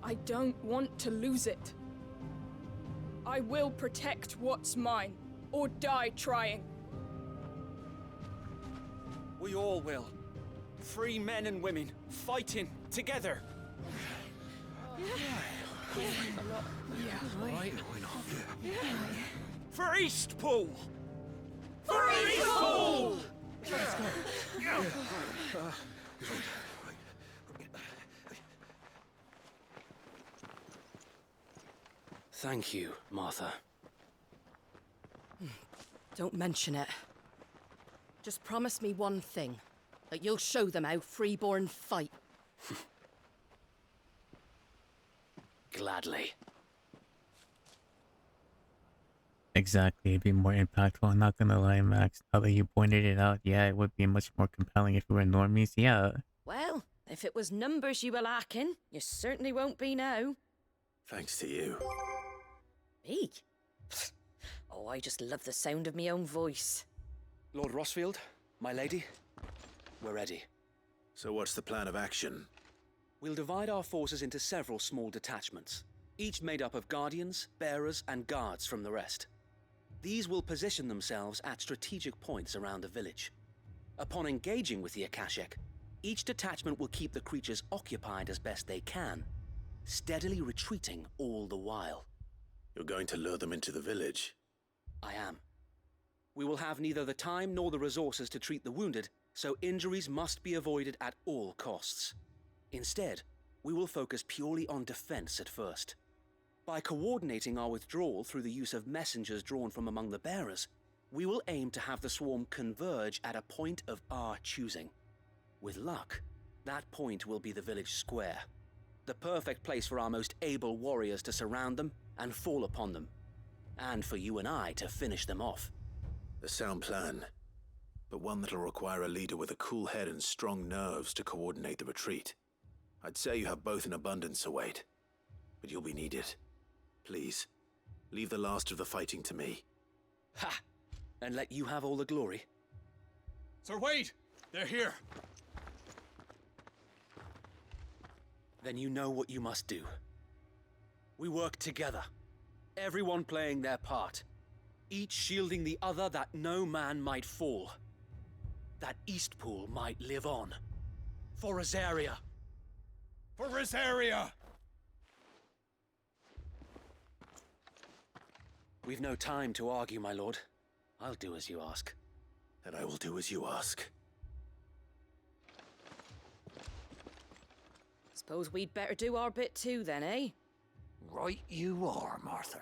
I don't want to lose it. I will protect what's mine, or die trying. We all will. Free men and women, fighting together. For Eastpool! For Eastpool! Let's go. Thank you, Martha. Don't mention it. Just promise me one thing. That you'll show them how freeborn fight. Gladly. Exactly, it'd be more impactful. I'm not gonna lie, Max. Now that you pointed it out, yeah, it would be much more compelling if we were normies, yeah. Well, if it was numbers you were lacking, you certainly won't be now. Thanks to you. Me? Oh, I just love the sound of my own voice. Lord Rossfield, my lady, we're ready. So what's the plan of action? We'll divide our forces into several small detachments, each made up of guardians, bearers, and guards from the rest. These will position themselves at strategic points around the village. Upon engaging with the Akashic, each detachment will keep the creatures occupied as best they can, steadily retreating all the while. You're going to lure them into the village? I am. We will have neither the time nor the resources to treat the wounded, so injuries must be avoided at all costs. Instead, we will focus purely on defense at first. By coordinating our withdrawal through the use of messengers drawn from among the bearers, we will aim to have the swarm converge at a point of our choosing. With luck, that point will be the village square, the perfect place for our most able warriors to surround them and fall upon them, and for you and I to finish them off. A sound plan, but one that'll require a leader with a cool head and strong nerves to coordinate the retreat. I'd say you have both in abundance, Sir Wade, but you'll be needed. Please, leave the last of the fighting to me. Ha! And let you have all the glory. Sir Wade! They're here! Then you know what you must do. We work together, everyone playing their part, each shielding the other that no man might fall, that Eastpool might live on. For Rosaria! For Rosaria! We've no time to argue, my lord. I'll do as you ask. And I will do as you ask. Suppose we'd better do our bit too then, eh? Right you are, Martha.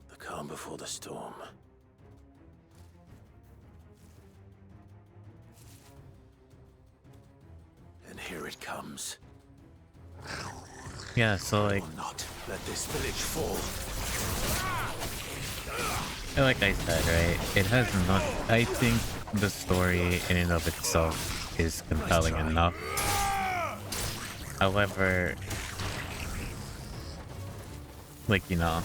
The calm before the storm. And here it comes. Yeah, so like, Not let this village fall. like I said, right? It has not. I think the story in and of itself is compelling enough. However, like, you know,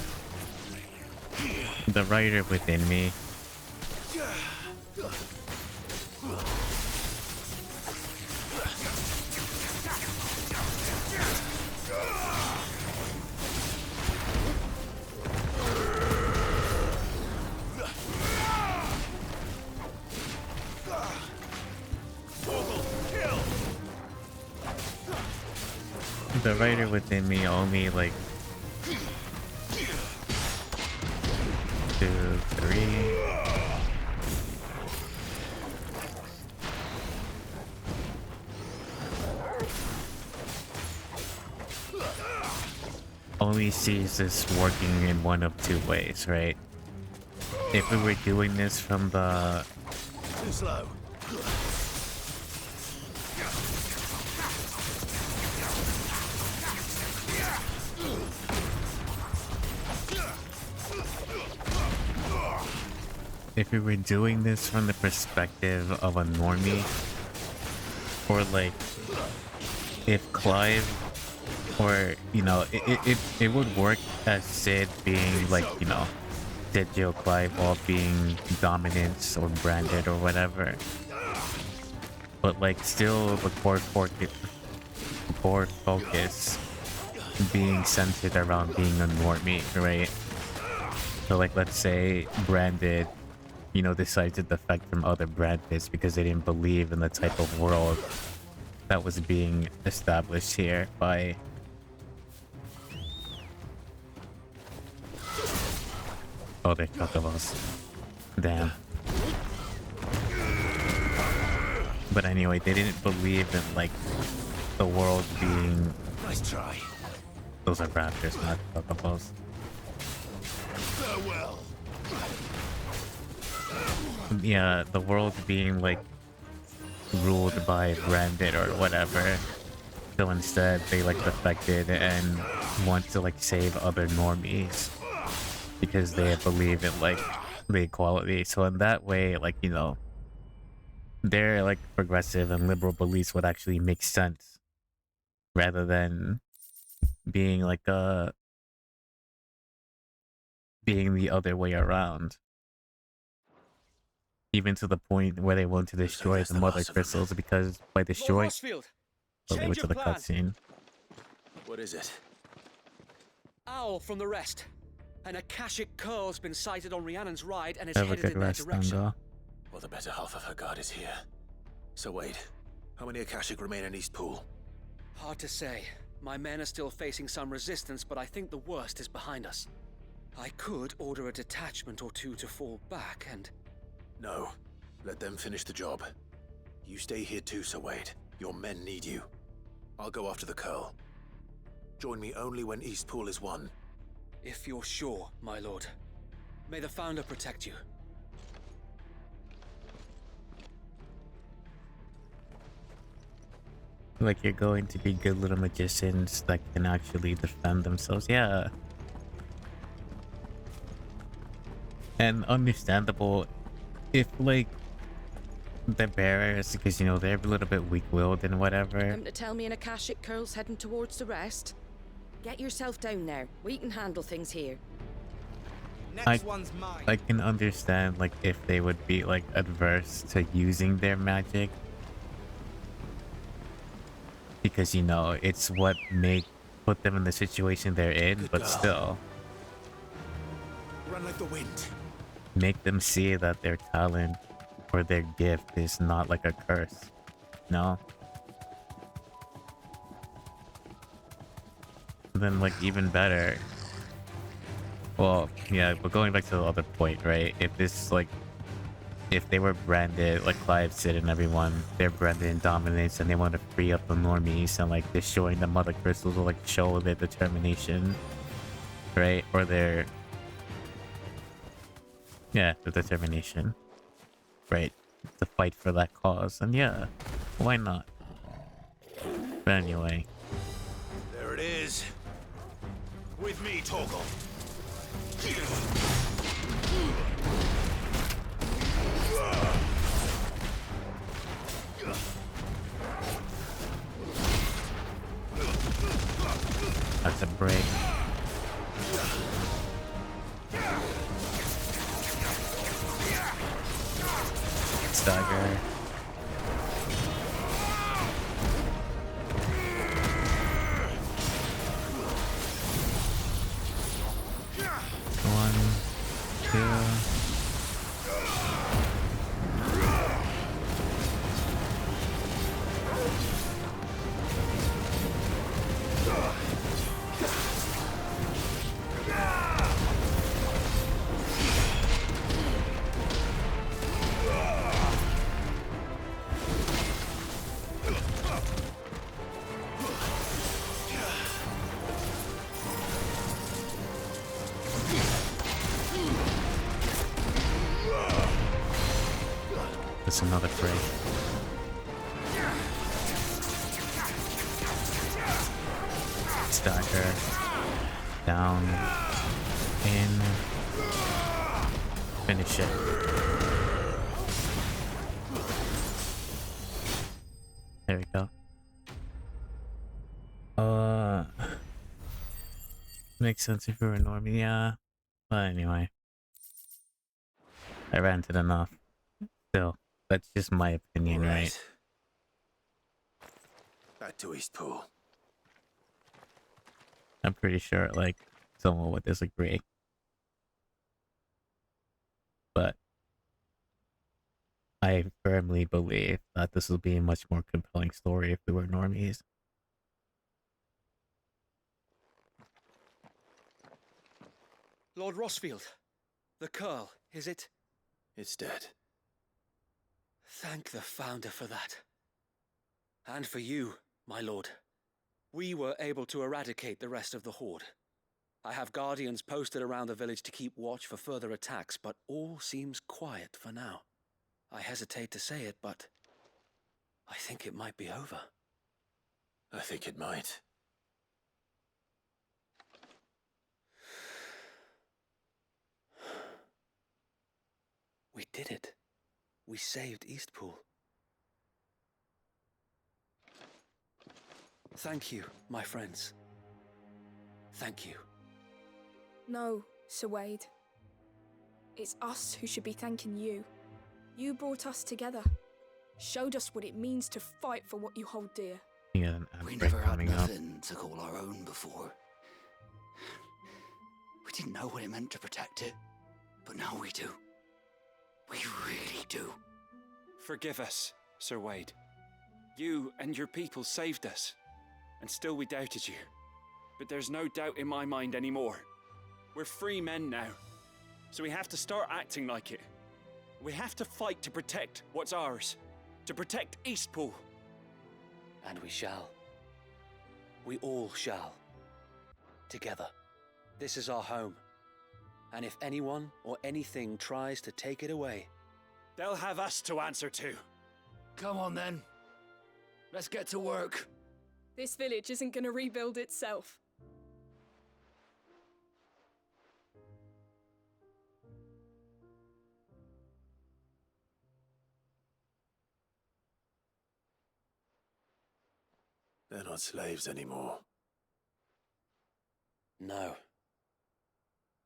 the writer within me only like 2, 3. Only sees this working in one of two ways, right? If we were doing this from the Too slow. if we were doing this from the perspective of a normie, or like if Clive, or you know, it would work as Sid being like, you know, Sid, Jill, Clive all being dominance or branded or whatever, but like still the core focus being centered around being a normie, right? So like, let's say Branded, you know, decided to defect from other Brandeds because they didn't believe in the type of world that was being established here by... Oh, they're chocobos. Damn. But anyway, they didn't believe in, like, the world being... Nice try. Those are raptors, not chocobos. Farewell. Yeah, the world being like ruled by Branded or whatever. So instead they like defected and want to like save other normies because they believe in like the equality. So in that way, like, you know, their like progressive and liberal beliefs would actually make sense rather than being like being the other way around. Even to the point where they want to destroy the mother crystals, because by Lord destroying... Rosfield, Well, they change went to of the plan. cutscene. What is it? Owl from the rest. An Akashic curl's been sighted on Rhiannon's ride and is Have a headed good in their rest, direction. Dunga. Well, the better half of her guard is here. So wait, how many Akashic remain in Eastpool? Hard to say. My men are still facing some resistance, but I think the worst is behind us. I could order a detachment or two to fall back and... No. Let them finish the job. You stay here too, Sir Wade. Your men need you. I'll go after the Curl. Join me only when Eastpool is won. If you're sure, my lord. May the Founder protect you. Like you're going to be good little magicians that can actually defend themselves. Yeah. And understandable if, like, the bearers, because, you know, they're a little bit weak-willed and whatever. Come to tell me an Akashic curl's heading towards the rest? Get yourself down there. We can handle things here. I can understand, like, if they would be, like, adverse to using their magic. Because, you know, it's what put them in the situation they're in, but still. Run like the wind. Make them see that their talent or their gift is not like a curse. No? And then, like, even better. Well, yeah, but going back to the other point, right? If they were branded, like Clive, Sid, and everyone, they're branded in dominance and they want to free up the normies and, like, destroying the mother crystals will, like, show their determination, right? Or their... Yeah, the determination, right? To fight for that cause. And yeah, why not? But anyway. There it is. With me, Torgal. That's a break. Stagger. One, two. That's another break. Stagger. Down. In. Finish it. There we go. Makes sense if we were a normie, yeah. But anyway. I ranted enough. Still, that's just my opinion, right? Back to Eastpool. I'm pretty sure, like, someone would disagree. But I firmly believe that this will be a much more compelling story if we were normies. Lord Rosfield, the Curl, is it? It's dead. Thank the Founder for that. And for you, my lord. We were able to eradicate the rest of the Horde. I have guardians posted around the village to keep watch for further attacks, but all seems quiet for now. I hesitate to say it, but I think it might be over. I think it might. We did it. We saved Eastpool. Thank you, my friends. Thank you. No, Sir Wade. It's us who should be thanking you. You brought us together. Showed us what it means to fight for what you hold dear. Yeah, We never had nothing to call our own before. We didn't know what it meant to protect it, but now we do. We really do. Forgive us, Sir Wade. You and your people saved us, and still we doubted you. But there's no doubt in my mind anymore. We're free men now, so we have to start acting like it. We have to fight to protect what's ours, to protect Eastpool. And we shall. We all shall. Together. This is our home. And if anyone or anything tries to take it away, they'll have us to answer to. Come on then. Let's get to work. This village isn't gonna rebuild itself. They're not slaves anymore. No.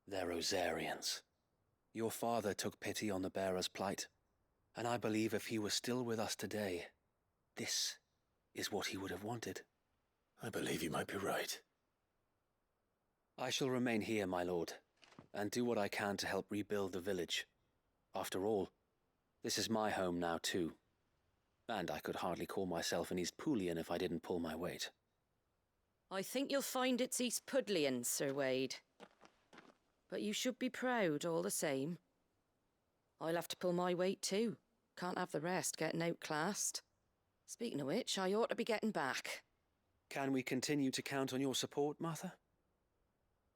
They're Rosarians. Your father took pity on the bearer's plight, and I believe if he was still with us today, this is what he would have wanted. I believe you might be right. I shall remain here, my lord, and do what I can to help rebuild the village. After all, this is my home now too. And I could hardly call myself an Eastpoolian if I didn't pull my weight. I think you'll find it's East Pudlian, Sir Wade. But you should be proud all the same. I'll have to pull my weight too. Can't have the rest getting outclassed. Speaking of which, I ought to be getting back. Can we continue to count on your support, Martha?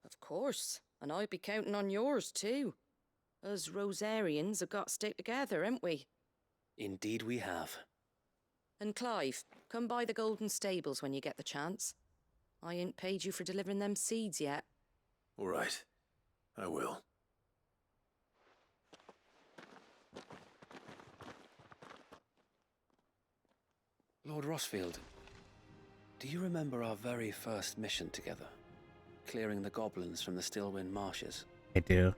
Of course, and I'd be counting on yours too. Us Rosarians have got to stick together, haven't we? Indeed we have. And Clive, come by the Golden Stables when you get the chance. I ain't paid you for delivering them seeds yet. All right. I will. Lord Rossfield, do you remember our very first mission together? Clearing the goblins from the Stillwind marshes? I do.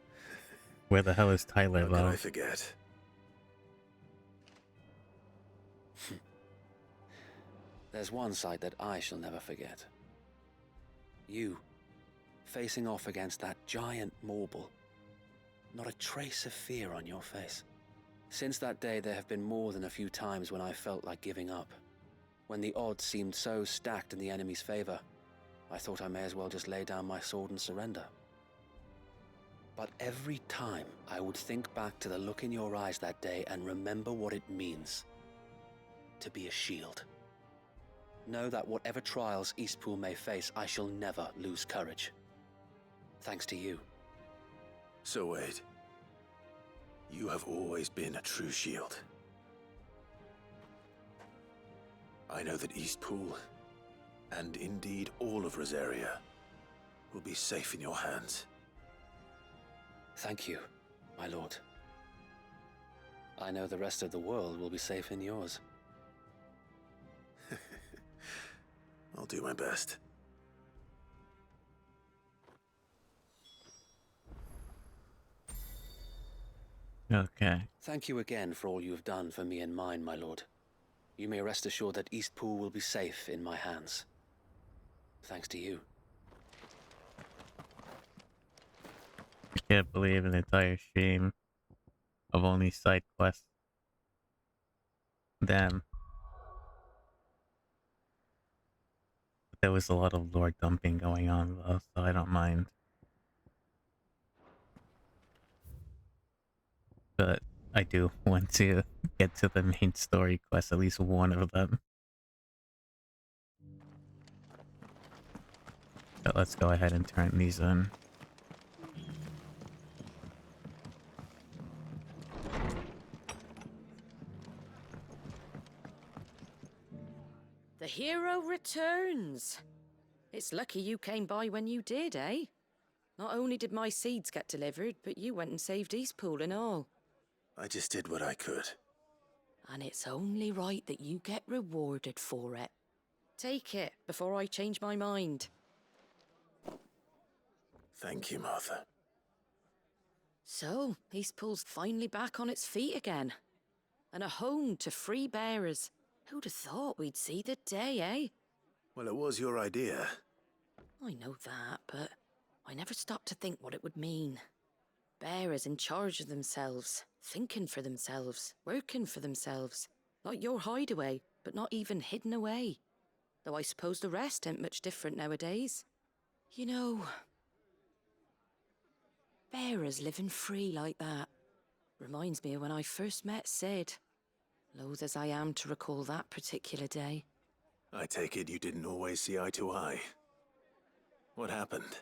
Where the hell is Tyler, How though? could I forget? There's one sight that I shall never forget. You, facing off against that giant Morble. Not a trace of fear on your face. Since that day, there have been more than a few times when I felt like giving up. When the odds seemed so stacked in the enemy's favor, I thought I may as well just lay down my sword and surrender. But every time I would think back to the look in your eyes that day and remember what it means to be a shield. Know that whatever trials Eastpool may face, I shall never lose courage. Thanks to you. So Wade, you have always been a true shield. I know that Eastpool, and indeed all of Rosaria, will be safe in your hands. Thank you, my lord. I know the rest of the world will be safe in yours. I'll do my best. Okay. Thank you again for all you have done for me and mine, my lord. You may rest assured that Eastpool will be safe in my hands. Thanks to you. I can't believe an entire stream of only side quests. Damn. There was a lot of lore dumping going on though, so I don't mind. But I do want to get to the main story quest, at least one of them. But let's go ahead and turn these in. The hero returns. It's lucky you came by when you did, eh? Not only did my seeds get delivered, but you went and saved Eastpool and all. I just did what I could. And it's only right that you get rewarded for it. Take it before I change my mind. Thank you, Martha. So, Eastpool's finally back on its feet again. And a home to free bearers. Who'd have thought we'd see the day, eh? Well, it was your idea. I know that, but I never stopped to think what it would mean. Bearers in charge of themselves, thinking for themselves, working for themselves. Like your hideaway, but not even hidden away. Though I suppose the rest ain't much different nowadays. You know, bearers living free like that reminds me of when I first met Sid. Loath as I am to recall that particular day. I take it you didn't always see eye to eye. What happened?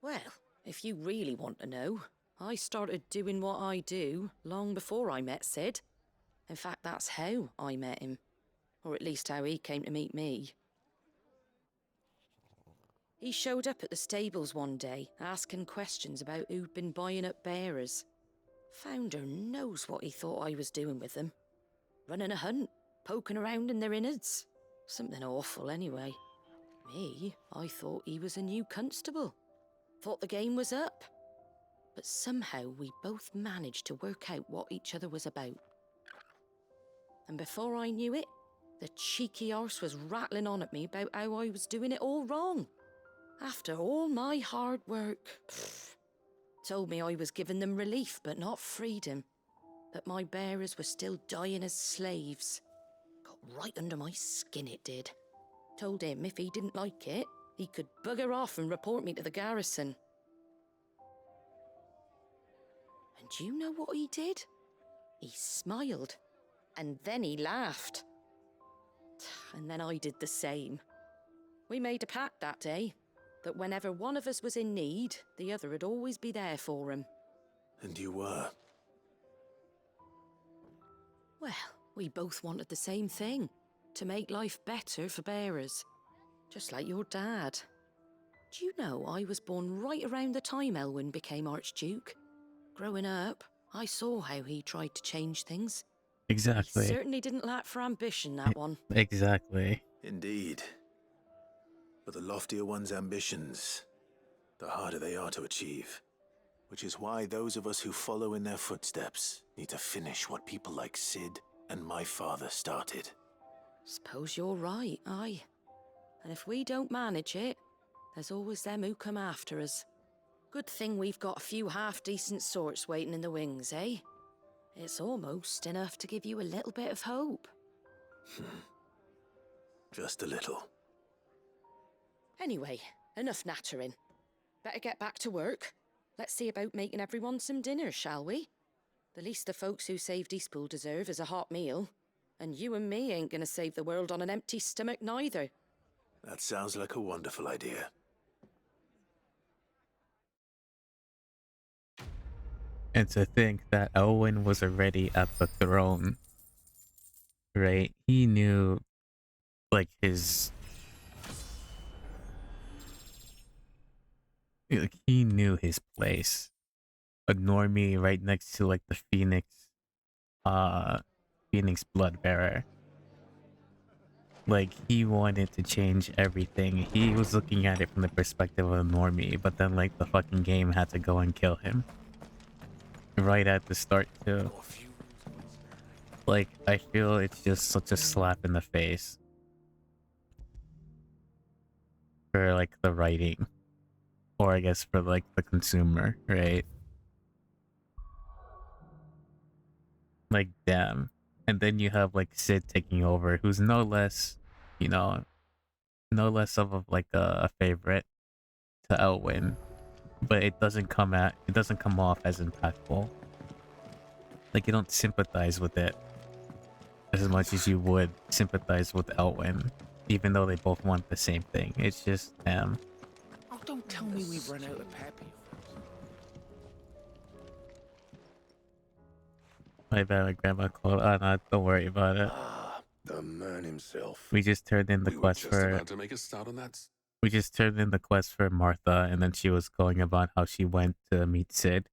Well, if you really want to know, I started doing what I do long before I met Sid. In fact, that's how I met him. Or at least how he came to meet me. He showed up at the stables one day, asking questions about who'd been buying up bearers. Founder knows what he thought I was doing with them. Running a hunt, poking around in their innards. Something awful anyway. Me, I thought he was a new constable. Thought the game was up. But somehow we both managed to work out what each other was about. And before I knew it, the cheeky arse was rattling on at me about how I was doing it all wrong. After all my hard work. Told me I was giving them relief, but not freedom. That my bearers were still dying as slaves. Got right under my skin, it did. Told him if he didn't like it, he could bugger off and report me to the garrison. And do you know what he did? He smiled. And then he laughed. And then I did the same. We made a pact that day, that whenever one of us was in need, the other would always be there for him. And you were? Well, we both wanted the same thing. To make life better for bearers. Just like your dad. Do you know I was born right around the time Elwyn became Archduke? Growing up, I saw how he tried to change things. Exactly. He certainly didn't lack for ambition, that one. Exactly. Indeed. But the loftier one's ambitions, the harder they are to achieve. Which is why those of us who follow in their footsteps need to finish what people like Sid and my father started. Suppose you're right, aye. And if we don't manage it, there's always them who come after us. Good thing we've got a few half-decent sorts waiting in the wings, eh? It's almost enough to give you a little bit of hope. Just a little. Anyway, enough nattering. Better get back to work. Let's see about making everyone some dinner, shall we? The least the folks who saved Eastpool deserve is a hot meal. And you and me ain't gonna save the world on an empty stomach neither. That sounds like a wonderful idea. And to think that Elwyn was already at the throne, right? He knew, like, he knew his place. A normie right next to, like, the Phoenix Bloodbearer. Like, he wanted to change everything. He was looking at it from the perspective of a normie, but then, like, the fucking game had to go and kill him. Right at the start, too. Like, I feel it's just such a slap in the face. For, like, the writing. Or, I guess, for, like, the consumer, right? Like, damn. And then you have, like, Sid taking over, who's no less, you know, no less of like a favorite to Elwyn. But it doesn't come off as impactful. Like, you don't sympathize with it as much as you would sympathize with Elwyn, even though they both want the same thing. It's just, Oh, don't tell me we've run out of Pappy. My bad, my grandma called. Oh, no, don't worry about it. The man himself. We just turned in the quest for... About to make a start on that. We just turned in the quest for Martha, and then she was going about how she went to meet Sid.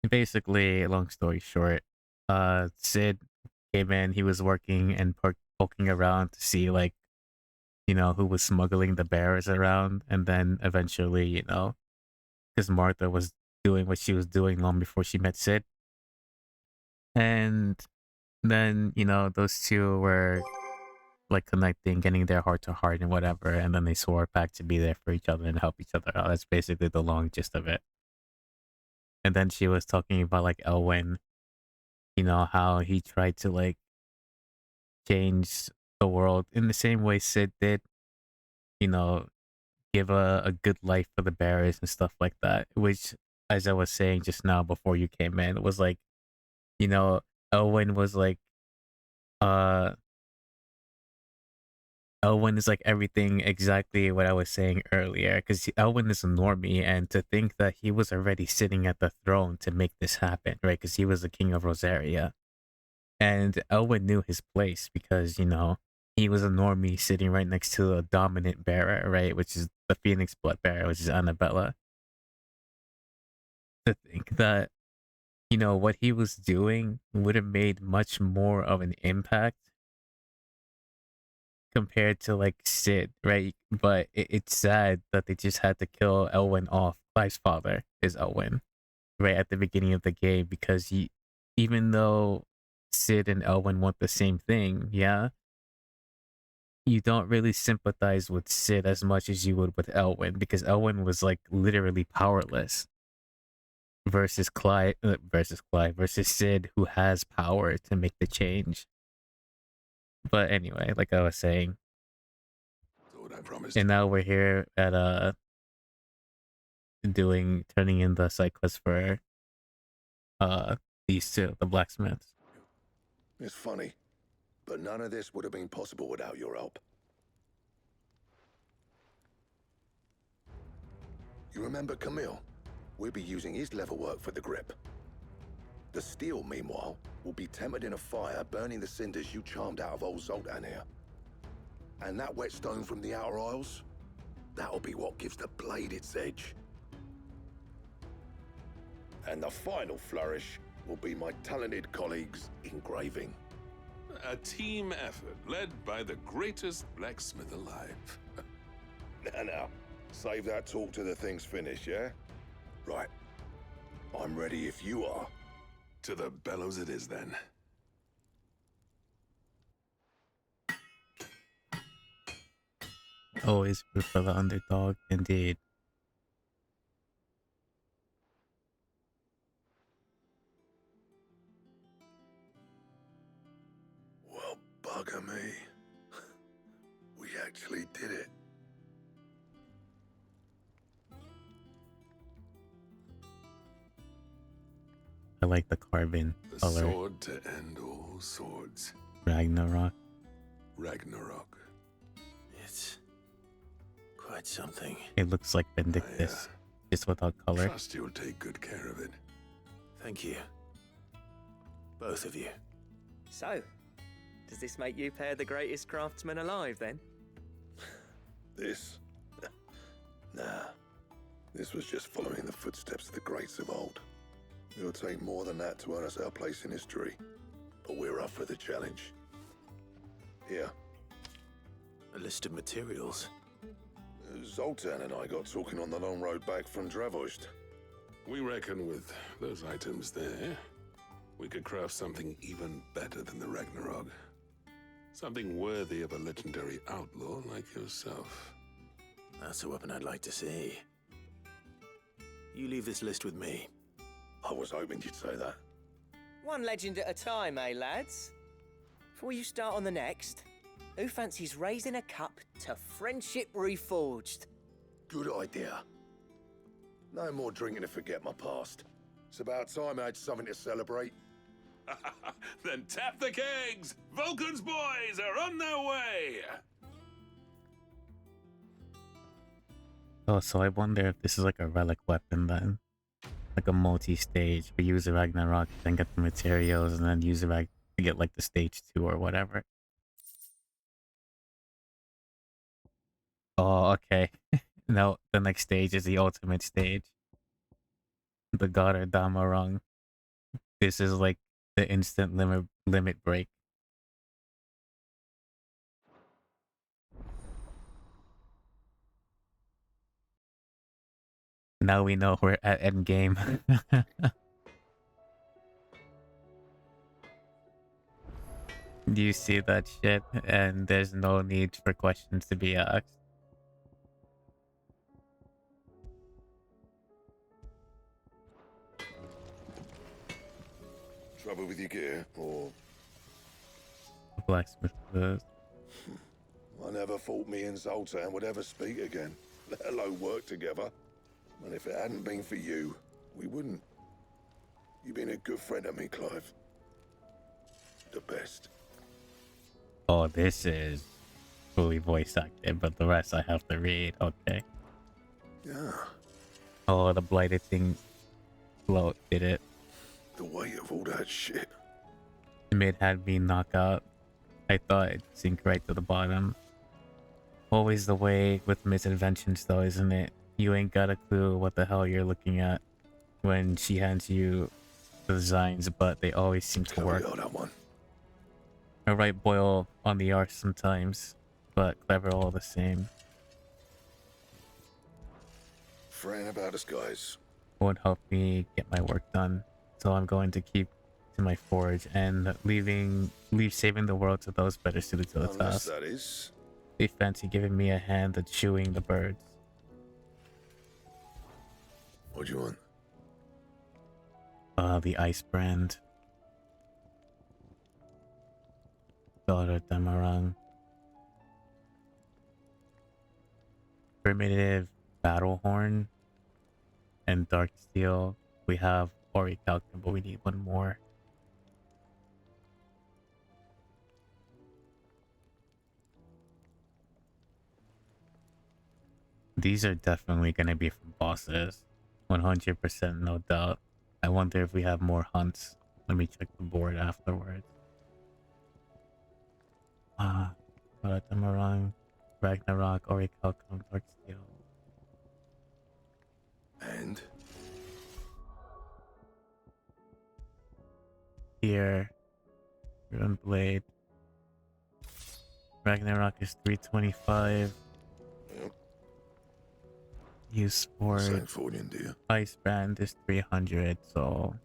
Basically, long story short, Sid came in, he was working and poking around to see, like, you know, who was smuggling the bearers around, and then eventually, you know, because Martha was doing what she was doing long before she met Sid. And then, you know, those two were like connecting, getting their heart to heart and whatever, and then they swore a pact to be there for each other and help each other out. That's basically the long gist of it. And then she was talking about like Elwyn, you know, how he tried to like change the world in the same way Sid did, you know, give a good life for the bearers and stuff like that. Which, as I was saying just now before you came in, was like, you know, Elwyn was like, uh, Elwyn is like everything exactly what I was saying earlier, because Elwyn is a normie, and to think that he was already sitting at the throne to make this happen, right? Because he was the king of Rosaria. And Elwyn knew his place because, you know, he was a normie sitting right next to a dominant bearer, right? Which is the Phoenix Blood bearer, which is Annabella. To think that, you know, what he was doing would have made much more of an impact compared to like Sid, right? But it's sad that they just had to kill Elwyn off. Clive's father is Elwyn, right at the beginning of the game, because even though Sid and Elwyn want the same thing, yeah, you don't really sympathize with Sid as much as you would with Elwyn, because Elwyn was like literally powerless versus Sid, who has power to make the change. But anyway, like I was saying, and now we're here at turning in the side quest for these two, the blacksmiths. It's funny, but none of this would have been possible without your help. You remember Camille? We'll be using his level work for the grip. The steel, meanwhile, will be tempered in a fire, burning the cinders you charmed out of old Zoltan here. And that whetstone from the Outer Isles, that'll be what gives the blade its edge. And the final flourish will be my talented colleagues' engraving. A team effort led by the greatest blacksmith alive. Now, save that talk to the thing's finished, yeah? Right. I'm ready if you are. To the bellows it is, then. Always root for the underdog, indeed. Well, bugger me. We actually did it. I like the carbon The color. sword to end all swords. Ragnarok. Ragnarok. It's quite something. It looks like Vindictus, just without color. Trust you'll take good care of it. Thank you. Both of you. So, does this make you pair the greatest craftsman alive, then? This? Nah. This was just following the footsteps of the greats of old. It'll take more than that to earn us our place in history. But we're up for the challenge. Here. A list of materials. Zoltan and I got talking on the long road back from Dravost. We reckon with those items there, we could craft something even better than the Ragnarok. Something worthy of a legendary outlaw like yourself. That's a weapon I'd like to see. You leave this list with me. I was hoping you'd say that. One legend at a time, eh, lads? Before you start on the next, who fancies raising a cup to friendship reforged? Good idea. No more drinking to forget my past. It's about time I had something to celebrate. Then tap the kegs! Vulcan's boys are on their way! Oh, so I wonder if this is like a relic weapon then. Like a multi-stage. We use the Ragnarok, then get the materials, and then use the to get like the stage 2 or whatever. Oh, okay. No, the next stage is the ultimate stage. The Goddard Damarung. This is like the instant limit break. Now we know we're at endgame. Do you see that shit? And there's no need for questions to be asked. Trouble with your gear, or... Blacksmith says. I never thought me and Zoltan would ever speak again, let alone work together. And if it hadn't been for you, we wouldn't. You've been a good friend of me, Clive. The best. Oh, this is fully voice acted, but the rest I have to read. Okay. Yeah. Oh, the blighted thing float did it. The weight of all that shit. Mid had me knock out. I thought it'd sink right to the bottom. Always the way with misadventures though, isn't it? You ain't got a clue what the hell you're looking at when she hands you the designs, but they always seem to work. That one. I write boil on the arse sometimes, but clever all the same. Fran about us, guys. Won't help me get my work done, so I'm going to keep to my forge and leave saving the world to those better suited to the task. That is. They fancy giving me a hand at chewing the birds. What do you want? The ice brand. Daughter Damarang. Primitive battle horn. And dark steel. We have Orichalcum, but we need one more. These are definitely going to be from bosses. 100% no doubt. I wonder if we have more hunts. Let me check the board afterwards. Damarang, Ragnarok, Orichalcum, Dark Steel. And? Here. Rune Blade. Ragnarok is 325. Yep. Use for Ice Brand is 300, so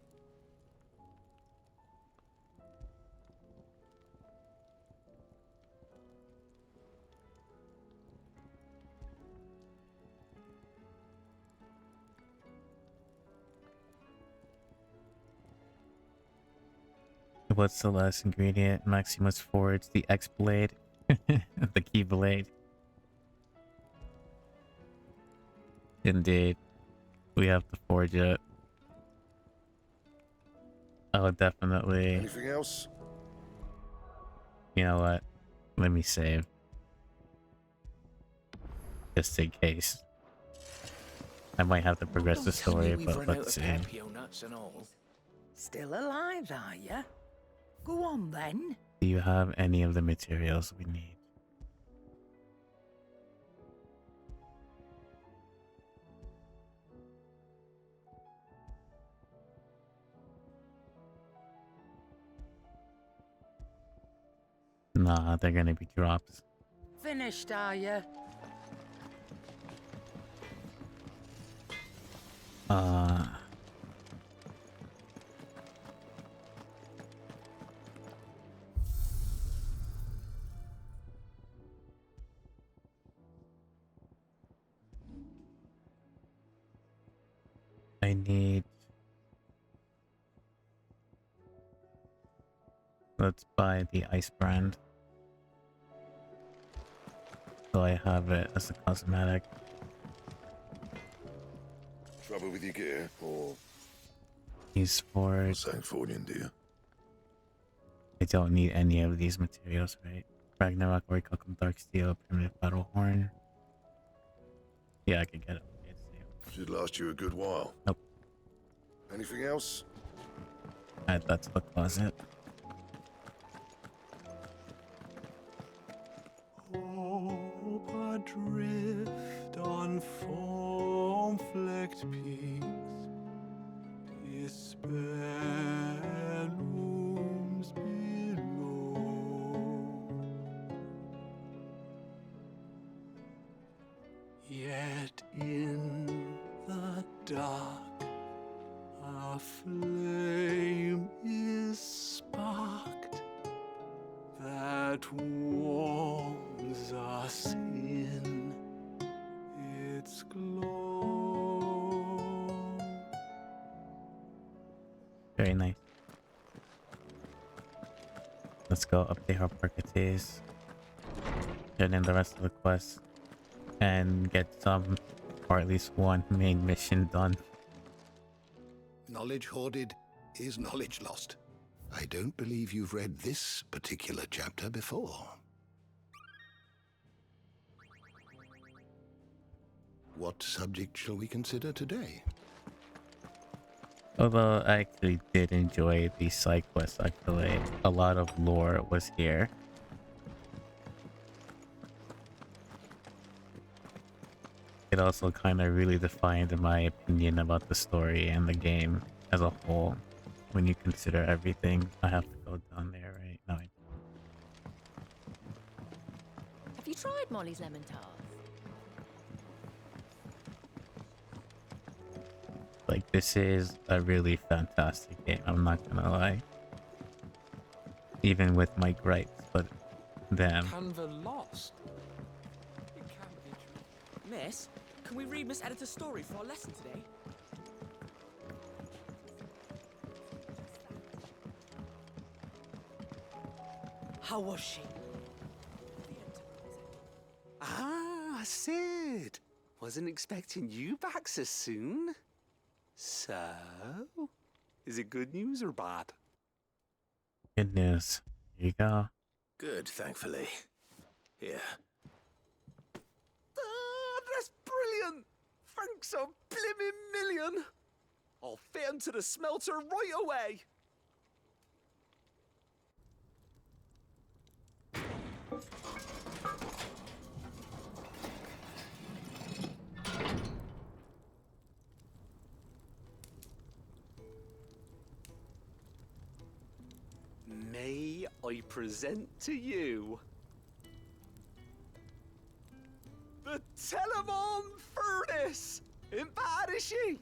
what's the last ingredient? Maximus Forge, the X Blade, the Key Blade. Indeed. We have to forge it. Oh, definitely. Anything else? You know what? Let me save. Just in case. I might have to progress the story, but let's see. Still alive, are ya? Go on then. Do you have any of the materials we need? Nah, they're gonna be drops. Finished, are ya? I need... Let's buy the ice brand. So I have it as a cosmetic. Trouble with your gear, or... Use for... Sancthornian, do you? I don't need any of these materials, right? Ragnarok, Orichalcum, Dark Steel, Primitive Battle Horn. Yeah, I could get it. Should last you a good while. Nope. Anything else? Add that to the closet. Hope adrift on foam-flecked peaks, despair looms below. Yet in the flame is sparked that warms us in its glow. Very nice. Let's go update our Percates, turn in the rest of the quests, and get some, or at least one main mission done. Knowledge hoarded is knowledge lost. I don't believe you've read this particular chapter before. What subject shall we consider today? Although I actually did enjoy the side quests, I feel like a lot of lore was here. It also kind of really defined my opinion about the story and the game as a whole. When you consider everything, I have to go down there, right? No, I don't. Have you tried Molly's lemon tart? Like, this is a really fantastic game, I'm not gonna lie. Even with my gripes, but damn. Canva lost. It can't be true. Miss, can we read Miss Editor's story for our lesson today? How was she? Ah, Sid. Wasn't expecting you back so soon. So, is it good news or bad? Good news. Here you go. Good, thankfully. Here. That's brilliant! Thanks a blimmin' million! I'll fit 'em to the smelter right away! May I present to you the Telemon Furnace! Ain't bad, is she?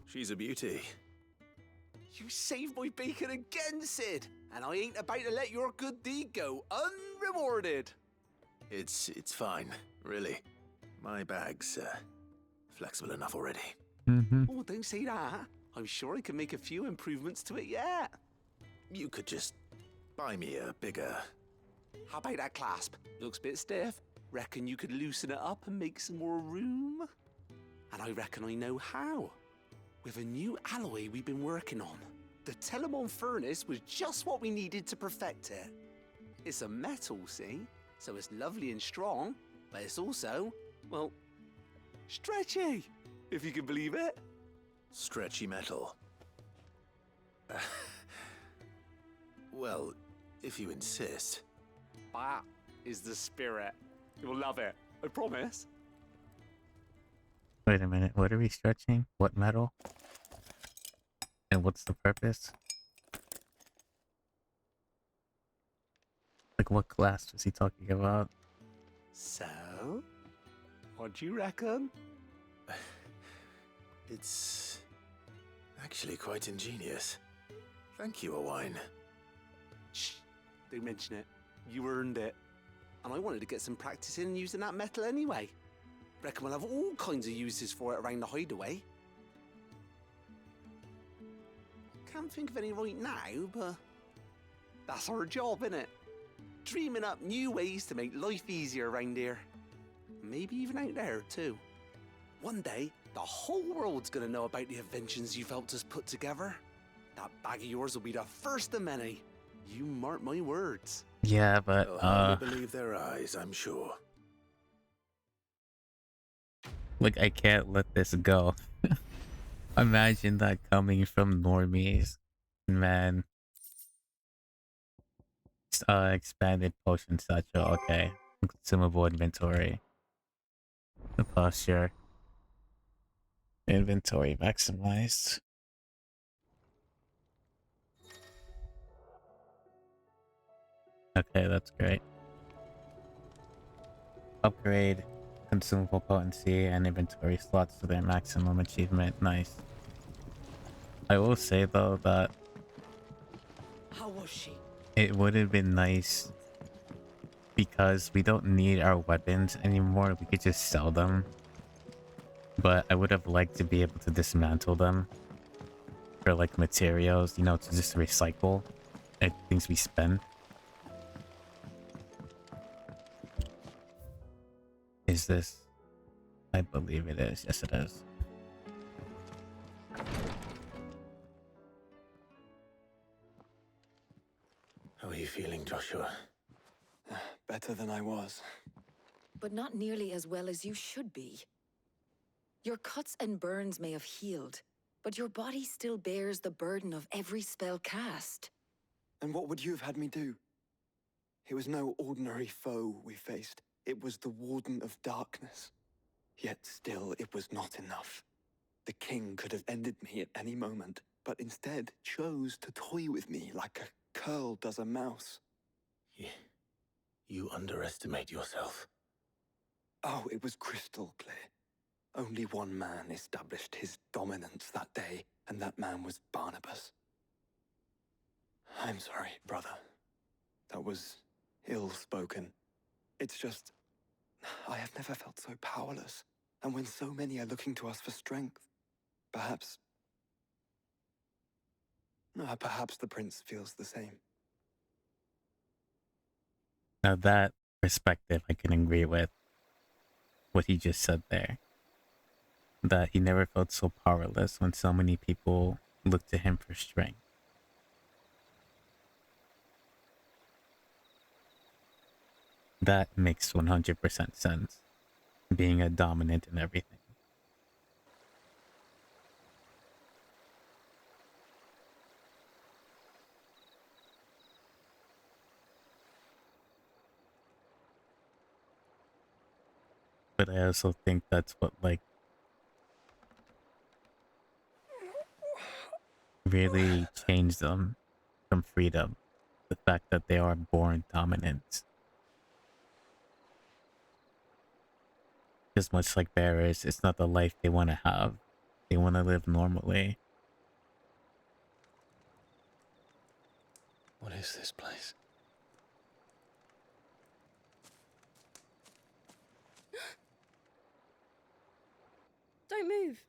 She's a beauty. You saved my bacon again, Sid, and I ain't about to let your good deed go unrewarded. It's fine, really. My bag's flexible enough already. Oh, don't say that. I'm sure I can make a few improvements to it yet. You could just buy me a bigger... How about that clasp? Looks a bit stiff. Reckon you could loosen it up and make some more room? And I reckon I know how. With a new alloy we've been working on. The Telemon Furnace was just what we needed to perfect it. It's a metal, see? So it's lovely and strong, but it's also, well, stretchy, if you can believe it. Stretchy metal. Well, if you insist. That is the spirit. You'll love it, I promise. Wait a minute, what are we stretching? What metal? And what's the purpose? Like, what class was he talking about? So, what do you reckon? It's actually quite ingenious. Thank you, Owain. Shh, don't mention it. You earned it. And I wanted to get some practice in using that metal anyway. Reckon we'll have all kinds of uses for it around the hideaway. Can't think of any right now, but that's our job, innit? Dreaming up new ways to make life easier around here. Maybe even out there, too. One day, the whole world's gonna know about the inventions you've helped us put together. That bag of yours will be the first of many. You mark my words. Yeah, but, They'll hardly believe their eyes, I'm sure. like, I can't let this go. Imagine that coming from normies. Man. Expanded potion satchel, okay. Consumable inventory. The posture. Inventory maximized. Okay, that's great. Upgrade consumable potency and inventory slots to their maximum achievement. Nice. I will say though that How was she? it would have been nice because we don't need our weapons anymore. We could just sell them. But I would have liked to be able to dismantle them for like materials, you know, to just recycle things we spend. Is this? I believe it is. Yes, it is. How are you feeling, Joshua? Better than I was. But not nearly as well as you should be. Your cuts and burns may have healed, but your body still bears the burden of every spell cast. And what would you have had me do? It was no ordinary foe we faced. It was the Warden of Darkness. Yet still, it was not enough. The king could have ended me at any moment, but instead chose to toy with me like a curl does a mouse. You underestimate yourself. Oh, it was crystal clear. Only one man established his dominance that day, and that man was Barnabas. I'm sorry, brother. That was ill-spoken. It's just, I have never felt so powerless. And when so many are looking to us for strength, perhaps the prince feels the same. Now that perspective I can agree with what he just said there. That he never felt so powerless when so many people looked to him for strength. That makes 100% sense. Being a dominant in everything. But I also think that's what, like, really changed them from freedom. The fact that they are born dominant. Because much like bearers, it's not the life they want to have. They want to live normally. What is this place? Don't move.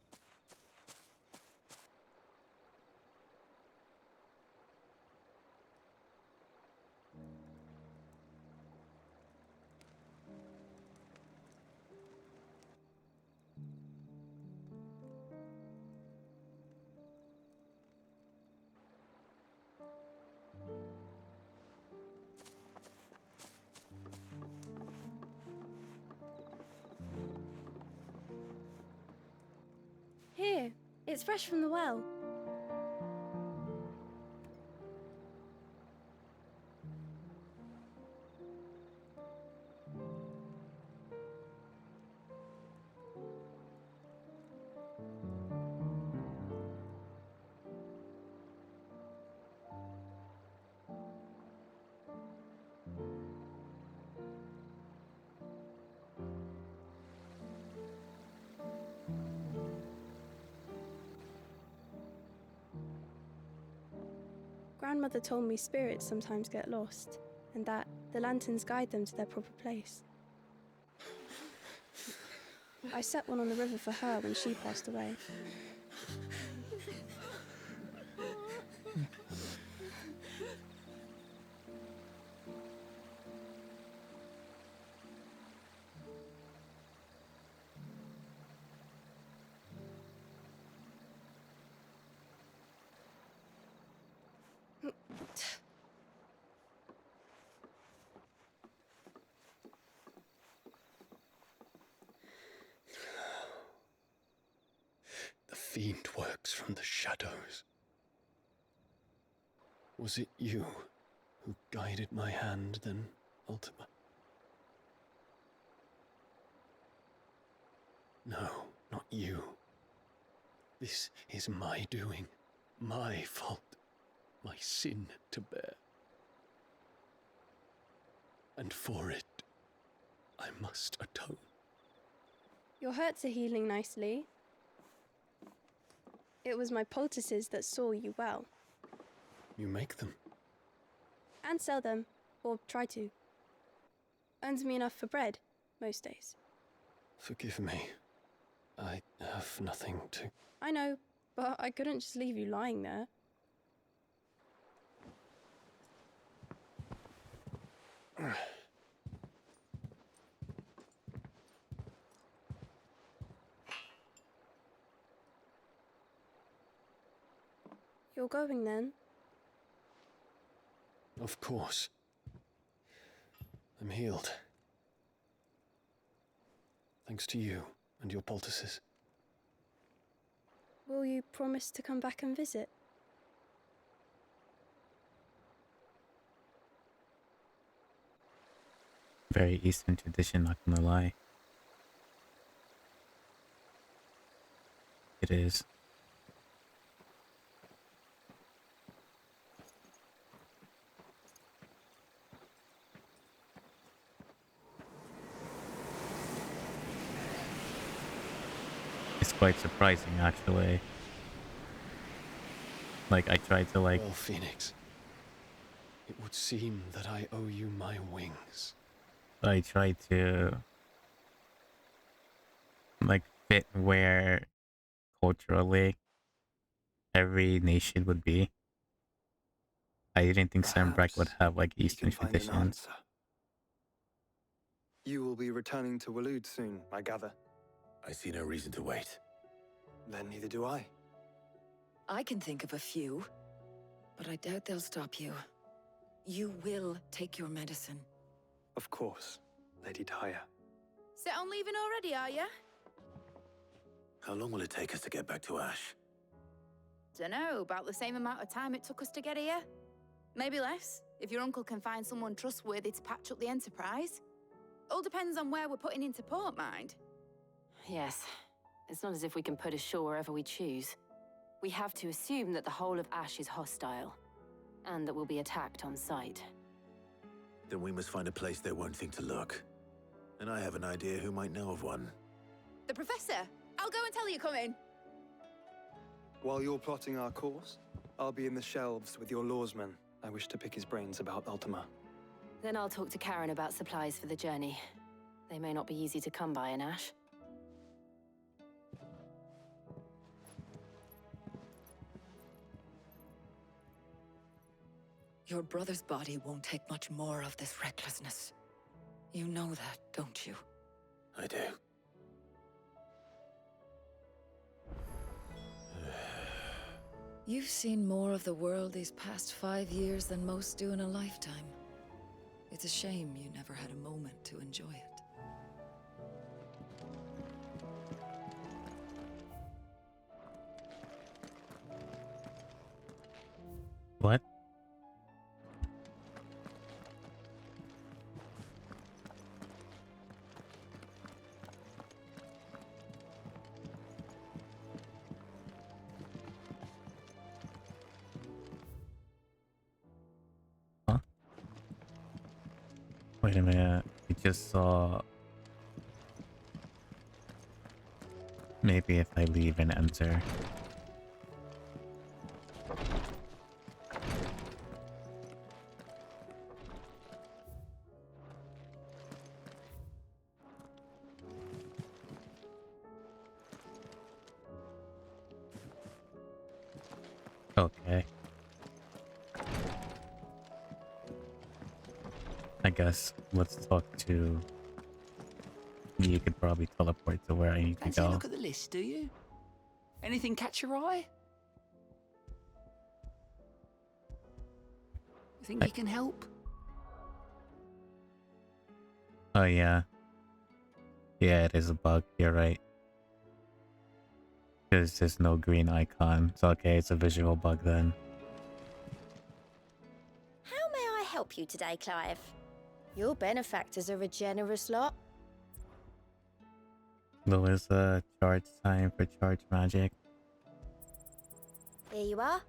Here, it's fresh from the well. Grandmother told me spirits sometimes get lost, and that the lanterns guide them to their proper place. I set one on the river for her when she passed away. The fiend works from the shadows. Was it you who guided my hand then, Ultima? No, not you. This is my doing, my fault, my sin to bear. And for it, I must atone. Your hurts are healing nicely. It was my poultices that saw you well. You make them? And sell them, or try to. Earns me enough for bread, most days. Forgive me. I have nothing to... I know, but I couldn't just leave you lying there. You're going then? Of course. I'm healed. Thanks to you and your poultices. Will you promise to come back and visit? Very Eastern tradition, not gonna lie. It is. It's quite surprising, actually. Like, I tried to, like... Well, Phoenix, it would seem that I owe you my wings. I tried to... like, fit where culturally every nation would be. I didn't think Sandbreck would have, like, Eastern traditions. You will be returning to Waloed soon, I gather. I see no reason to wait. Then neither do I. I can think of a few, but I doubt they'll stop you. You will take your medicine. Of course, Lady Daya. Set on leaving already, are ya? How long will it take us to get back to Ash? Dunno, about the same amount of time it took us to get here. Maybe less, if your uncle can find someone trustworthy to patch up the Enterprise. All depends on where we're putting into port, mind. Yes. It's not as if we can put ashore wherever we choose. We have to assume that the whole of Ash is hostile, and that we'll be attacked on sight. Then we must find a place they won't think to look. And I have an idea who might know of one. The Professor! I'll go and tell you come in. While you're plotting our course, I'll be in the shelves with your lawsman. I wish to pick his brains about Ultima. Then I'll talk to Karen about supplies for the journey. They may not be easy to come by in Ash. Your brother's body won't take much more of this recklessness. You know that, don't you? I do. You've seen more of the world these past 5 years than most do in a lifetime. It's a shame you never had a moment to enjoy it. What? Huh? Wait a minute. We just saw... Maybe if I leave and enter. Okay. I guess let's talk to... You could probably teleport to where I need to Fancy a go. look at the list, do you? Anything catch your eye? You think you can help? Oh yeah. Yeah, it is a bug. You're right. Because there's no green icon. It's okay, it's a visual bug then. How may I help you today, Clive? Your benefactors are a generous lot. Lowers the charge time for charge magic. Here you are.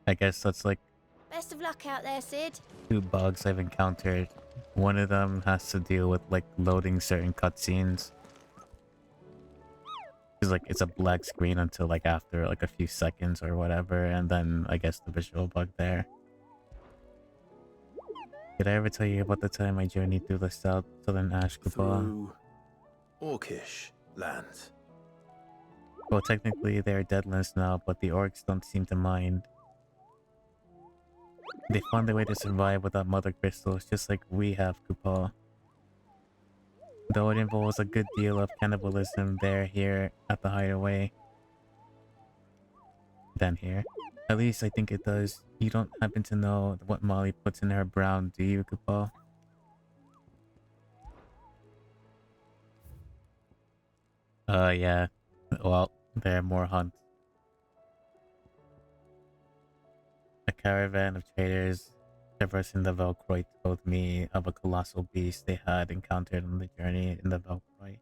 I guess that's like Best of luck out there, Sid. 2 bugs I've encountered. One of them has to deal with like loading certain cutscenes. Cause like it's a black screen until like after like a few seconds or whatever, and then I guess the visual bug there. Did I ever tell you about the time I journeyed through the southern Ash Kupal? Through Orcish lands. Well, technically they're deadlands now, but the orcs don't seem to mind. They found a way to survive without mother crystals, just like we have, Kupal. Though it involves a good deal of cannibalism there here at the hideaway than here. At least I think it does. You don't happen to know what Molly puts in her brown, do you, Kupal? Yeah. Well, there are more hunts. A caravan of traders traversing the Velcroy told me of a colossal beast they had encountered on the journey in the Velcroy.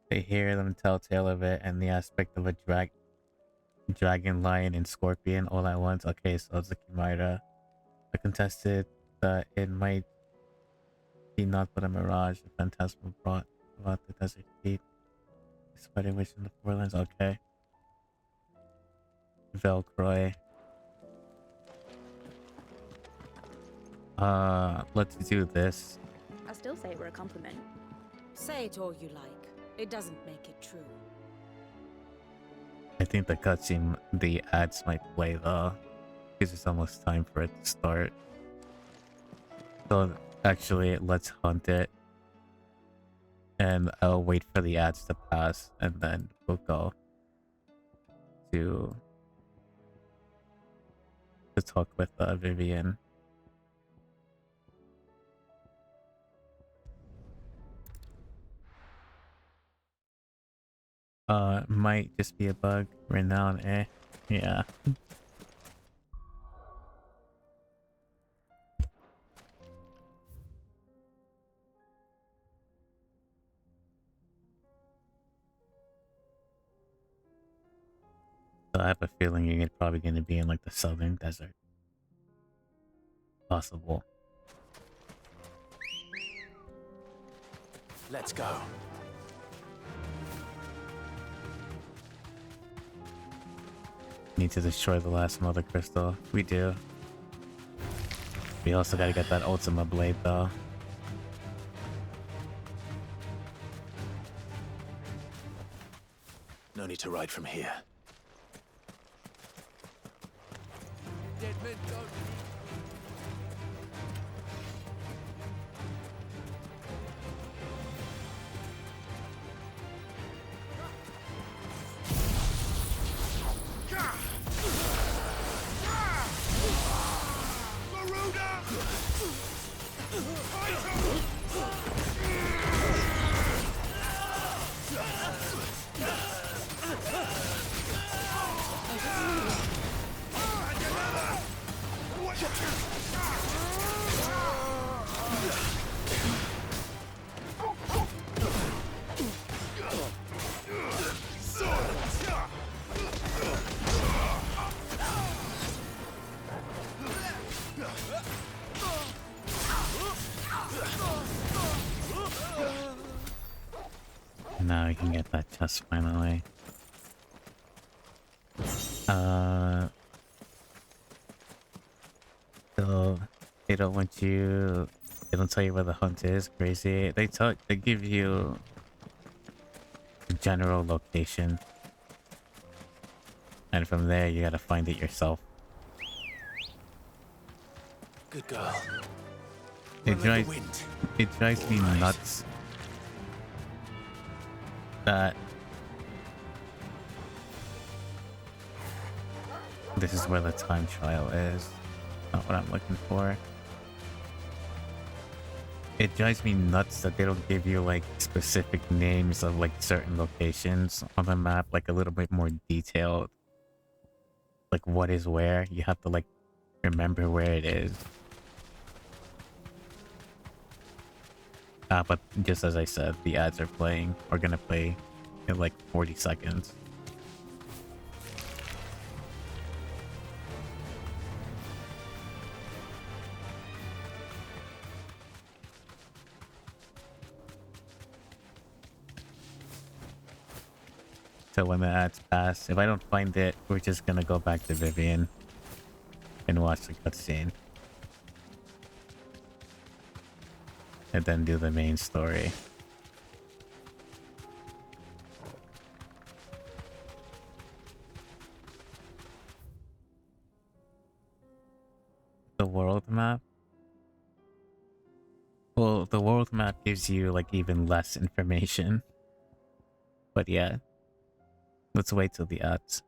They hear them tell tale of it and the aspect of a dragon, lion, and scorpion all at once. Okay, so it's a chimera. I contested that it might be not but a mirage, a phantasmal brought about the desert heat. Spider witch in the forelands. Okay. Velcroy. Let's do this. I still say it were a compliment. Say it all you like. It doesn't make it true. I think the cutscene, the ads might play though, because it's almost time for it to start. So actually, let's hunt it. And I'll wait for the ads to pass, and then we'll go to talk with Vivian. Might just be a bug. Renown, eh? Yeah. So I have a feeling you're probably going to be in like the southern desert. Possible. Let's go. Need to destroy the last mother crystal. We do. We also gotta get that Ultima blade though. No need to ride from here. Dead men don't. Now we can get that chest finally. So they don't want you. They don't tell you where the hunt is. Crazy. They give you the general location, and from there you gotta find it yourself. Good girl. It drives me nuts that this is where the time trial is. Not what I'm looking for. It drives me nuts that they don't give you like specific names of like certain locations on the map, like a little bit more detailed. Like what is where, you have to like remember where it is. But just as I said, the ads are playing, or gonna play in like 40 seconds. So when the ads pass, if I don't find it, we're just gonna go back to Vivian and watch the cutscene. And then do the main story. The world map? Well, the world map gives you like even less information. But yeah, let's wait till the ads.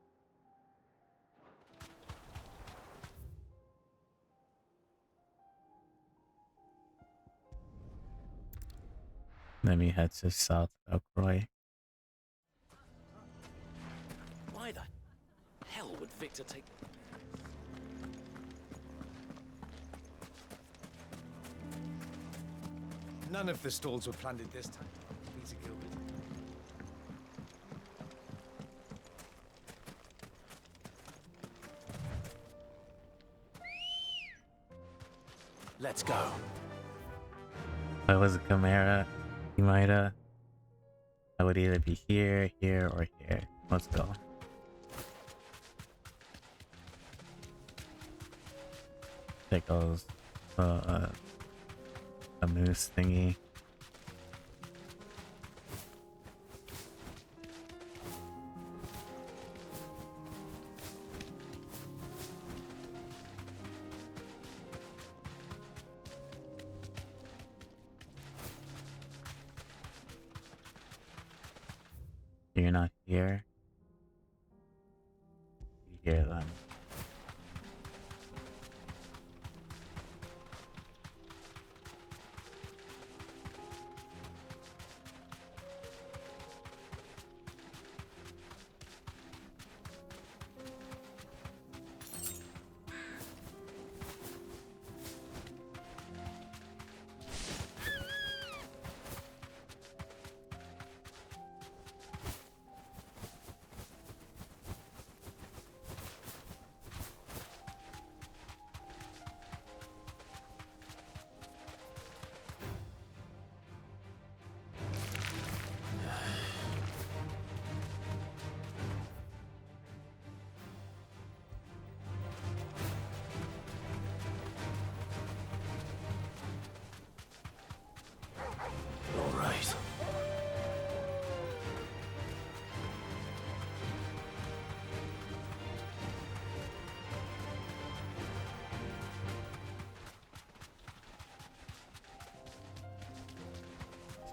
Then we head to South Belcroy. Why the hell would Victor take... None of the stalls were planned at this time. Peter Gilbert. Let's go. If I was a Chimera, you might I would either be here, here, or here. Let's go. There goes a moose thingy. You're not here. You hear them. All right.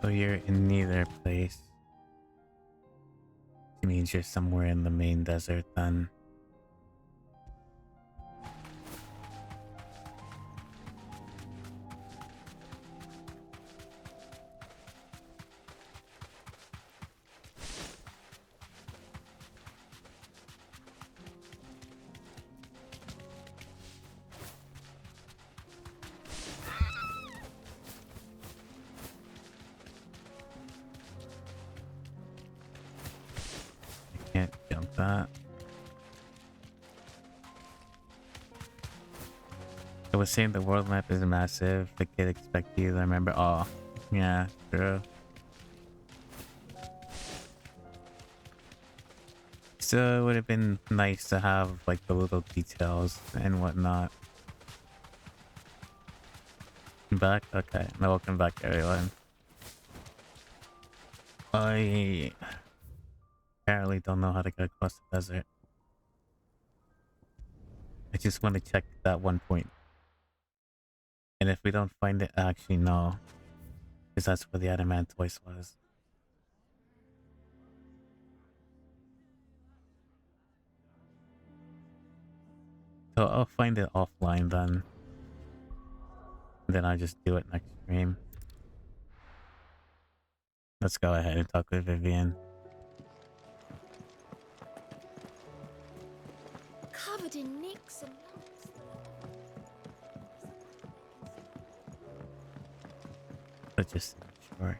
So you're in neither place. It means you're somewhere in the main desert then. Can't jump that. I was saying the world map is massive. The kid expect you to remember. Oh, yeah, true. So it would have been nice to have like the little details and whatnot. Back? Okay. No, welcome back everyone. I apparently don't know how to get across the desert. I just want to check that one point. And if we don't find it, actually no. Because that's where the adamant voice was. So I'll find it offline then. Then I'll just do it next stream. Let's go ahead and talk with Vivian. Covered in nicks and But just sure.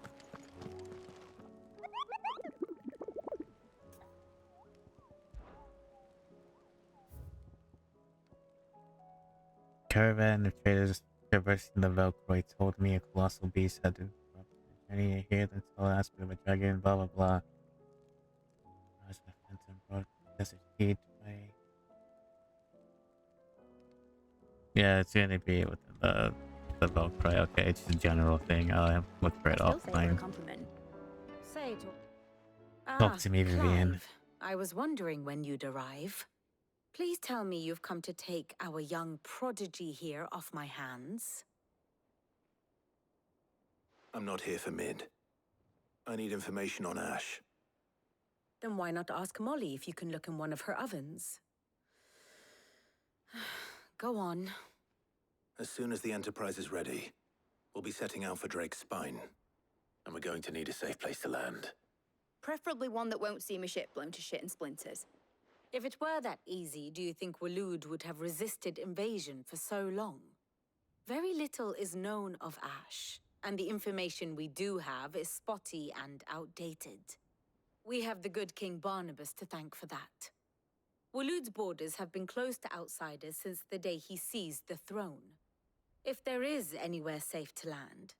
Caravan of traders traversing the Velcroy told me a colossal beast had to journey here until aspect of a dragon, blah blah blah. Cross the Phantom Road. Desert Heat by... Yeah, it's gonna be with the Velcro. Okay, it's a general thing. I'll look for it I still say we're a offline. compliment. Say it. Talk to me, Vivian. Clive, I was wondering when you'd arrive. Please tell me you've come to take our young prodigy here off my hands. I'm not here for Mid. I need information on Ash. Then why not ask Molly if you can look in one of her ovens? Go on. As soon as the Enterprise is ready, we'll be setting out for Drake's Spine. And we're going to need a safe place to land. Preferably one that won't see my ship blown to shit and splinters. If it were that easy, do you think Waloed would have resisted invasion for so long? Very little is known of Ash, and the information we do have is spotty and outdated. We have the good King Barnabas to thank for that. Waloed's borders have been closed to outsiders since the day he seized the throne. If there is anywhere safe to land,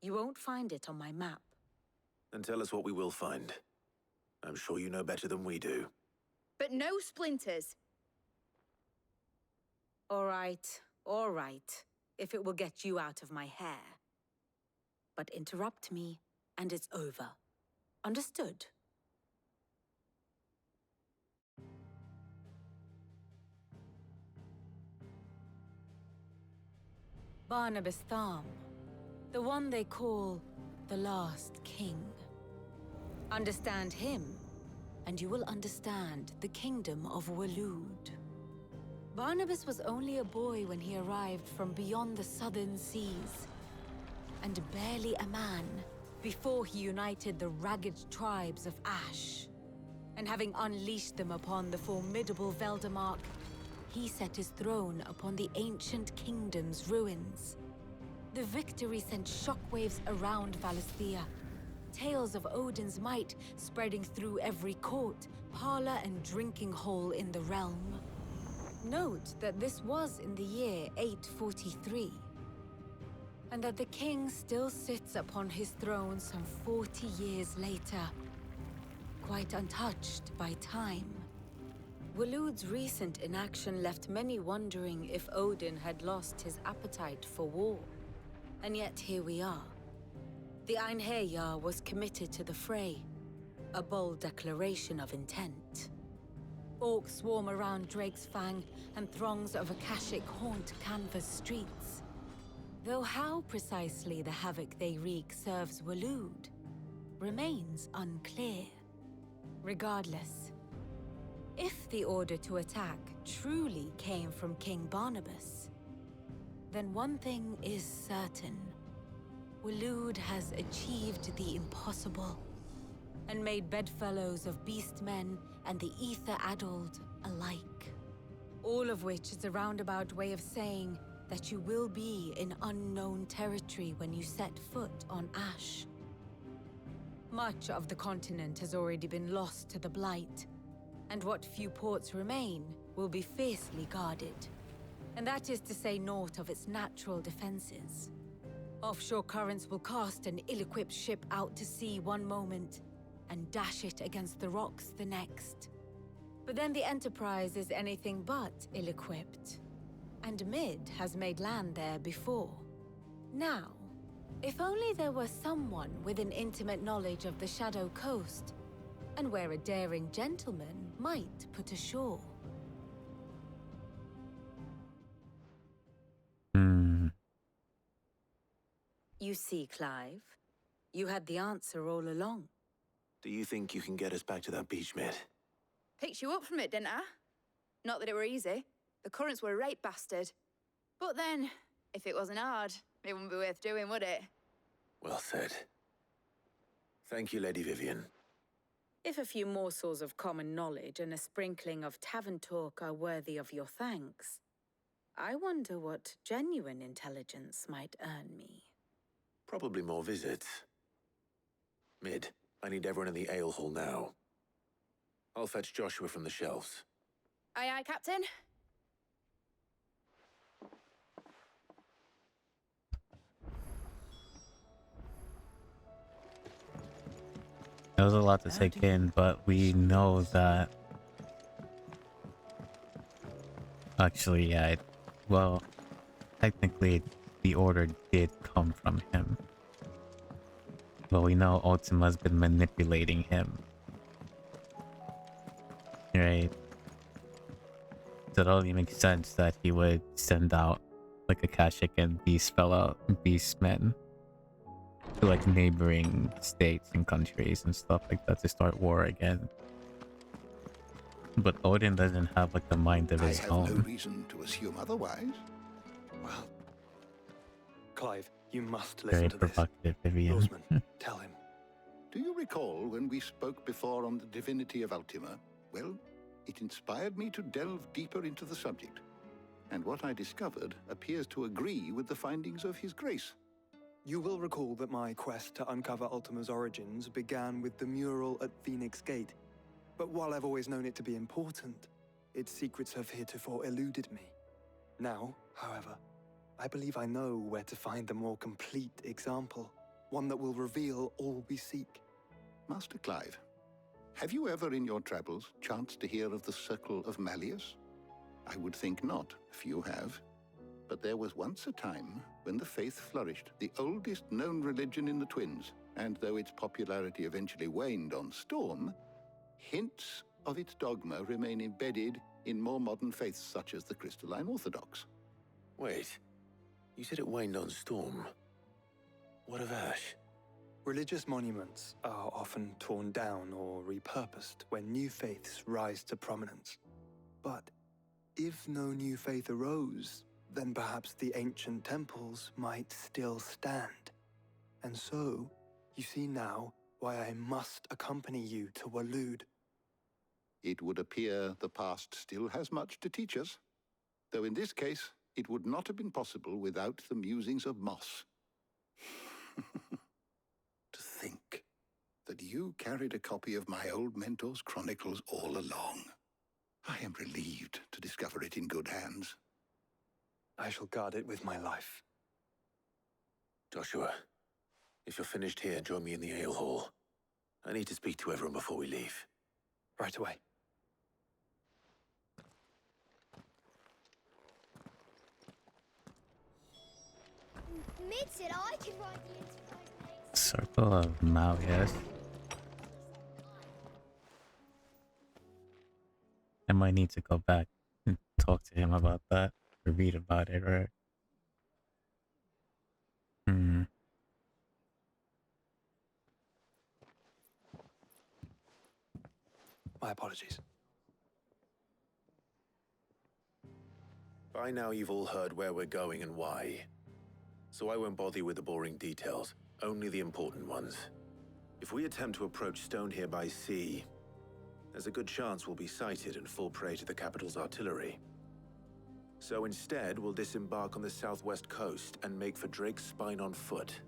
you won't find it on my map. Then tell us what we will find. I'm sure you know better than we do. But no splinters. All right, if it will get you out of my hair. But interrupt me, and it's over. Understood? Barnabas Tharm, the one they call the Last King. Understand him, and you will understand the kingdom of Waloed. Barnabas was only a boy when he arrived from beyond the southern seas, and barely a man before he united the ragged tribes of Ash. And having unleashed them upon the formidable Veldamark, he set his throne upon the ancient kingdom's ruins. The victory sent shockwaves around Valisthea, tales of Odin's might spreading through every court, parlor, and drinking hole in the realm. Note that this was in the year 843, and that the king still sits upon his throne some 40 years later, quite untouched by time. Waloed's recent inaction left many wondering if Odin had lost his appetite for war. And yet here we are. The Einherjar was committed to the fray, a bold declaration of intent. Orcs swarm around Drake's Fang, and throngs of Akashic haunt Canvas streets. Though how precisely the havoc they wreak serves Waloed remains unclear. Regardless, if the order to attack truly came from King Barnabas, then one thing is certain. Waloed has achieved the impossible, and made bedfellows of beastmen and the ether-addled alike. All of which is a roundabout way of saying that you will be in unknown territory when you set foot on Ash. Much of the continent has already been lost to the Blight, and what few ports remain will be fiercely guarded. And that is to say naught of its natural defenses. Offshore currents will cast an ill-equipped ship out to sea one moment, and dash it against the rocks the next. But then the Enterprise is anything but ill-equipped, and Mid has made land there before. Now, if only there were someone with an intimate knowledge of the Shadow Coast, and where a daring gentleman might put ashore. You see, Clive, you had the answer all along. Do you think you can get us back to that beach, Mid? Picked you up from it, didn't I? Not that it were easy. The currents were a right bastard. But then, if it wasn't hard, it wouldn't be worth doing, would it? Well said. Thank you, Lady Vivian. If a few morsels of common knowledge and a sprinkling of tavern talk are worthy of your thanks, I wonder what genuine intelligence might earn me. Probably more visits. Mid, I need everyone in the ale hall now. I'll fetch Joshua from the shelves. Aye, aye, Captain. There was a lot to take in, but we know that... Actually, yeah, well, technically the order did come from him. But we know Ultima's been manipulating him. Right? So it only makes sense that he would send out like Akashic and Beastmen to like neighboring states and countries and stuff like that to start war again. But Odin doesn't have like the mind of his I have own. no reason to assume otherwise. Well, Clive, you must Very listen to this. provocative, Vivian. Losman, tell him. Do you recall when we spoke before on the divinity of Ultima? Well, it inspired me to delve deeper into the subject. And what I discovered appears to agree with the findings of His Grace. You will recall that my quest to uncover Ultima's origins began with the mural at Phoenix Gate. But while I've always known it to be important, its secrets have heretofore eluded me. Now, however, I believe I know where to find the more complete example, one that will reveal all we seek. Master Clive, have you ever in your travels chanced to hear of the Circle of Malleus? I would think not, few have. But there was once a time when the faith flourished, the oldest known religion in the Twins, and though its popularity eventually waned on Storm, hints of its dogma remain embedded in more modern faiths such as the Crystalline Orthodox. Wait, you said it waned on Storm. What of Ash? Religious monuments are often torn down or repurposed when new faiths rise to prominence. But if no new faith arose, then perhaps the ancient temples might still stand. And so, you see now why I must accompany you to Waloed. It would appear the past still has much to teach us, though in this case, it would not have been possible without the musings of Moss. To think that you carried a copy of my old mentor's chronicles all along. I am relieved to discover it in good hands. I shall guard it with my life. Joshua, if you're finished here, join me in the ale hall. I need to speak to everyone before we leave. Right away. Mid said I can ride the Enterprise next. Circle of Malleus. I might need to go back and talk to him about that, or read about it, or... My apologies. By now you've all heard where we're going and why. So I won't bother you with the boring details, only the important ones. If we attempt to approach Stone here by sea, there's a good chance we'll be sighted and fall prey to the capital's artillery. So instead, we'll disembark on the southwest coast and make for Drake's Spine on foot.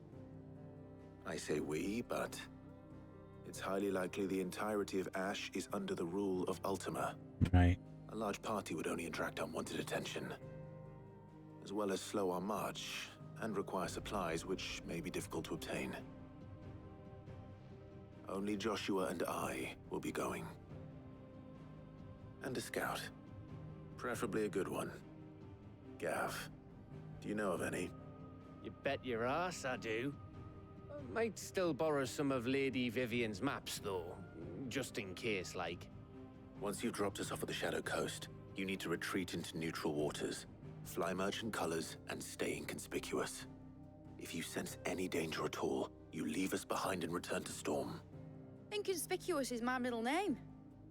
I say we, but it's highly likely the entirety of Ash is under the rule of Ultima. Right. A large party would only attract unwanted attention, as well as slow our march and require supplies which may be difficult to obtain. Only Joshua and I will be going. And a scout. Preferably a good one. Gav, do you know of any? You bet your ass I do. Might still borrow some of Lady Vivian's maps, though. Just in case, like. Once you've dropped us off at the Shadow Coast, you need to retreat into neutral waters, fly merchant colors, and stay inconspicuous. If you sense any danger at all, you leave us behind and return to Storm. Inconspicuous is my middle name.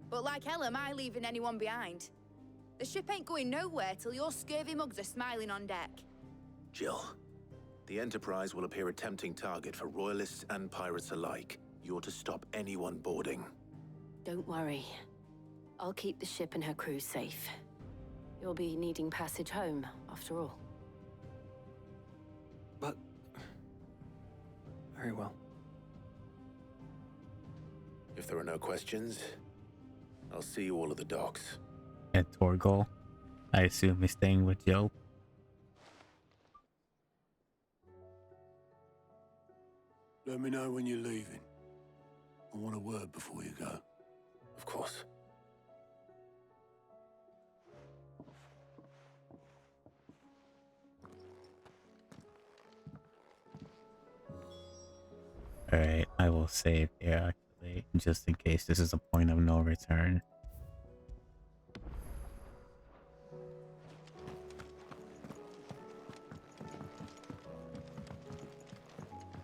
But like hell am I leaving anyone behind. The ship ain't going nowhere till your scurvy mugs are smiling on deck. Jill, the Enterprise will appear a tempting target for royalists and pirates alike. You're to stop anyone boarding. Don't worry. I'll keep the ship and her crew safe. You'll be needing passage home, after all. But... very well. If there are no questions, I'll see you all at the docks. At Torgal, I assume he's staying with Joe. Let me know when you're leaving. I want a word before you go. Of course. Alright, I will save here actually, just in case this is a point of no return.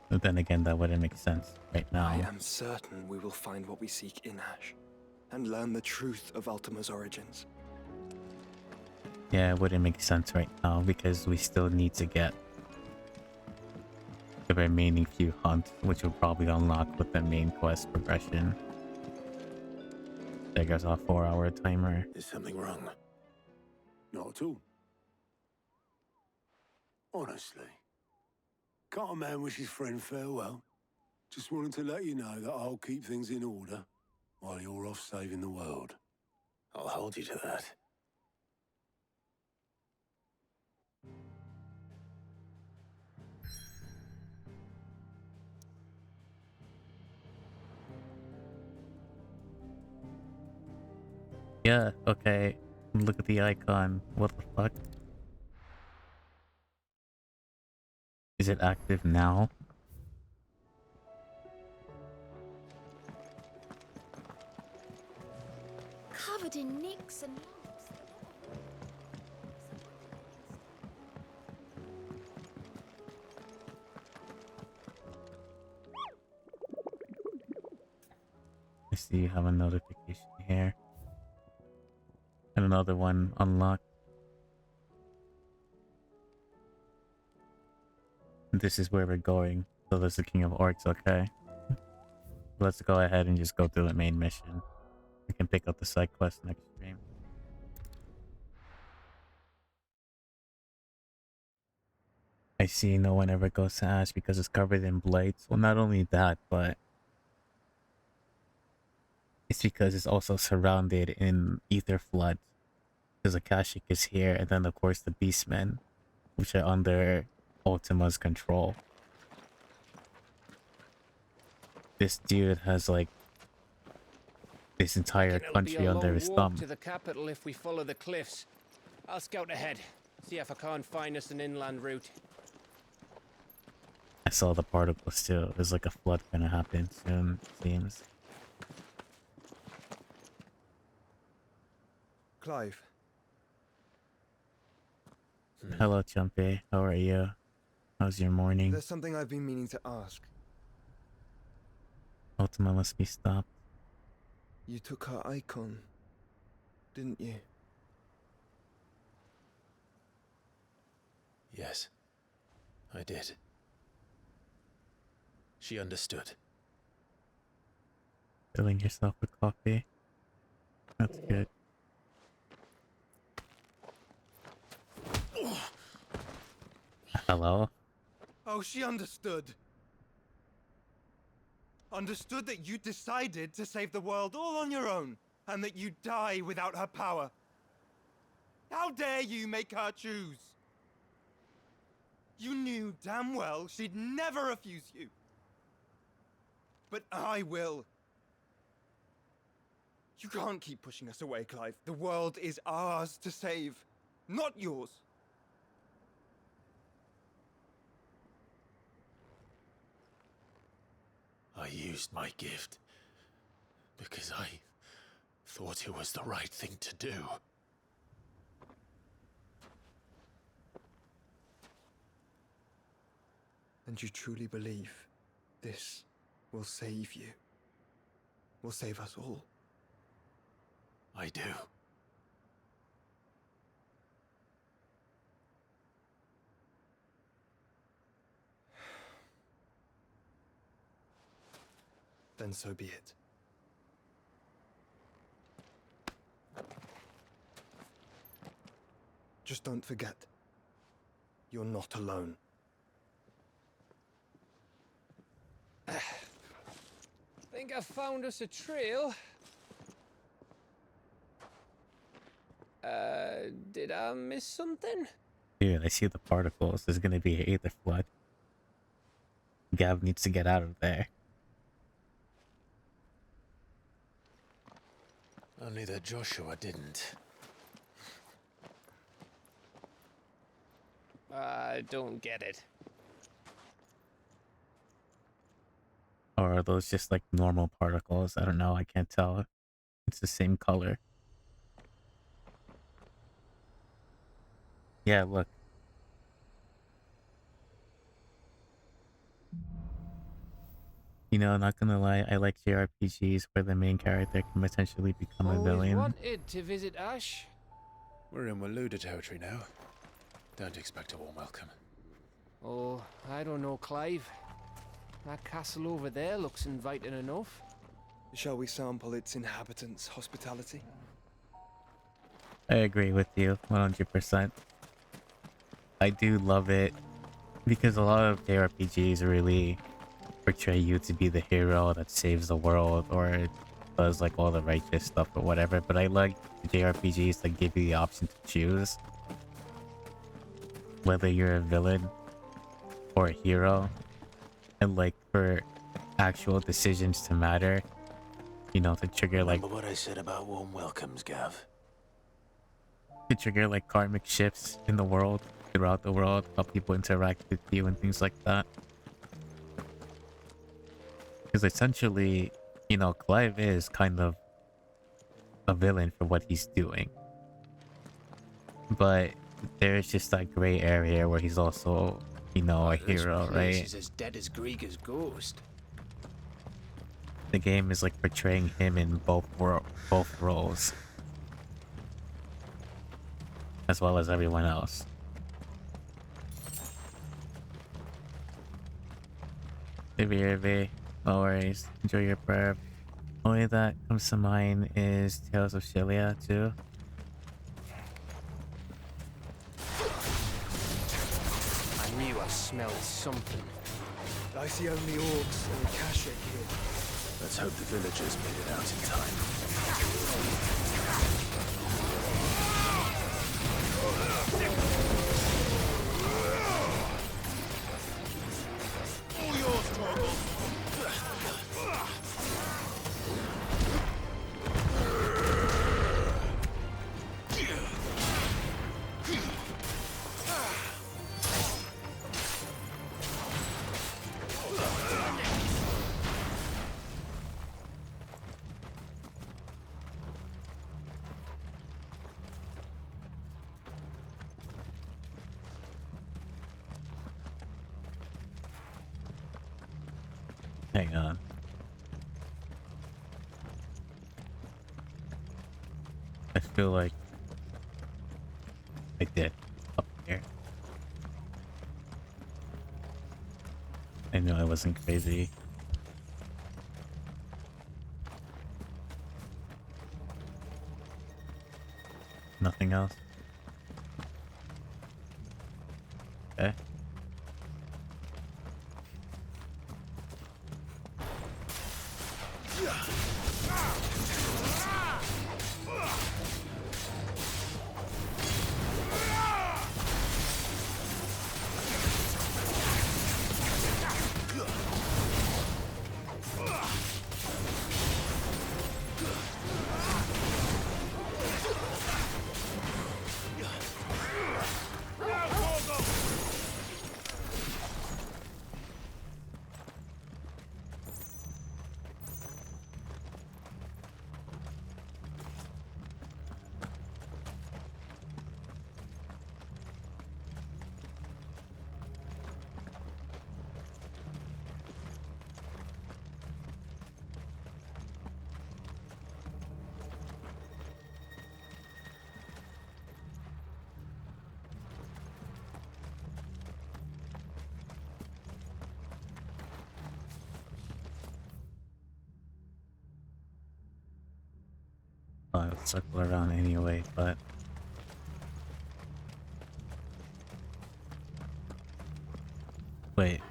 But then again, that wouldn't make sense right now. I am certain we will find what we seek in Ash, and learn the truth of Ultima's origins. Yeah, it wouldn't make sense right now because we still need to get the remaining few hunts, which will probably unlock with the main quest progression. There goes our 4-hour timer. Is something wrong? Not at all. Honestly. Can't a man wish his friend farewell? Just wanted to let you know that I'll keep things in order while you're off saving the world. I'll hold you to that. Yeah, okay. Look at the icon. What the fuck? Is it active now? Covered in nicks and lumps. I see you have a notification here. And another one unlocked. This is where we're going. So there's the King of Orcs, okay. Let's go ahead and just go through the main mission. We can pick up the side quest next stream. I see no one ever goes to Ash because it's covered in blights. Well, not only that, but it's because it's also surrounded in ether flood. Because Akashic is here, and then of course the Beastmen, which are under Ultima's control. This dude has like this entire country under his thumb. To the capital if we follow the cliffs. I'll scout ahead, see if I can't find us an inland route. I saw the particles too. There's like a flood gonna happen soon, seems. Clive. Hello, Chumpy. How are you? How's your morning? There's something I've been meaning to ask. Ultima must be stopped. You took her icon, didn't you? Yes, I did. She understood. Filling yourself with coffee? That's good. Hello? Oh, she understood. Understood that you decided to save the world all on your own, and that you'd die without her power. How dare you make her choose? You knew damn well she'd never refuse you. But I will. You can't keep pushing us away, Clive. The world is ours to save, not yours. I used my gift because I thought it was the right thing to do. And you truly believe this will save you? Will save us all? I do. Then so be it. Just don't forget, you're not alone. Think I've found us a trail. Did I miss something? Dude, I see the particles. There's gonna be an aether flood. Gav needs to get out of there. Only that Joshua didn't. I don't get it. Or are those just like normal particles? I don't know. I can't tell. It's the same color. Yeah, look. You know, not gonna lie, I like JRPGs where the main character can potentially become a Always villain. wanted to visit Ash. We're in Waluda territory now. Don't expect a warm welcome. Oh, I don't know, Clive. That castle over there looks inviting enough. Shall we sample its inhabitants' hospitality? I agree with you 100%. I do love it because a lot of JRPGs really portray you to be the hero that saves the world or does like all the righteous stuff or whatever, but I like JRPGs that give you the option to choose whether you're a villain or a hero, and like for actual decisions to matter, you know, to trigger like Remember what I said about warm welcomes, Gav? to trigger like karmic shifts in the world, throughout the world, how people interact with you and things like that. Because essentially, you know, Clive is kind of a villain for what he's doing. But there's just that gray area where he's also, you know, a hero, right? He's as dead as Grieger's ghost. The game is like portraying him in both roles, as well as everyone else. Maybe, no worries. Enjoy your prep. Only that comes to mind is Tales of Shilia too. I knew I smelled something. I see only orcs and Kashyyyk here. Let's hope the villagers made it out in time. All yours, Torgal. Hang on. I feel like I did up here. I knew I wasn't crazy. Nothing else? Okay. I'll circle around anyway, but wait,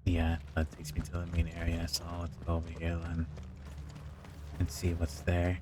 yeah, that takes me to the main area, so let's go over here then and see what's there.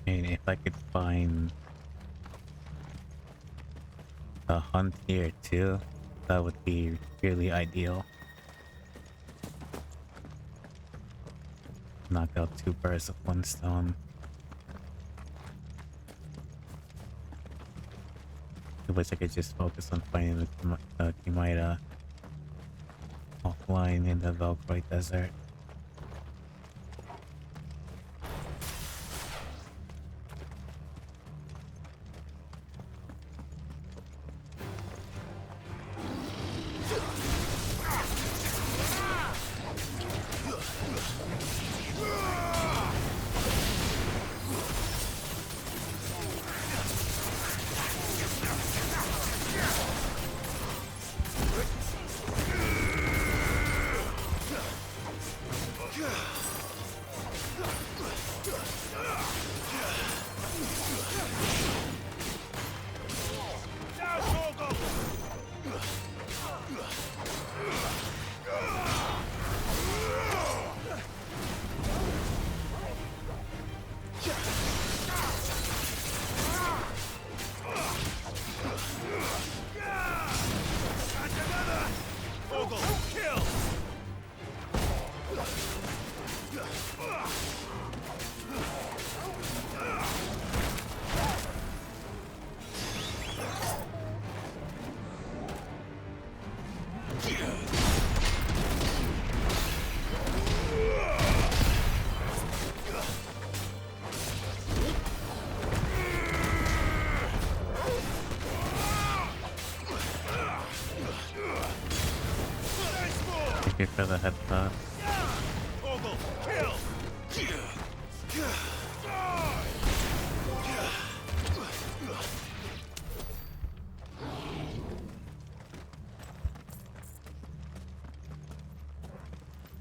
And if I could find a hunt here too, that would be really ideal. Knock out 2 birds with 1 stone. I wish I could just focus on finding the Kimaira offline in the Velcroy Desert. Thank you for the head toss.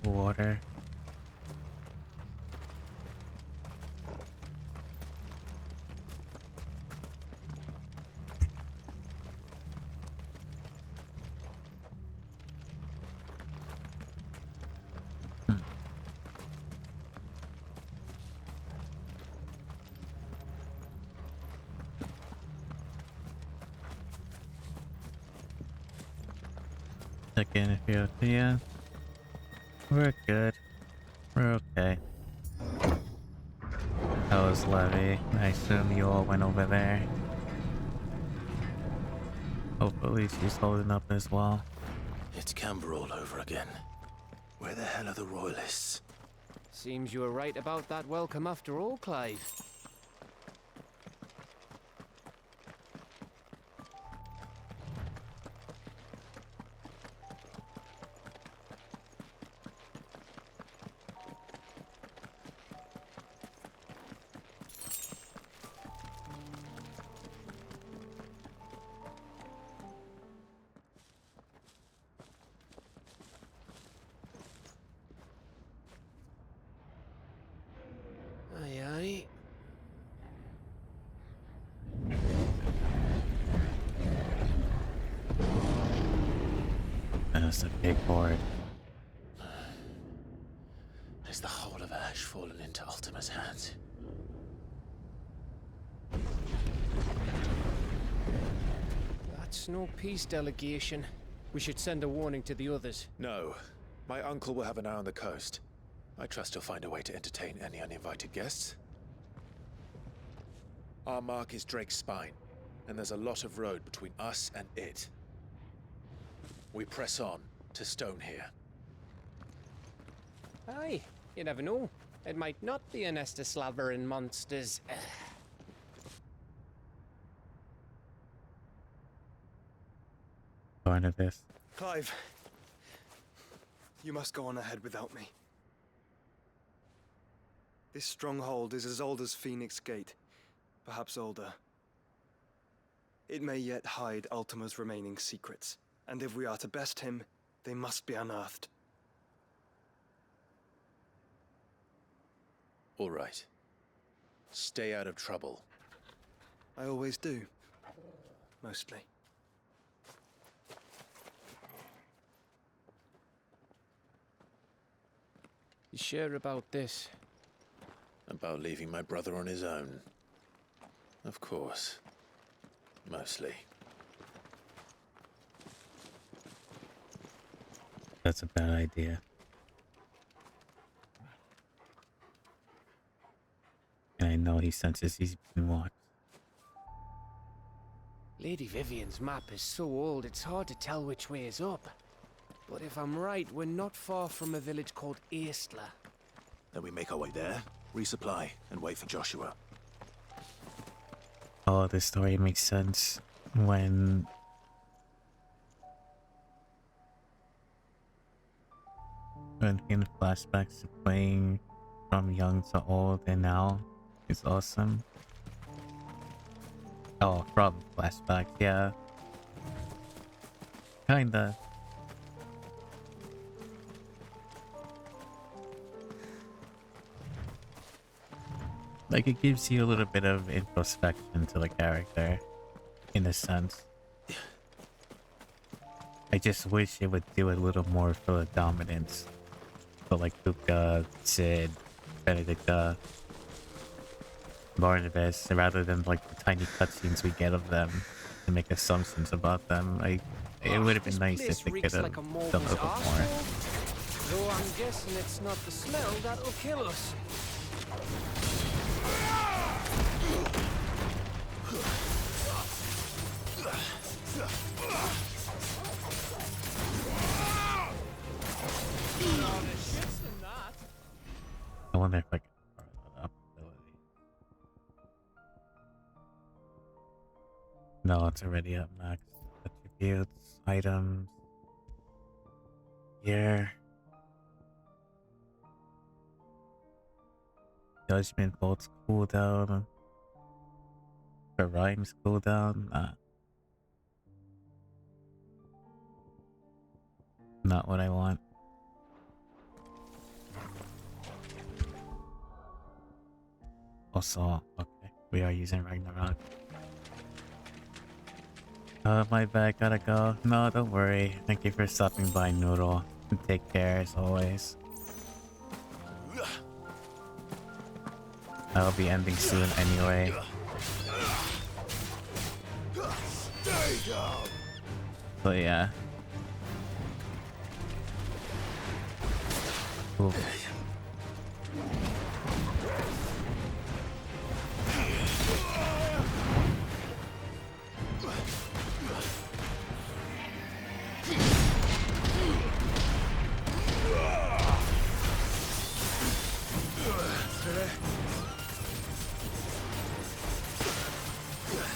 Water. Check in if you're okay. Yeah. We're good. We're okay. How was Levy? I assume you all went over there. Hopefully she's holding up as well. It's Camber all over again. Where the hell are the royalists? Seems you were right about that welcome after all, Clive. Aye, aye. That's a big board. Is the whole of Ash fallen into Ultima's hands? That's no peace delegation. We should send a warning to the others. No. My uncle will have an eye on the coast. I trust he'll find a way to entertain any uninvited guests. Our mark is Drake's Spine, and there's a lot of road between us and it. We press on to Stone here. Aye, you never know. It might not be a nest of slavering monsters. Barnabas. Clive, you must go on ahead without me. This stronghold is as old as Phoenix Gate, perhaps older. It may yet hide Ultima's remaining secrets, and if we are to best him, they must be unearthed. All right. Stay out of trouble. I always do. Mostly. You sure about this? About leaving my brother on his own. Of course. Mostly. That's a bad idea. And I know he senses he's been watched. Lady Vivian's map is so old it's hard to tell which way is up. But if I'm right, we're not far from a village called Aistla. Then we make our way there, resupply, and wait for Joshua. Oh, this story makes sense when in flashbacks to playing from young to old and now. It's awesome. Oh, from flashbacks, yeah. Kinda. Like, it gives you a little bit of introspection to the character, in a sense. I just wish it would do a little more for the dominance. So like Luca, Sid, Benedicta, Barnabas, rather than like the tiny cutscenes we get of them to make assumptions about them. It would have been nice if they could have done a little bit more. Though I'm guessing it's not the smell that'll kill us. I wonder if I can power that up ability. No, it's already at max. Attributes, items. Here. Judgment bolts cooldown. The rhymes cooldown. Nah. Not what I want. Also, okay, we are using Ragnarok. My bad, gotta go. No, don't worry. Thank you for stopping by, Noodle. Take care as always. I'll be ending soon anyway. So yeah. Cool.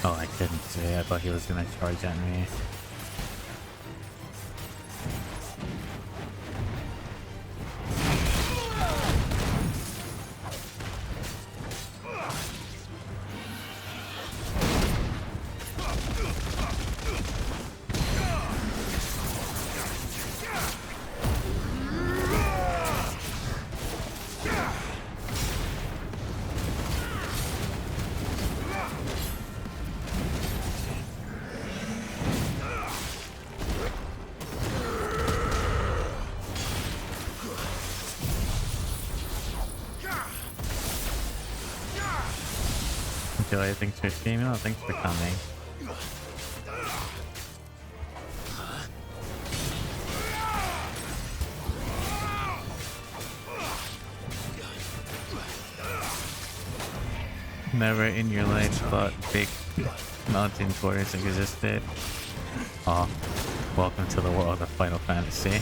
Oh, I couldn't see. I thought he was gonna charge at me. Joy, thanks for streaming. Oh, thanks for coming. Never in your life thought big mountain tortoise existed. Oh, welcome to the world of Final Fantasy.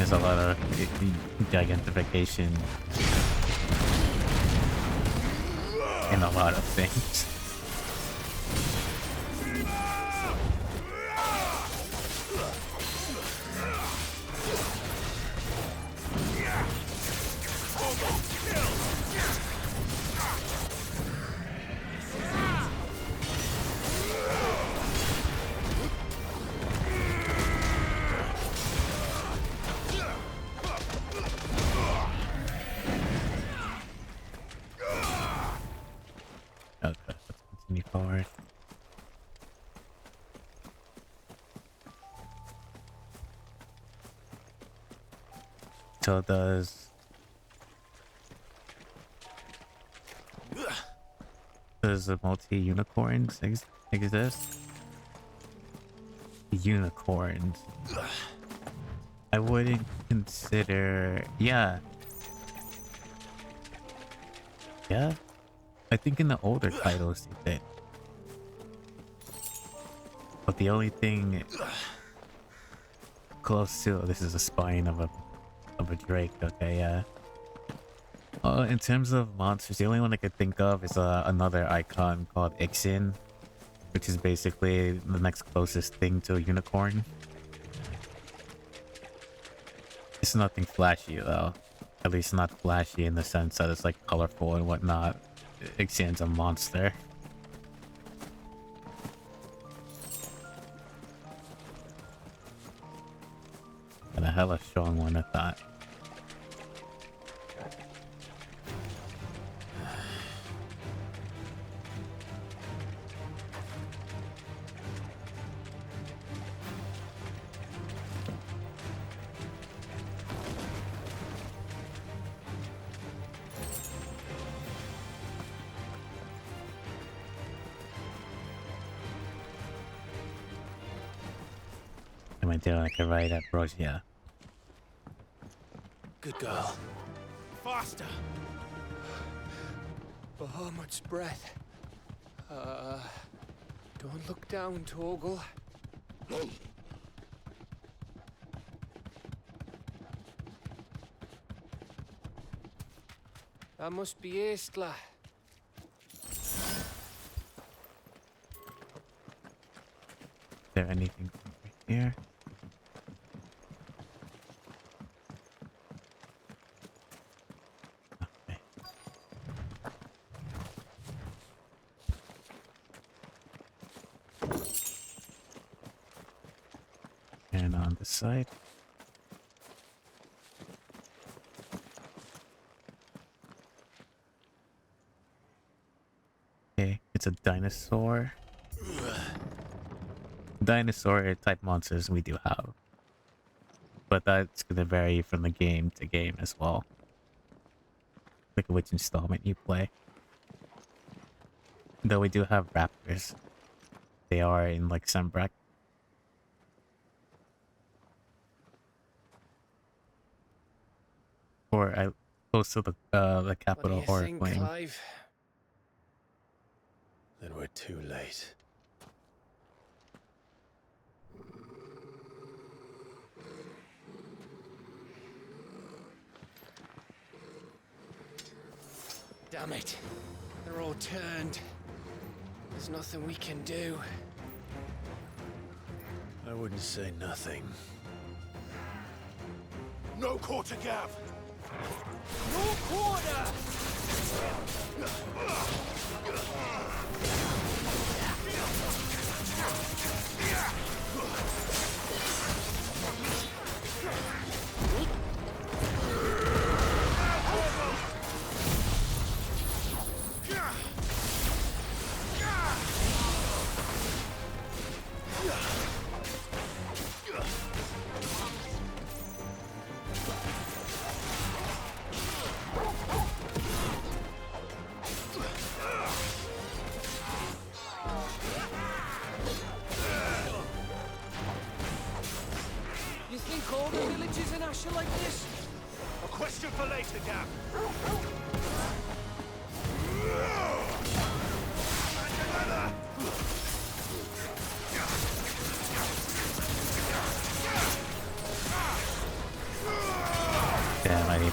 there's a lot of gigantfication in a lot of things. Okay, let's continue forward. So does the multi-unicorns exist? Unicorns. I wouldn't consider... Yeah. Yeah? I think in the older titles they did. But the only thing close to... This is a spine of a drake, okay, yeah. In terms of monsters, the only one I could think of is another icon called Ixin, which is basically the next closest thing to a unicorn. It's nothing flashy though. At least not flashy in the sense that it's like colorful and whatnot. Ixin's a monster. And a hella strong one at that. Am I doing like a right at Brosia? Good girl. Faster! Bahamut's breath. Don't look down, Torgal. That must be Aistla. Is there anything over here? Okay. And on this side. Okay, it's a dinosaur. Dinosaur type monsters we do have, but that's gonna vary from the game to game as well, like which installment you play. Though we do have raptors, they are in like Sembrak. Or close to the capital horror flame. Clive? Then we're too late. Damn it. They're all turned. There's nothing we can do. I wouldn't say nothing. No quarter, Gav! No quarter! You think all the villages in Ash are like this? A question for later, Gav.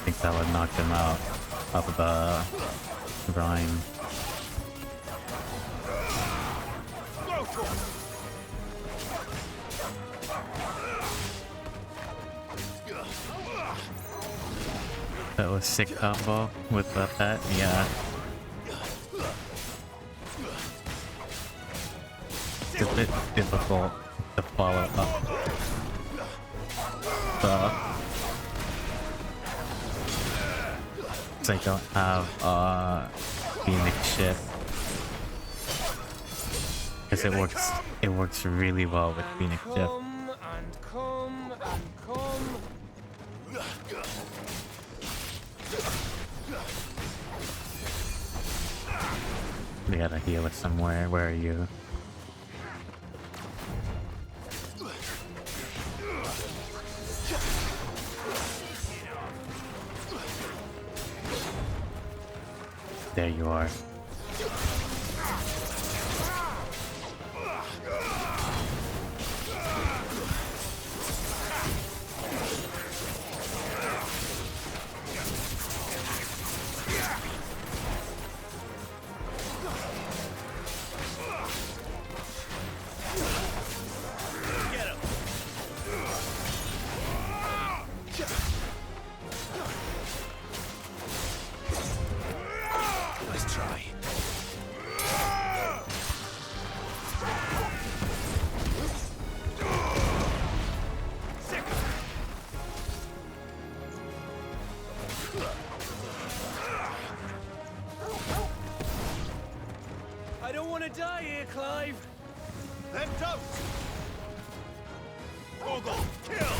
think that would knock him out of the brine. That was sick combo with the pet, yeah. It's a bit difficult to follow up. Because I don't have Phoenix Shift. Because it works really well with Phoenix Shift. Come. We gotta heal us somewhere. Where are you? There you are. I don't want to die here, Clive. Then don't! Ogle, kill!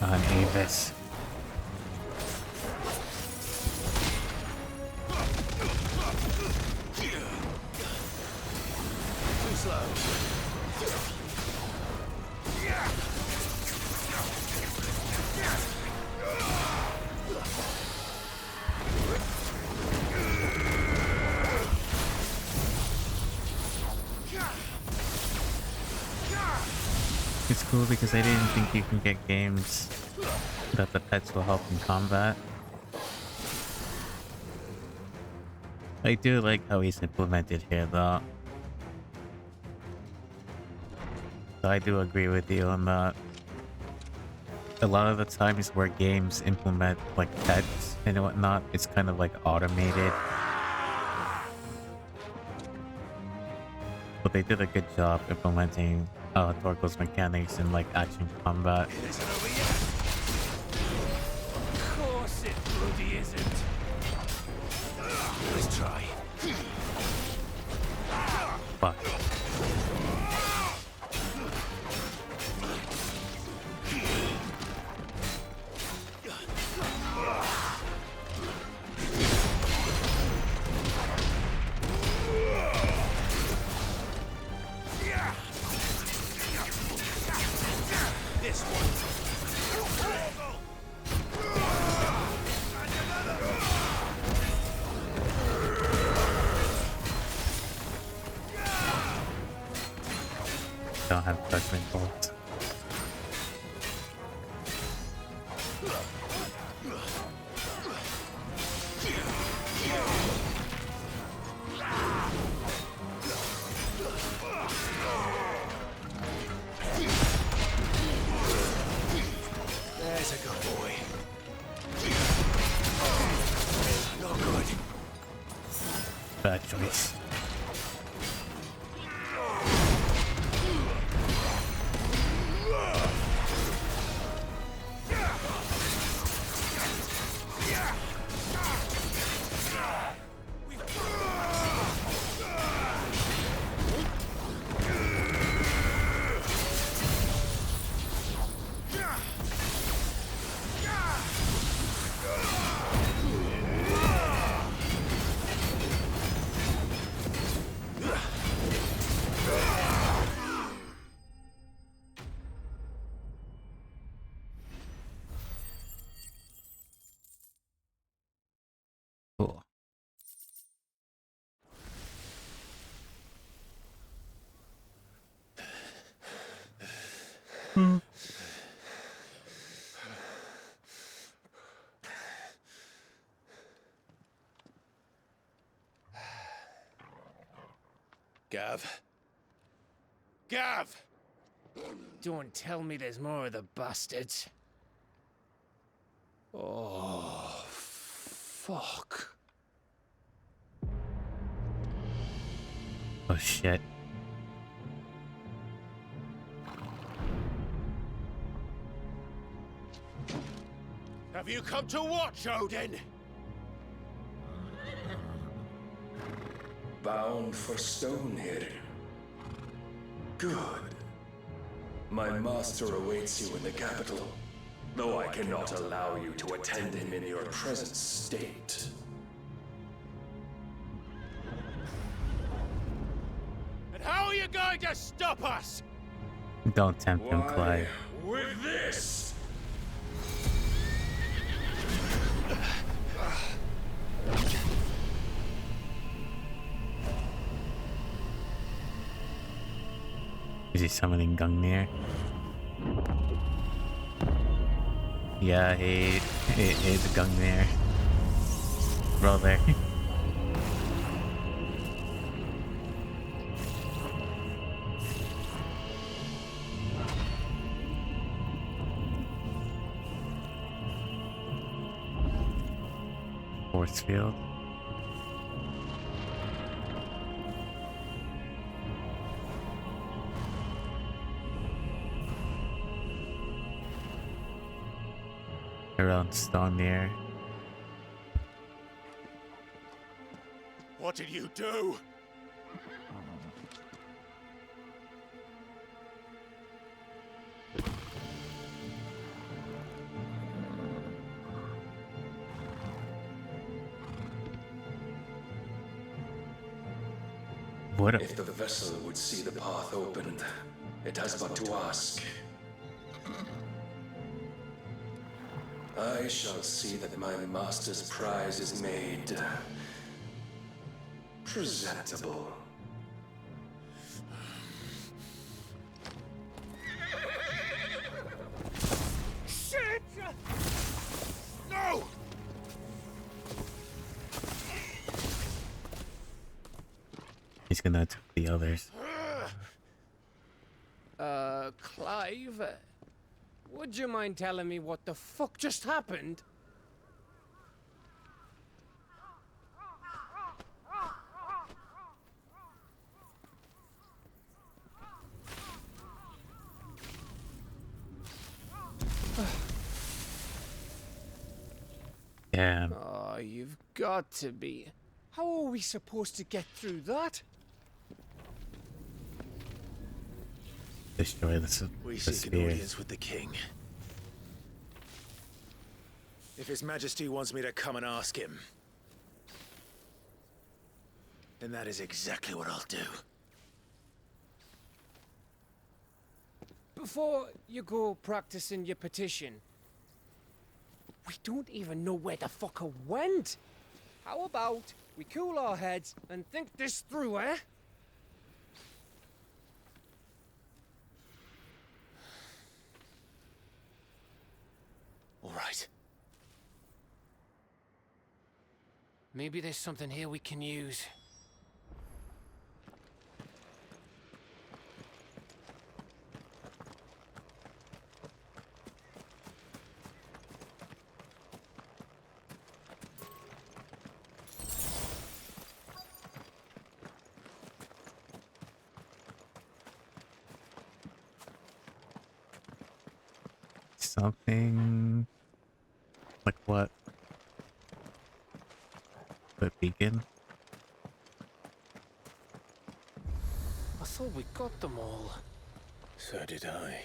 On Avis. Too slow. It's cool because I didn't think you can get games that the pets will help in combat. I do like how he's implemented here though. So I do agree with you on that. A lot of the times where games implement like pets and whatnot, it's kind of like automated. But they did a good job implementing Torko's mechanics in like action combat. It isn't over yet. Of course it bloody isn't. Let's try. Fuck. This one. Don't have judgment bolts. There's a good boy. Not good. Bad choice. Gav. Gav! Don't tell me there's more of the bastards. Oh, fuck. Oh shit. Have you come to watch, Odin? Bound for Stonehill. Good. My master awaits you in the capital, though I cannot allow you to attend him in your present state. And how are you going to stop us? Don't tempt him, Clive. With this! Is he summoning Gungnir? Yeah, he is Gungnir. Roll there. Force field. Around Stonehill. What did you do? What If the vessel would see the path opened, it has but to ask. I shall see that my master's prize is made presentable. Shit! No! He's gonna attack the others. Clive, would you mind telling me what the fuck just happened? Damn. Oh, you've got to be. How are we supposed to get through that? Destroy We the seek an spear. audience with the king. If His Majesty wants me to come and ask him, then that is exactly what I'll do. Before you go practicing your petition, we don't even know where the fucker went. How about we cool our heads and think this through, eh? All right. Maybe there's something here we can use. Something like what? The beacon? I thought we got them all. So did I.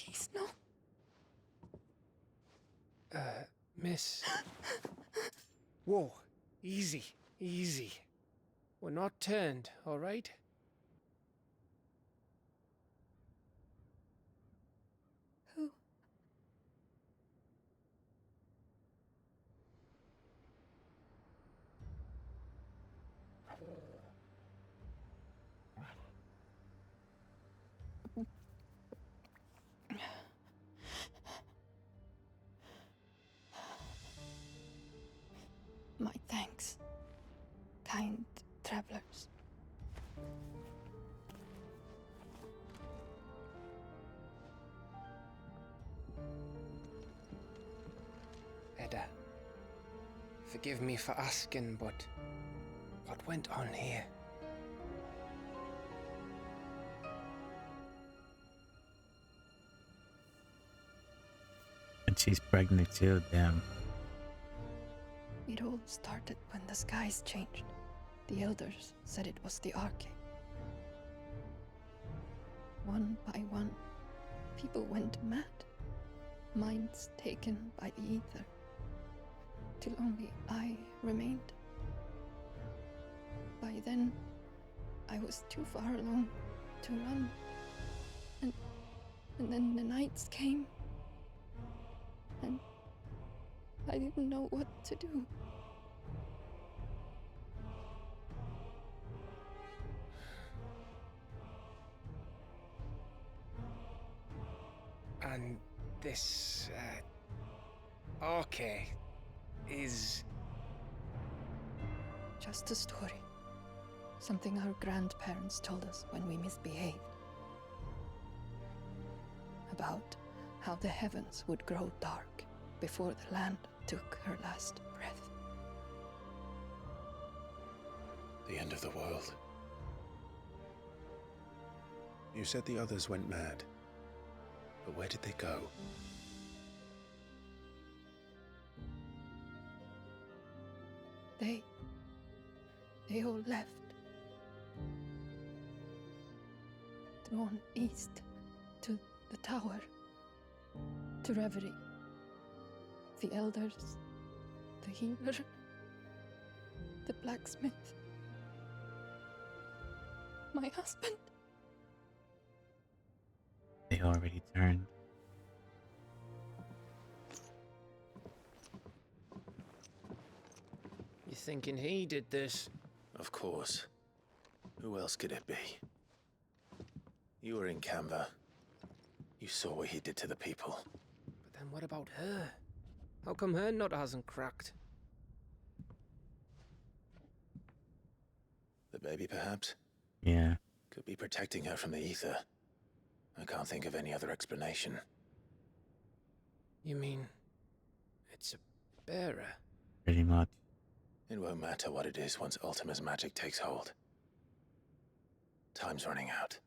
Please, no. Miss. Whoa. Easy. Easy. We're not turned, all right? Who? My thanks, kind travelers. Edda, forgive me for asking, but what went on here? And she's pregnant too, damn. It all started when the skies changed. The elders said it was the Arcade. One by one, people went mad. Minds taken by the ether. Till only I remained. By then, I was too far along to run. And then the nights came. And I didn't know what to do. And this, Arcade is... Just a story. Something our grandparents told us when we misbehaved. About how the heavens would grow dark before the land took her last breath. The end of the world. You said the others went mad. But where did they go? They all left. Drawn east to the tower, to Reverie. The elders, the healer, the blacksmith, my husband. They already turned. You thinking he did this? Of course. Who else could it be? You were in Canva. You saw what he did to the people. But then what about her? How come her nut hasn't cracked? The baby, perhaps? Yeah. Could be protecting her from the ether. I can't think of any other explanation. You mean... it's a bearer? Pretty much. It won't matter what it is once Ultima's magic takes hold. Time's running out.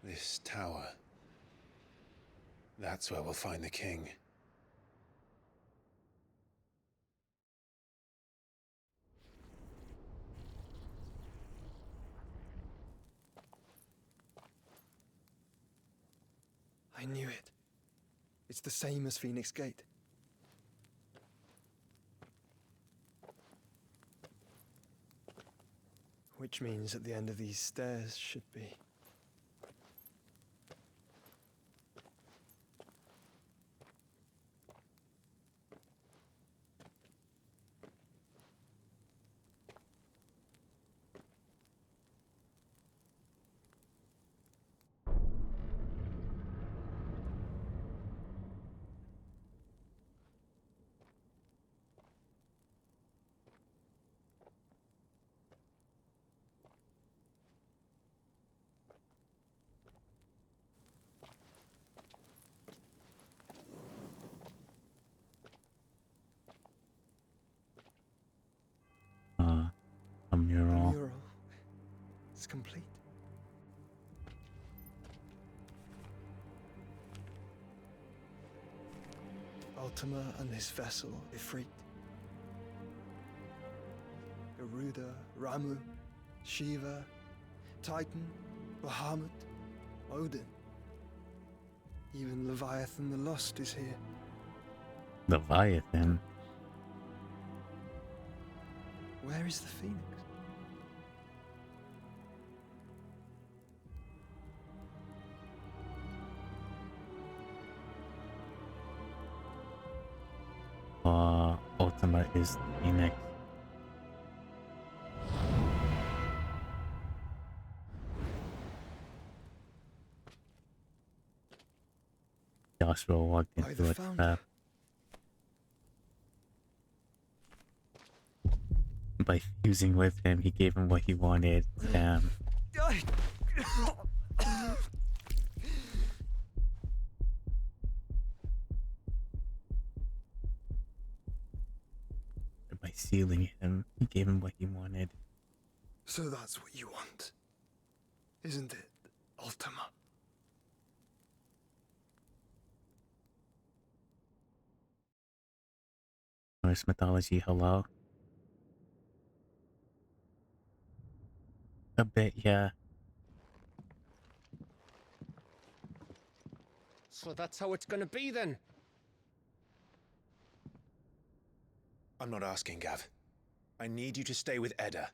This tower. That's where we'll find the king. I knew it. It's the same as Phoenix Gate. Which means at the end of these stairs should be... A mural. The mural is complete. Ultima and his vessel, Ifrit. A Garuda, Ramu, Shiva, Titan, Bahamut, Odin. Even Leviathan the Lost is here. Leviathan? Where is the Phoenix? Ultima is Phoenix. Joshua walked into a trap. By fusing with him, he gave him what he wanted. Damn. By sealing him, he gave him what he wanted. So that's what you want, isn't it, Ultima? Norse mythology, hello? A bit, yeah. So that's how it's gonna be then? I'm not asking, Gav. I need you to stay with Edda.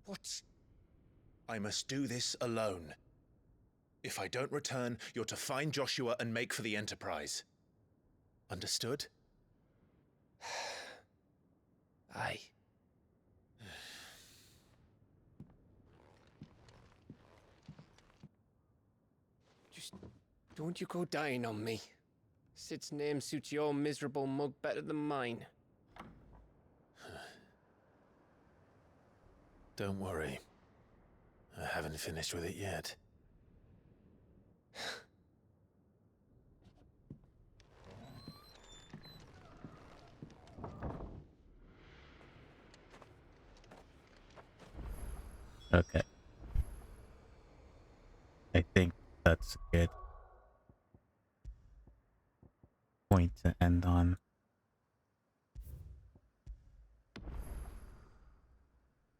What? I must do this alone. If I don't return, you're to find Joshua and make for the Enterprise. Understood? Aye. Just don't you go dying on me. Sid's name suits your miserable mug better than mine. Don't worry. I haven't finished with it yet. Okay. I think that's a good point to end on.